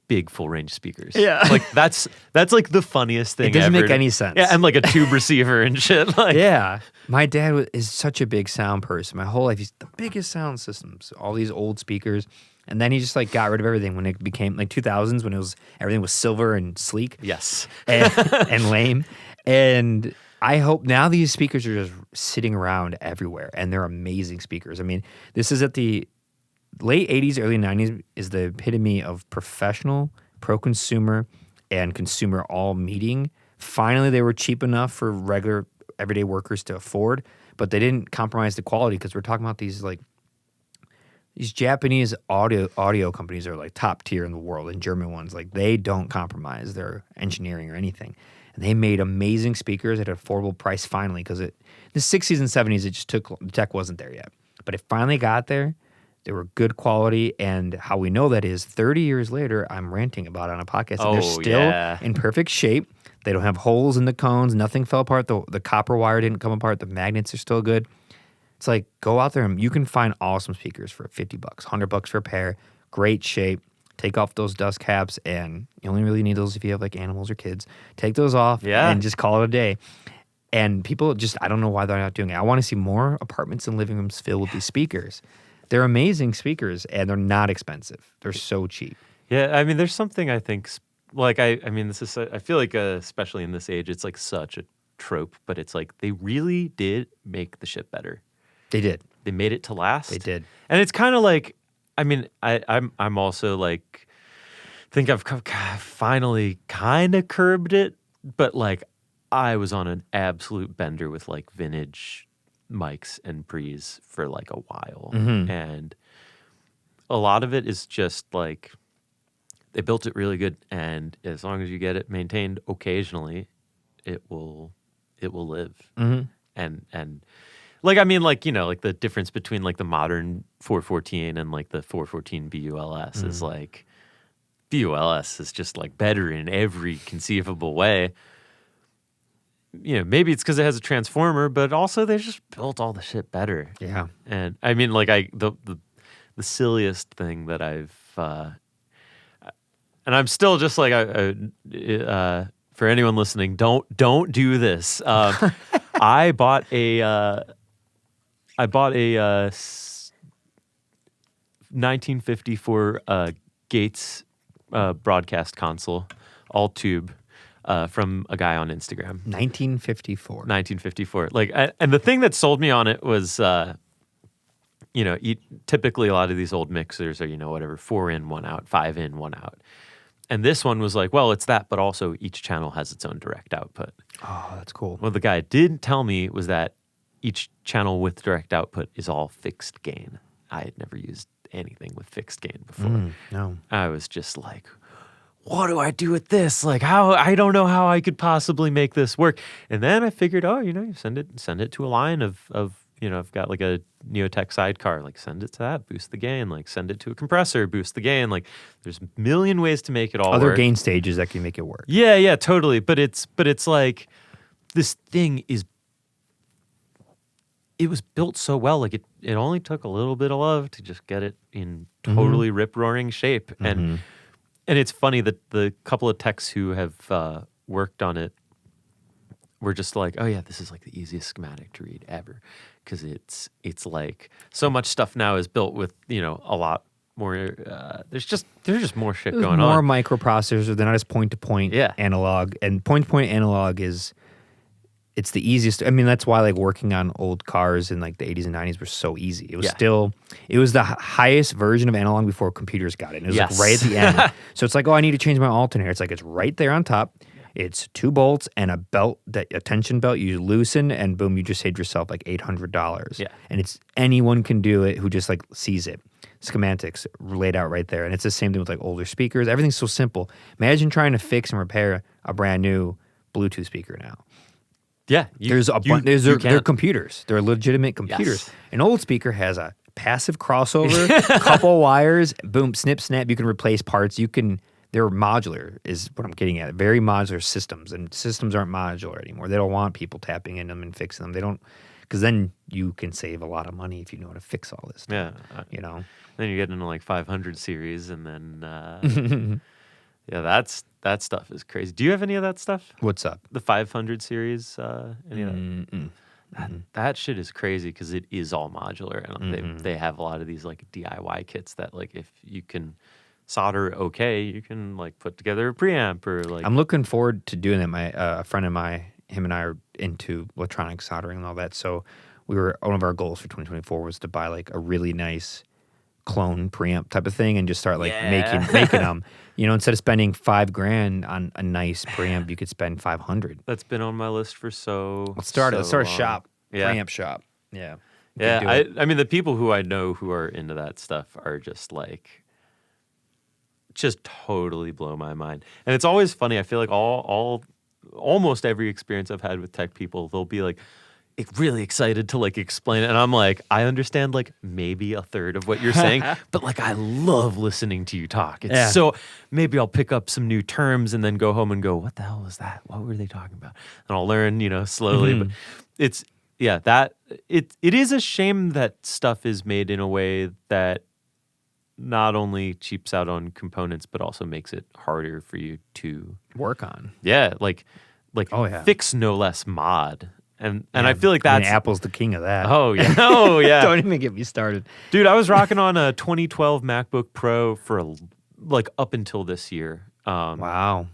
big full range speakers.
Yeah.
Like that's like the funniest thing
It doesn't
ever.
make any sense.
Yeah, and like a tube receiver and shit. Like,
yeah. My dad is such a big sound person. My whole life, he's the biggest sound systems, all these old speakers. And then he just like got rid of everything when it became like 2000s when everything was silver and sleek.
Yes.
And lame. And I hope now these speakers are just sitting around everywhere and they're amazing speakers. I mean, this is at the late 80s, early 90s is the epitome of professional, pro-consumer, and consumer all meeting. Finally, they were cheap enough for regular everyday workers to afford, but they didn't compromise the quality because we're talking about these Japanese audio companies are like top tier in the world, and German ones, like they don't compromise their engineering or anything. And they made amazing speakers at an affordable price finally because the 60s and 70s, the tech wasn't there yet. But it finally got there. They were good quality, and how we know that is 30 years later, I'm ranting about it on a podcast. And they're still in perfect shape. They don't have holes in the cones. Nothing fell apart. The copper wire didn't come apart. The magnets are still good. It's like, go out there and you can find awesome speakers for $50, $100 for a pair. Great shape, take off those dust caps, and you only really need those if you have like animals or kids. Take those off and just call it a day. And people just, I don't know why they're not doing it. I want to see more apartments and living rooms filled with these speakers. They're amazing speakers, and they're not expensive. They're so cheap.
Yeah, I mean, there's something I think, like, I mean, this is, I feel like, especially in this age, it's like such a trope, but it's like they really did make the shit better.
They did.
They made it to last.
They did.
And it's kind of like, I mean, I'm also like, think I've finally kind of curbed it, but like, I was on an absolute bender with like vintage mics and pre's for like a while. And a lot of it is just like they built it really good, and as long as you get it maintained occasionally, it will live. And like, I mean, like, you know, like the difference between like the modern 414 and like the 414 BULS is like BULS is just like better in every conceivable way. You know, maybe it's because it has a transformer, but also they just built all the shit better.
Yeah.
And I mean, like the silliest thing that I've and I'm still just like for anyone listening, don't do this. I bought a 1954 Gates broadcast console, all tube. From a guy on Instagram.
1954.
Like, and the thing that sold me on it was, you know, typically a lot of these old mixers are, you know, whatever, 4 in, 1 out, 5 in, 1 out. And this one was like, well, it's that, but also each channel has its own direct output.
Oh, that's cool.
What the guy didn't tell me was that each channel with direct output is all fixed gain. I had never used anything with fixed gain before.
No.
I was just like, what do I do with this? Like, how, I don't know how I could possibly make this work. And then I figured, oh, you know, you send it to a line of, you know, I've got like a Neotech sidecar, like send it to that, boost the gain, like send it to a compressor, boost the gain. Like there's a million ways to make it all
Other
work.
gain stages that can make it work.
Yeah, totally. But it's like, this thing it was built so well. Like it only took a little bit of love to just get it in totally rip-roaring shape. And it's funny that the couple of techs who have worked on it were just like, oh yeah, this is like the easiest schematic to read ever, because it's like so much stuff now is built with, you know, a lot more. There's just more shit going on.
More microprocessors. They're not as point-to-point analog, and point-to-point analog it's the easiest. I mean, that's why like working on old cars in like the 80s and 90s was so easy. It was it was the highest version of analog before computers got it. And it was like right at the end. So it's like, oh, I need to change my alternator. It's like, it's right there on top. It's 2 bolts and a belt, a tension belt you loosen, and boom, you just saved yourself like $800.
Yeah.
And it's anyone can do it who just like sees it. Schematics laid out right there. And it's the same thing with like older speakers. Everything's so simple. Imagine trying to fix and repair a brand new Bluetooth speaker now.
Yeah,
they're computers. They're legitimate computers.
Yes.
An old speaker has a passive crossover, couple wires, boom, snip, snap. You can replace parts. They're modular, is what I'm getting at. Very modular systems, and systems aren't modular anymore. They don't want people tapping in them and fixing them. They don't, because then you can save a lot of money if you know how to fix all this stuff.
Yeah,
you know.
Then you get into like 500 series, and then that stuff is crazy. Do you have any of that stuff?
What's up?
The 500 series? Any of that? That shit is crazy because it is all modular, and they have a lot of these like DIY kits that like if you can solder you can like put together a preamp or like.
I'm looking forward to doing that. My a friend of mine, him and I are into electronic soldering and all that. So one of our goals for 2024 was to buy like a really nice clone preamp type of thing and just start like making them. You know, instead of spending $5,000 on a nice preamp, you could spend $500.
That's been on my list for
Let's start a shop.
Yeah.
Preamp shop. Yeah.
Yeah. I mean, the people who I know who are into that stuff are just like, just totally blow my mind. And it's always funny. I feel like almost every experience I've had with tech people, they'll be like, really excited to like explain it, and I'm like, I understand like maybe a third of what you're saying, but like I love listening to you talk. It's so maybe I'll pick up some new terms and then go home and go, what the hell was that? What were they talking about? And I'll learn, you know, slowly. But it's it is a shame that stuff is made in a way that not only cheaps out on components, but also makes it harder for you to
Work on.
like fix no less mod. And I feel like
I mean,
that's
Apple's the king of that.
oh yeah. Oh yeah.
Don't even get me started.
Dude, I was rocking on a 2012 MacBook Pro for like up until this year.
Wow.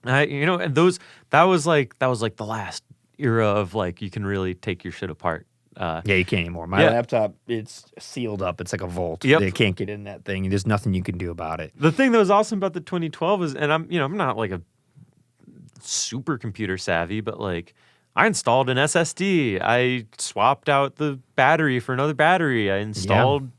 And that was like the last era of like you can really take your shit apart.
Yeah, you can't anymore. My laptop, it's sealed up. It's like a vault.
Yep.
They can't get in that thing. There's nothing you can do about it.
The thing that was awesome about the 2012 is, and I'm not like a super computer savvy, but like I installed an SSD. I swapped out the battery for another battery. I installed,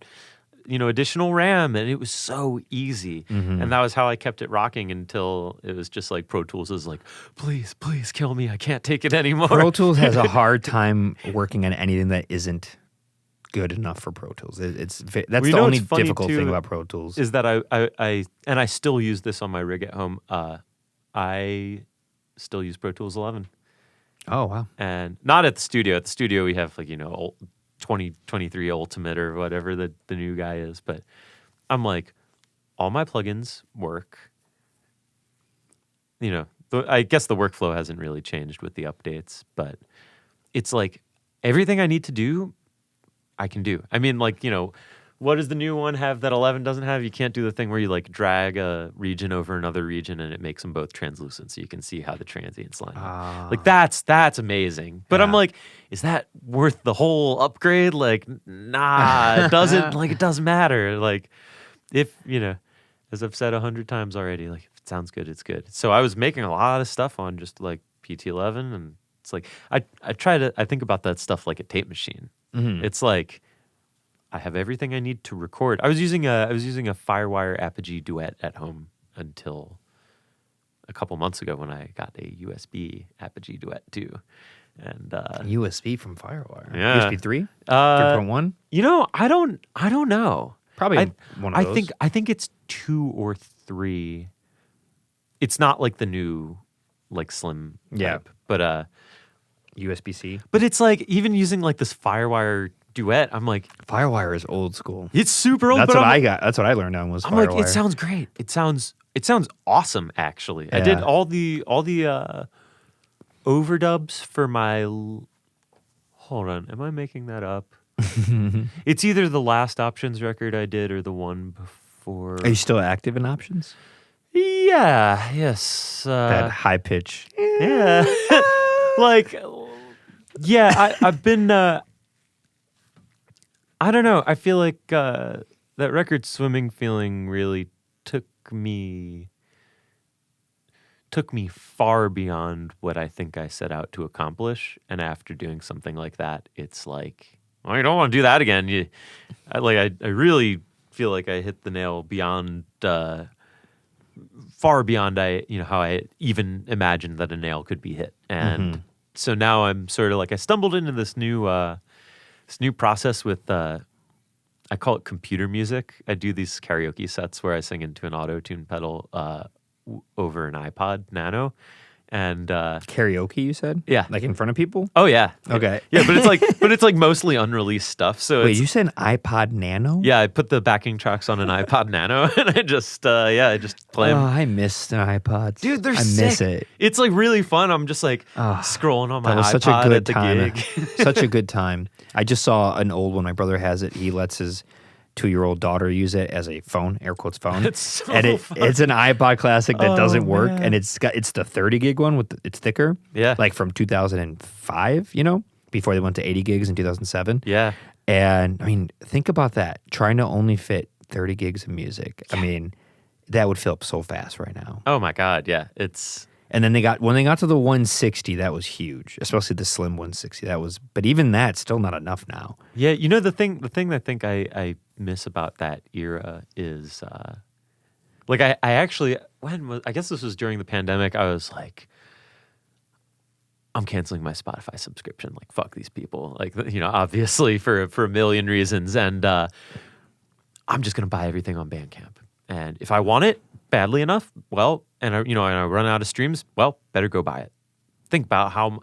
additional RAM, and it was so easy.
Mm-hmm.
And that was how I kept it rocking until it was just like Pro Tools is like, please kill me. I can't take it anymore.
Pro Tools has a hard time working on anything that isn't good enough for Pro Tools. That's the only difficult thing about Pro Tools.
Is that I still use this on my rig at home. I still use Pro Tools 11.
Oh, wow.
And not at the studio. At the studio, we have like, 2023 Ultimate or whatever the new guy is. But I'm like, all my plugins work. I guess the workflow hasn't really changed with the updates, but it's like everything I need to do, I can do. I mean, like, what does the new one have that 11 doesn't have? You can't do the thing where you like drag a region over another region and it makes them both translucent so you can see how the transients line up. Like that's amazing. But I'm like, is that worth the whole upgrade? Like, nah, it doesn't. Like, it doesn't matter. Like, if as I've said 100 times already, like if it sounds good, it's good. So I was making a lot of stuff on just like PT11, and it's like I think about that stuff like a tape machine.
Mm-hmm.
It's like I have everything I need to record. I was using a Firewire Apogee Duet at home until a couple months ago when I got a USB Apogee Duet too. And
USB from Firewire.
Yeah.
USB 3? 3.1?
I don't know.
Probably one of those.
I think it's 2 or 3. It's not like the new like slim type, but
USB-C.
But it's like even using like this Firewire Duet, I'm like,
Firewire is old school.
it's super old.
That's
but
what
I'm
I got. That's what I learned on was
I'm
Firewire.
like, it sounds great. It sounds awesome. Actually, I did all the overdubs for my. Hold on, am I making that up? It's either the last Options record I did or the one before.
Are you still active in Options?
Yeah. Yes.
That high pitch.
Yeah. Like, yeah. I've been. I don't know. I feel like that record Swimming Feeling really took me far beyond what I think I set out to accomplish. And after doing something like that, it's like, well, you don't want to do that again. I really feel like I hit the nail beyond, far beyond how I even imagined that a nail could be hit. And so now I'm sort of like, I stumbled into this new process with, I call it computer music. I do these karaoke sets where I sing into an auto-tune pedal over an iPod Nano. And
Karaoke, you said?
Yeah.
Like in front of people?
Oh yeah.
Okay.
Yeah, but it's like mostly unreleased stuff. So
Wait, you said an iPod Nano?
yeah, I put the backing tracks on an iPod Nano and I just play them.
Oh, I missed an iPod.
Dude, they're
I
sick.
miss it.
It's like really fun. I'm just like scrolling on my
That was
iPod
such a good
at the
time.
gig.
Such a good time. I just saw an old one. My brother has it. He lets his 2-year-old daughter use it as a phone, air quotes phone.
It's so
and it's an iPod Classic that doesn't work,
man.
and it's the 30 gig one it's thicker.
Yeah.
Like from 2005, before they went to 80 gigs in 2007.
Yeah.
And I mean, think about that. Trying to only fit 30 gigs of music. Yeah. I mean, that would fill up so fast right now.
Oh my God, yeah. It's
And then when they got to the 160, that was huge, especially the slim 160. But even that's still not enough now.
yeah, the thing I think I miss about that era is like I actually I guess this was during the pandemic. I was like, I'm canceling my Spotify subscription. Like, fuck these people. Like, obviously for a million reasons, and I'm just gonna buy everything on Bandcamp. And if I want it badly enough, well, and I run out of streams, well, better go buy it. Think about how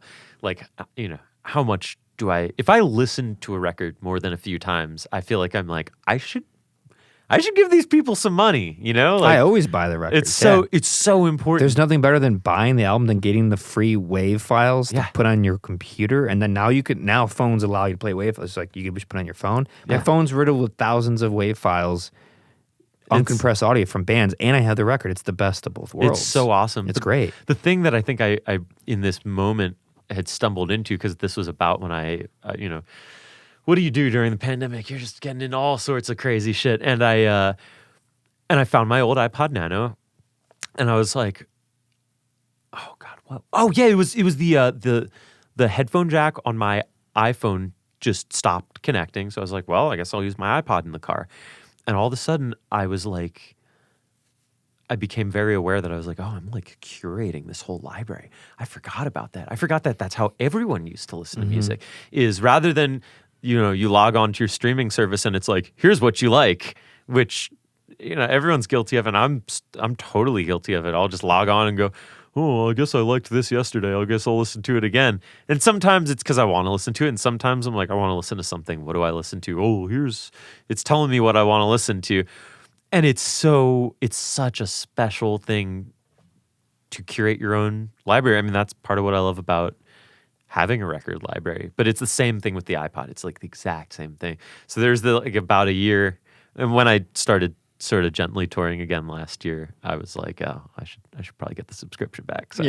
much do if I listen to a record more than a few times, I feel like I'm like, I should I should give these people some money, you know?
I always buy the records.
It's so important.
There's nothing better than buying the album than getting the free WAV files to put on your computer, and then now phones allow you to play WAV files. It's like you can just put on your phone. My phone's riddled with thousands of WAV files, uncompressed audio from bands, and I have the record. It's the best of both worlds.
It's so awesome.
It's great.
The thing that I think I in this moment had stumbled into, because this was about when I, what do you do during the pandemic? You're just getting into all sorts of crazy shit. And I found my old iPod Nano, and I was like, oh God, what? Oh yeah, it was the headphone jack on my iPhone just stopped connecting. So I was like, well, I guess I'll use my iPod in the car. And all of a sudden I was like, I became very aware that I was like, oh, I'm like curating this whole library. I forgot about that. I forgot that that's how everyone used to listen to music, is rather than, you log on to your streaming service and it's like, here's what you like, which, everyone's guilty of, and I'm totally guilty of it. I'll just log on and go, oh, I guess I liked this yesterday. I guess I'll listen to it again. And sometimes it's because I want to listen to it, and sometimes I'm like, I want to listen to something. What do I listen to? Oh, it's telling me what I want to listen to. And it's such a special thing to curate your own library. I mean, that's part of what I love about having a record library. But it's the same thing with the iPod. It's like the exact same thing. So there's about a year, and when I started sort of gently touring again last year, I was like, oh, I should probably get the subscription back. So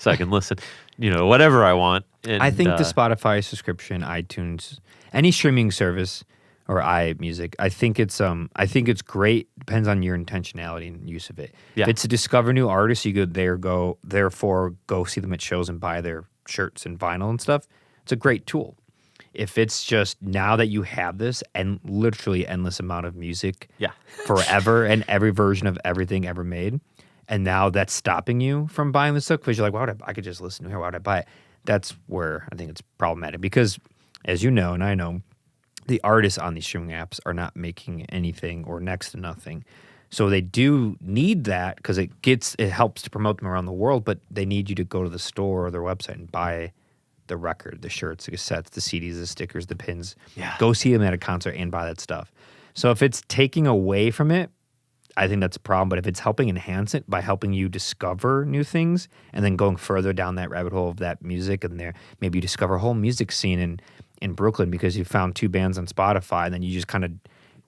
I can listen, whatever I want. And
I think the Spotify subscription, iTunes, any streaming service, or iMusic, I think it's great. Depends on your intentionality and use of it.
Yeah.
If it's to discover new artists, you therefore go see them at shows and buy their shirts and vinyl and stuff. It's a great tool. If it's just now that you have this and literally endless amount of music forever and every version of everything ever made, and now that's stopping you from buying this stuff because you're like, I could just listen to it. Why would I buy it? That's where I think it's problematic because, as you know, and I know, the artists on these streaming apps are not making anything or next to nothing. So they do need that because it helps to promote them around the world, but they need you to go to the store or their website and buy the record, the shirts, the cassettes, the CDs, the stickers, the pins.
Yeah.
Go see them at a concert and buy that stuff. So if it's taking away from it, I think that's a problem. But if it's helping enhance it by helping you discover new things and then going further down that rabbit hole of that music, and there maybe you discover a whole music scene in Brooklyn because you found 2 bands on Spotify, and then you just kind of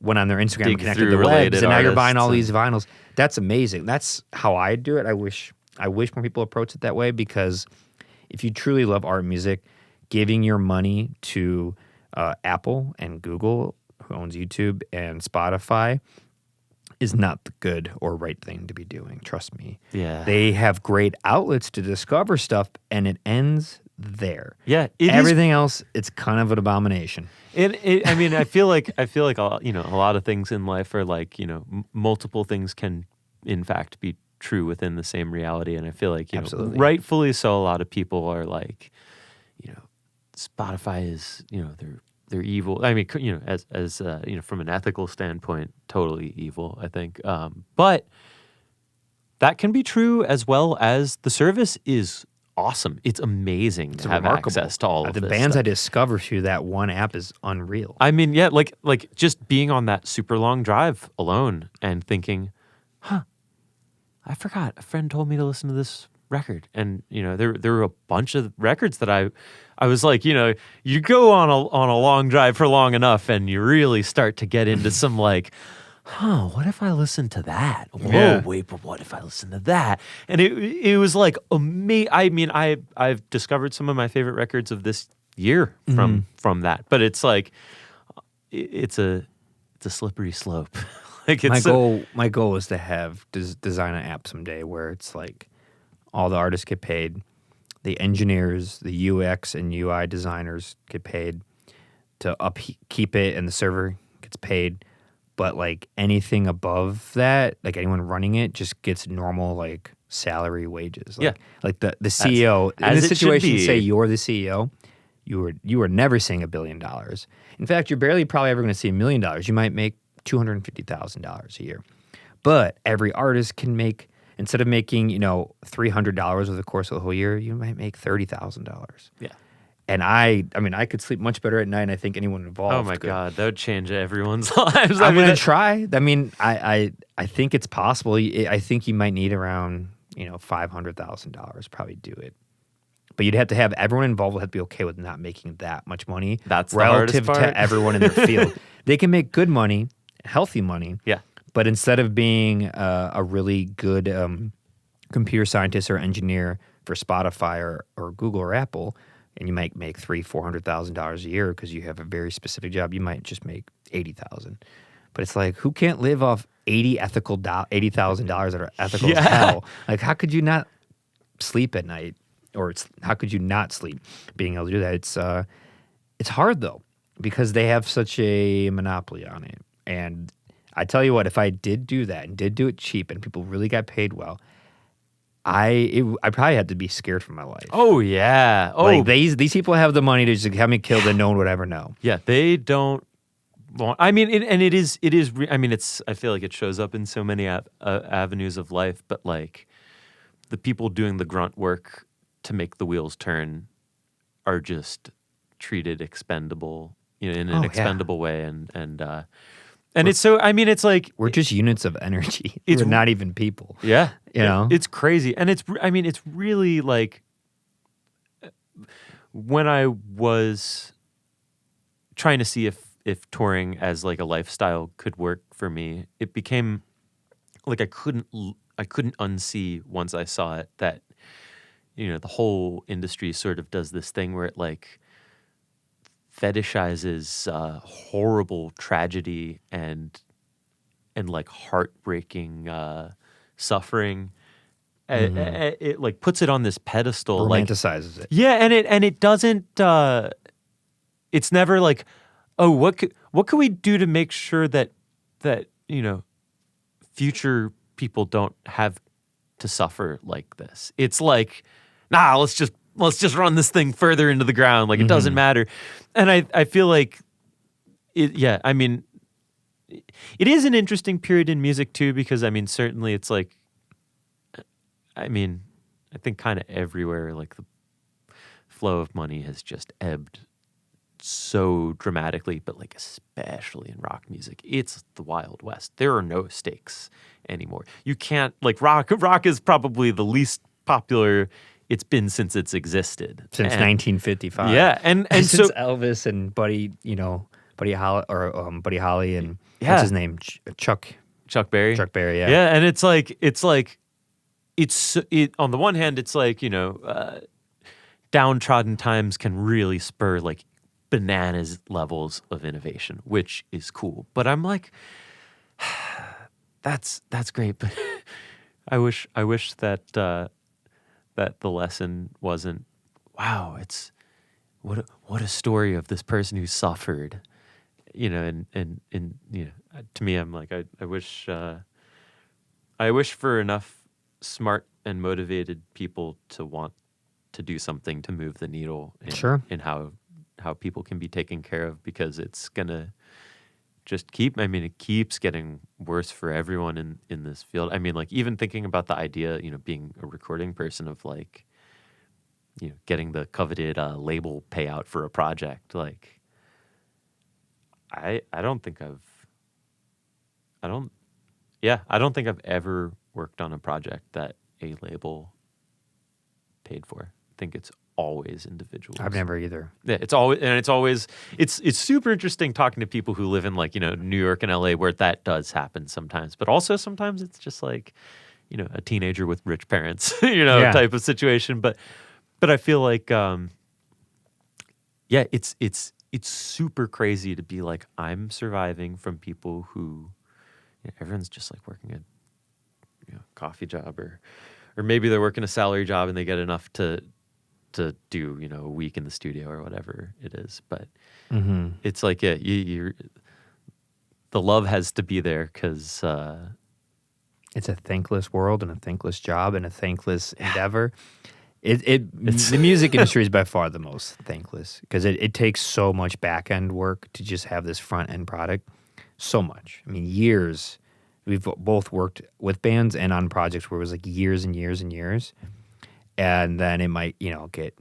went on their Instagram and connected the webs, and now you're buying all these vinyls. That's amazing. That's how I do it. I wish more people approach it that way, because if you truly love art and music, giving your money to Apple and Google, who owns YouTube, and Spotify is not the good or right thing to be doing. Trust me.
Yeah.
They have great outlets to discover stuff, and it ends there.
Yeah.
Everything else, it's kind of an abomination.
I mean, I feel like a lot of things in life are like, multiple things can in fact be true within the same reality. And I feel like, rightfully so, a lot of people are like, Spotify is, they're evil. I mean, as from an ethical standpoint, totally evil, I think. But that can be true as well as the service is awesome. It's amazing to have access to all of
the
this
bands
stuff.
I discover through that one app is unreal.
I mean, yeah, like just being on that super long drive alone and thinking, I forgot. A friend told me to listen to this record, and there were a bunch of records that I was like, you go on a long drive for long enough, and you really start to get into some like, what if I listen to that? Whoa, wait, but what if I listen to that? And it was like amazing. I mean, I've discovered some of my favorite records of this year from that, but it's like it's a slippery slope. Like
my goal is to design an app someday where it's like all the artists get paid, the engineers, the UX and UI designers get paid to keep it, and the server gets paid. But like anything above that, like anyone running it, just gets normal like salary wages. Like the CEO in this situation, say you're the CEO, you are never seeing $1 billion. In fact, you're barely probably ever going to see $1 million. You might make $250,000 a year. But every artist can make, instead of making $300 over the course of the whole year, you might make $30,000.
Yeah.
And I mean, I could sleep much better at night, and I think anyone involved
Oh my
could.
God, that would change everyone's lives.
I'm going to try. I mean, I think it's possible. I think you might need around, $500,000 probably do it. But you'd have to have everyone involved would have to be okay with not making that much money.
That's the
relative
hardest part.
to everyone in their field. They can make good money, healthy money.
Yeah.
But instead of being a really good computer scientist or engineer for Spotify or Google or Apple, and you might make $300,000-$400,000 a year because you have a very specific job, you might just make $80,000. But it's like, who can't live off $80,000 that are ethical as hell? Like, how could you not sleep at night, or how could you not sleep being able to do that? It's hard though, because they have such a monopoly on it. And I tell you what, if I did do that and did do it cheap and people really got paid well, I probably had to be scared for my life.
Oh yeah. Oh,
like these people have the money to just have me killed and no one would ever know.
Yeah, they don't want. I mean, it is. I mean, I feel like it shows up in so many avenues of life, but like the people doing the grunt work to make the wheels turn are just treated expendable, in an expendable way, and it's so. I mean, it's like
we're just units of energy. We're not even people.
Yeah,
it's
crazy, and it's. I mean, it's really like when I was trying to see if touring as like a lifestyle could work for me, it became like I couldn't unsee once I saw it that the whole industry sort of does this thing where it like fetishizes horrible tragedy and like heartbreaking suffering. It like puts it on this pedestal,
romanticizes it.
Yeah, and it doesn't. It's never like, oh, what could we do to make sure that future people don't have to suffer like this? It's like, nah, let's just run this thing further into the ground. Like it doesn't matter. And I feel like it. Yeah, I mean, it is an interesting period in music too, because I mean, certainly it's like, I mean, I think kind of everywhere, like the flow of money has just ebbed so dramatically, but like especially in rock music, it's the Wild West. There are no stakes anymore. You can't, like, rock is probably the least popular it's been since it's existed.
Since 1955.
Yeah, and
since
so
Elvis and Buddy Holly and
Yeah.
what's his name? Chuck
Berry.
Chuck Berry, yeah.
Yeah, and it's on the one hand, it's like, downtrodden times can really spur like bananas levels of innovation, which is cool. But I'm like, that's great, but I wish that that the lesson wasn't, wow, it's what a story of this person who suffered, and to me, I'm like, I wish for enough smart and motivated people to want to do something to move the needle in how people can be taken care of, because it's gonna just it keeps getting worse for everyone in this field. I mean, like, even thinking about the idea, being a recording person, of like, getting the coveted label payout for a project. Like, I don't think I've ever worked on a project that a label paid for. I think it's always individuals.
I've never either.
Yeah, it's super interesting talking to people who live in, like, New York and LA, where that does happen sometimes. But also sometimes it's just like, a teenager with rich parents, type of situation. But I feel like, it's super crazy to be like, I'm surviving from people who, everyone's just like working a coffee job, or maybe they're working a salary job and they get enough to do, a week in the studio or whatever it is. But it's like, the love has to be there, because
it's a thankless world and a thankless job and a thankless endeavor. The music industry is by far the most thankless, because it takes so much back end work to just have this front end product. So much. I mean, years. We've both worked with bands and on projects where it was like years and years and years. And then it might, get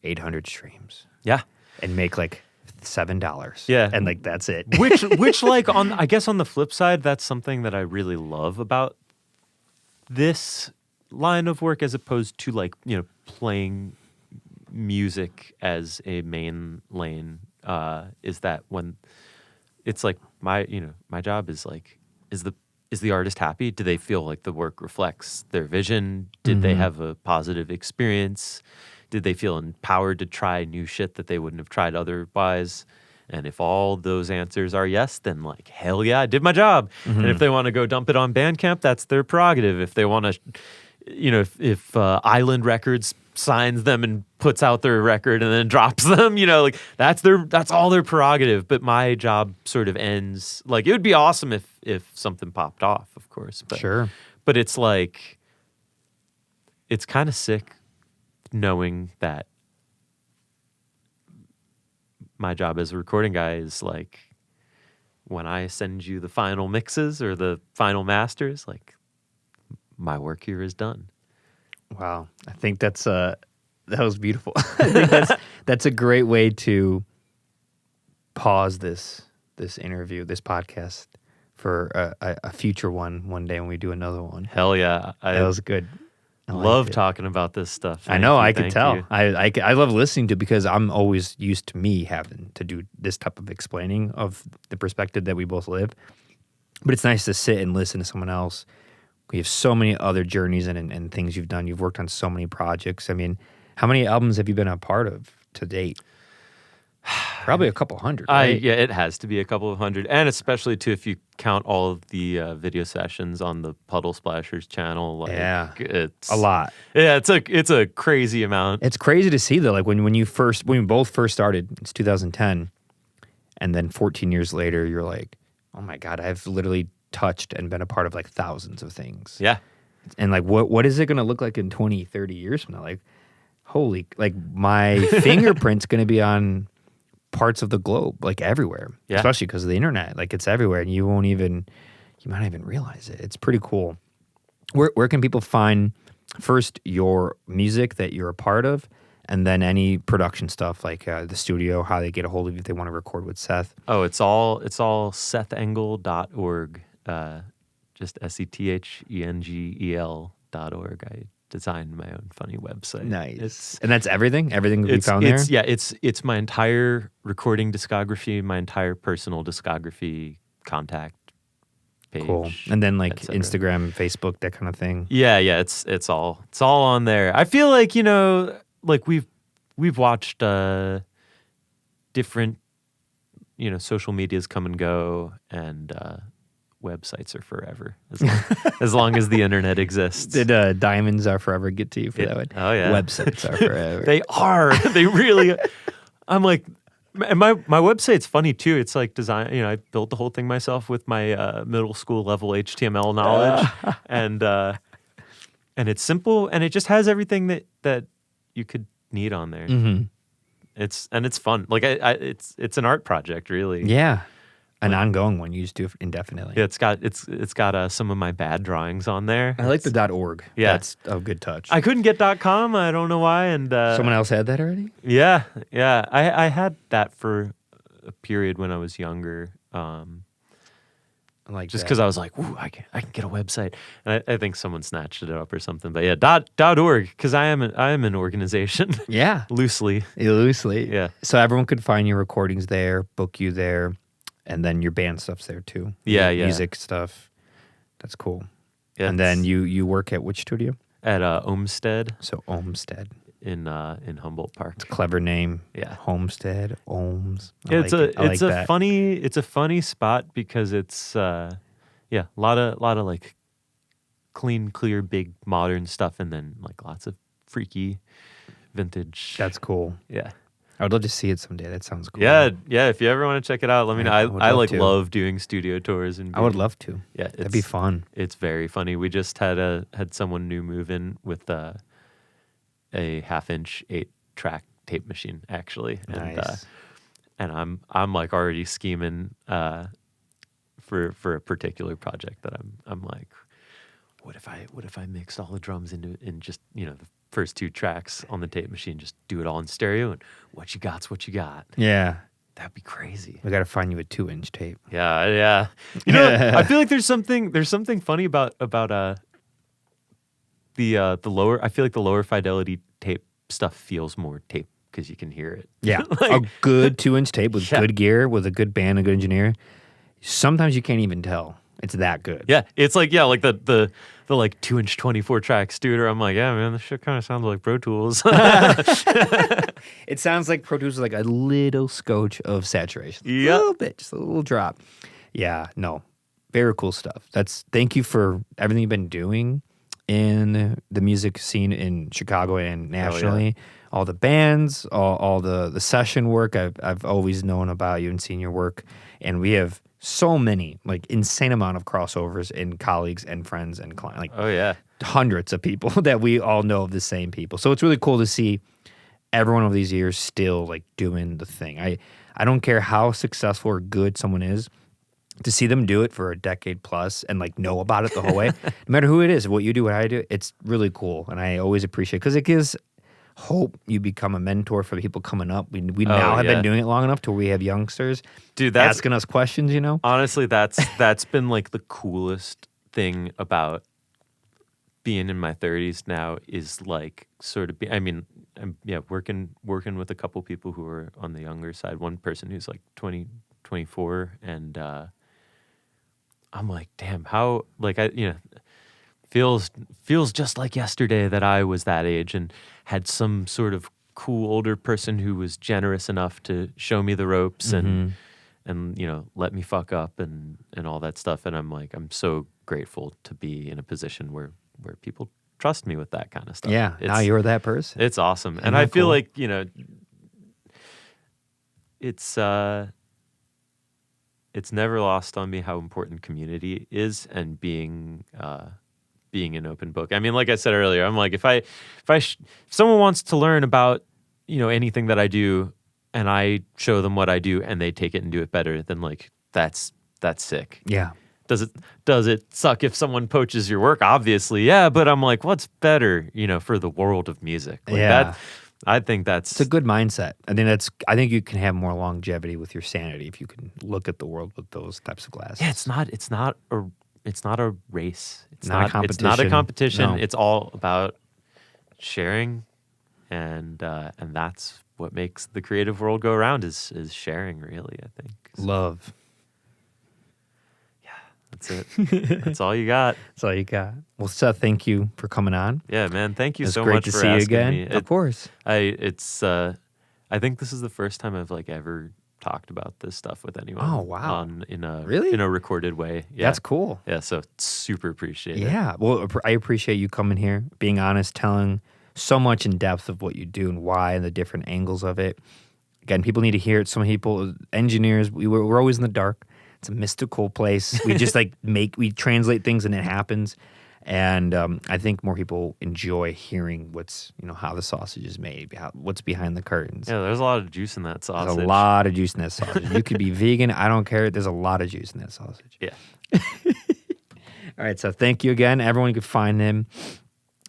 800 streams,
Yeah.
and make like $7.
Yeah.
And like that's it.
Which like I guess on the flip side, that's something that I really love about this line of work as opposed to like, playing music as a main lane, is that when it's like my job is like, is the artist happy? Do they feel like the work reflects their vision? Did they have a positive experience? Did they feel empowered to try new shit that they wouldn't have tried otherwise? And if all those answers are yes, then like, hell yeah, I did my job. And if they want to go dump it on Bandcamp, that's their prerogative. If they want to, if Island Records signs them and puts out their record and then drops them, like that's all their prerogative. But my job sort of ends, like it would be awesome if something popped off, of course. But,
Sure.
But it's like, it's kind of sick knowing that my job as a recording guy is like, when I send you the final mixes or the final masters, like my work here is done.
Wow. I think that was beautiful. I think that's a great way to pause this interview, this podcast for a future one day when we do another one.
Hell yeah.
That was good. I
love
liked it.
talking about this stuff.
I know, I
Thank
could tell.
you.
I love listening to it because I'm always used to me having to do this type of explaining of the perspective that we both live. But it's nice to sit and listen to someone else. We have so many other journeys and things you've done. You've worked on so many projects. I mean, how many albums have you been a part of to date? Probably a couple hundred, right?
Yeah, it has to be a couple of hundred, and especially too if you count all of the video sessions on the Puddle Splashers channel. Like,
Yeah.
it's
A lot.
Yeah, it's a crazy amount.
It's crazy to see though, like when we both first started, it's 2010, and then 14 years later, you're like, oh my God, I've literally touched and been a part of like thousands of things.
Yeah,
And like, what is it going to look like in 20, 30 years from now? Like, holy, like my fingerprint's going to be on parts of the globe, like everywhere,
Yeah.
especially because of the internet. Like it's everywhere and you might not even realize it. It's pretty cool. Where can people find first your music that you're a part of, and then any production stuff like the studio, how they get a hold of you if they want to record with Seth?
Oh, it's all SethEngel.org. Just SETHENGEL.org. I designed my own funny website.
Nice. And that's everything? Everything will be found there?
Yeah, it's my entire recording discography, my entire personal discography, contact page.
Cool. And then like
et cetera.
Instagram, Facebook, that kind of thing.
Yeah, it's all on there. I feel like, like we've watched different social medias come and go, and websites are forever as long as the internet exists.
Did Diamonds Are Forever get to you for that one?
Oh yeah.
Websites are forever.
They are. They really. I'm like, and my website's funny too. It's like design. I built the whole thing myself with my middle school level HTML knowledge, and it's simple, and it just has everything that you could need on there.
Mm-hmm.
It's fun. Like it's an art project, really.
Yeah. An ongoing one used to indefinitely.
Yeah, it's got some of my bad drawings on there.
I like the .org.
Yeah.
That's a good touch.
I couldn't get .com. I don't know why. And
Someone else had that already?
Yeah. I had that for a period when I was younger.
I like
Just
that.
because I was like, "Ooh, I can get a website," and I think someone snatched it up or something. But yeah, .org, because I am an organization.
Yeah.
Loosely.
Loosely.
Yeah.
So everyone could find your recordings there, book you there, and then your band stuff's there too.
Yeah,
Your
yeah.
Music stuff. That's cool.
Yeah,
And then you work at which studio?
at Ohmstead
So Ohmstead.
in Humboldt Park.
Clever name.
Yeah.
Homestead, Ohms.
It's
that.
a funny spot because it's a lot of like clean, clear, big modern stuff, and then like lots of freaky vintage.
That's cool.
Yeah.
I would love to see it someday. That sounds cool.
Yeah. If you ever want to check it out, let me know.
I would
I
love
like
to.
love doing studio tours, and
I would love to.
Yeah,
That'd be fun.
It's very funny. We just had someone new move in with a 1/2-inch 8-track tape machine, actually,
Nice.
and I'm like already scheming for a particular project that I'm like, what if I mixed all the drums in just, the first 2 tracks on the tape machine, just do it all in stereo, and what you got's what you got.
Yeah.
That'd be crazy.
We got to find you a 2-inch tape.
Yeah. I feel like there's something funny about the lower. I feel like the lower fidelity tape stuff feels more tape because you can hear it.
Yeah, a good 2-inch tape with good gear, with a good band, a good engineer. Sometimes you can't even tell it's that good.
Yeah, it's like the like 2-inch 24 track Studer. I'm like, yeah, man, this shit kind of sounds like Pro Tools.
It sounds like Pro Tools is like a little scotch of saturation.
Yeah,
a little bit, just a little drop. Yeah, no, very cool stuff. Thank you for everything you've been doing in the music scene in Chicago and nationally.
Yeah.
All the bands, all the session work. I've always known about you and seen your work, and we have so many, like, insane amount of crossovers in colleagues and friends and clients. Like,
oh yeah,
hundreds of people that we all know of the same people. So it's really cool to see everyone over these years still like doing the thing. I don't care how successful or good someone is, to see them do it for a decade plus and like know about it the whole way, no matter who it is, what you do, what I do, it's really cool. And I always appreciate it because it gives hope you become a mentor for the people coming up. We now have been doing it long enough to where we have youngsters asking us questions,
Honestly, that's been like the coolest thing about being in my 30s now is like sort of I'm working with a couple people who are on the younger side. One person who's like 20, 24, and I'm like, damn, how like feels just like yesterday that I was that age and had some sort of cool older person who was generous enough to show me the ropes and let me fuck up and all that stuff. And I'm like, I'm so grateful to be in a position where people trust me with that kind of stuff.
Yeah, now you're that person.
It's awesome. And I feel like, it's never lost on me how important community is and being an open book. I mean, like I said earlier, I'm like, if someone wants to learn about, anything that I do and I show them what I do and they take it and do it better, then like, that's sick.
Yeah.
Does it suck if someone poaches your work? Obviously, yeah. But I'm like, what's better, for the world of music? Like I think it's
a good mindset. I think you can have more longevity with your sanity if you can look at the world with those types of glasses.
Yeah, it's not a race. It's
not a competition.
It's not a competition.
No.
It's all about sharing, and that's what makes the creative world go around is sharing. Really, I think
love.
That's it. That's all you got.
That's all you got. Well, Seth, thank you for coming on.
Yeah, man. Thank you so
great
much
to
for
see you
asking
again.
me.
Of course.
I think this is the first time I've like ever talked about this stuff with anyone.
Oh, wow.
In a recorded way. Yeah.
That's cool.
Yeah, so super appreciate it.
Yeah. Well, I appreciate you coming here, being honest, telling so much in depth of what you do and why and the different angles of it. Again, people need to hear it. Some people, engineers, we're always in the dark. It's a mystical place. We just we translate things and it happens. And I think more people enjoy hearing how the sausage is made, what's behind the curtains.
Yeah, there's a lot of juice in that sausage.
There's a lot of juice in that sausage. You could be vegan. I don't care. There's a lot of juice in that sausage.
Yeah.
All right. So thank you again. Everyone, you can find him.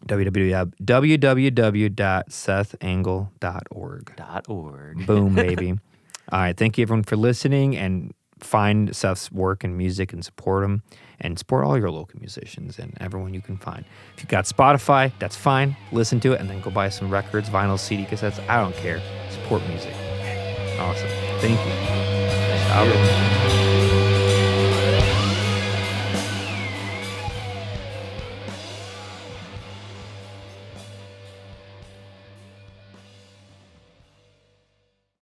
www.sethengel.org. Boom, baby. All right. Thank you, everyone, for listening, and find Seth's work and music and support him, and support all your local musicians and everyone you can find. If you got Spotify, that's fine. Listen to it and then go buy some records, vinyl, CD, cassettes. I don't care. Support music. Awesome. Thank you.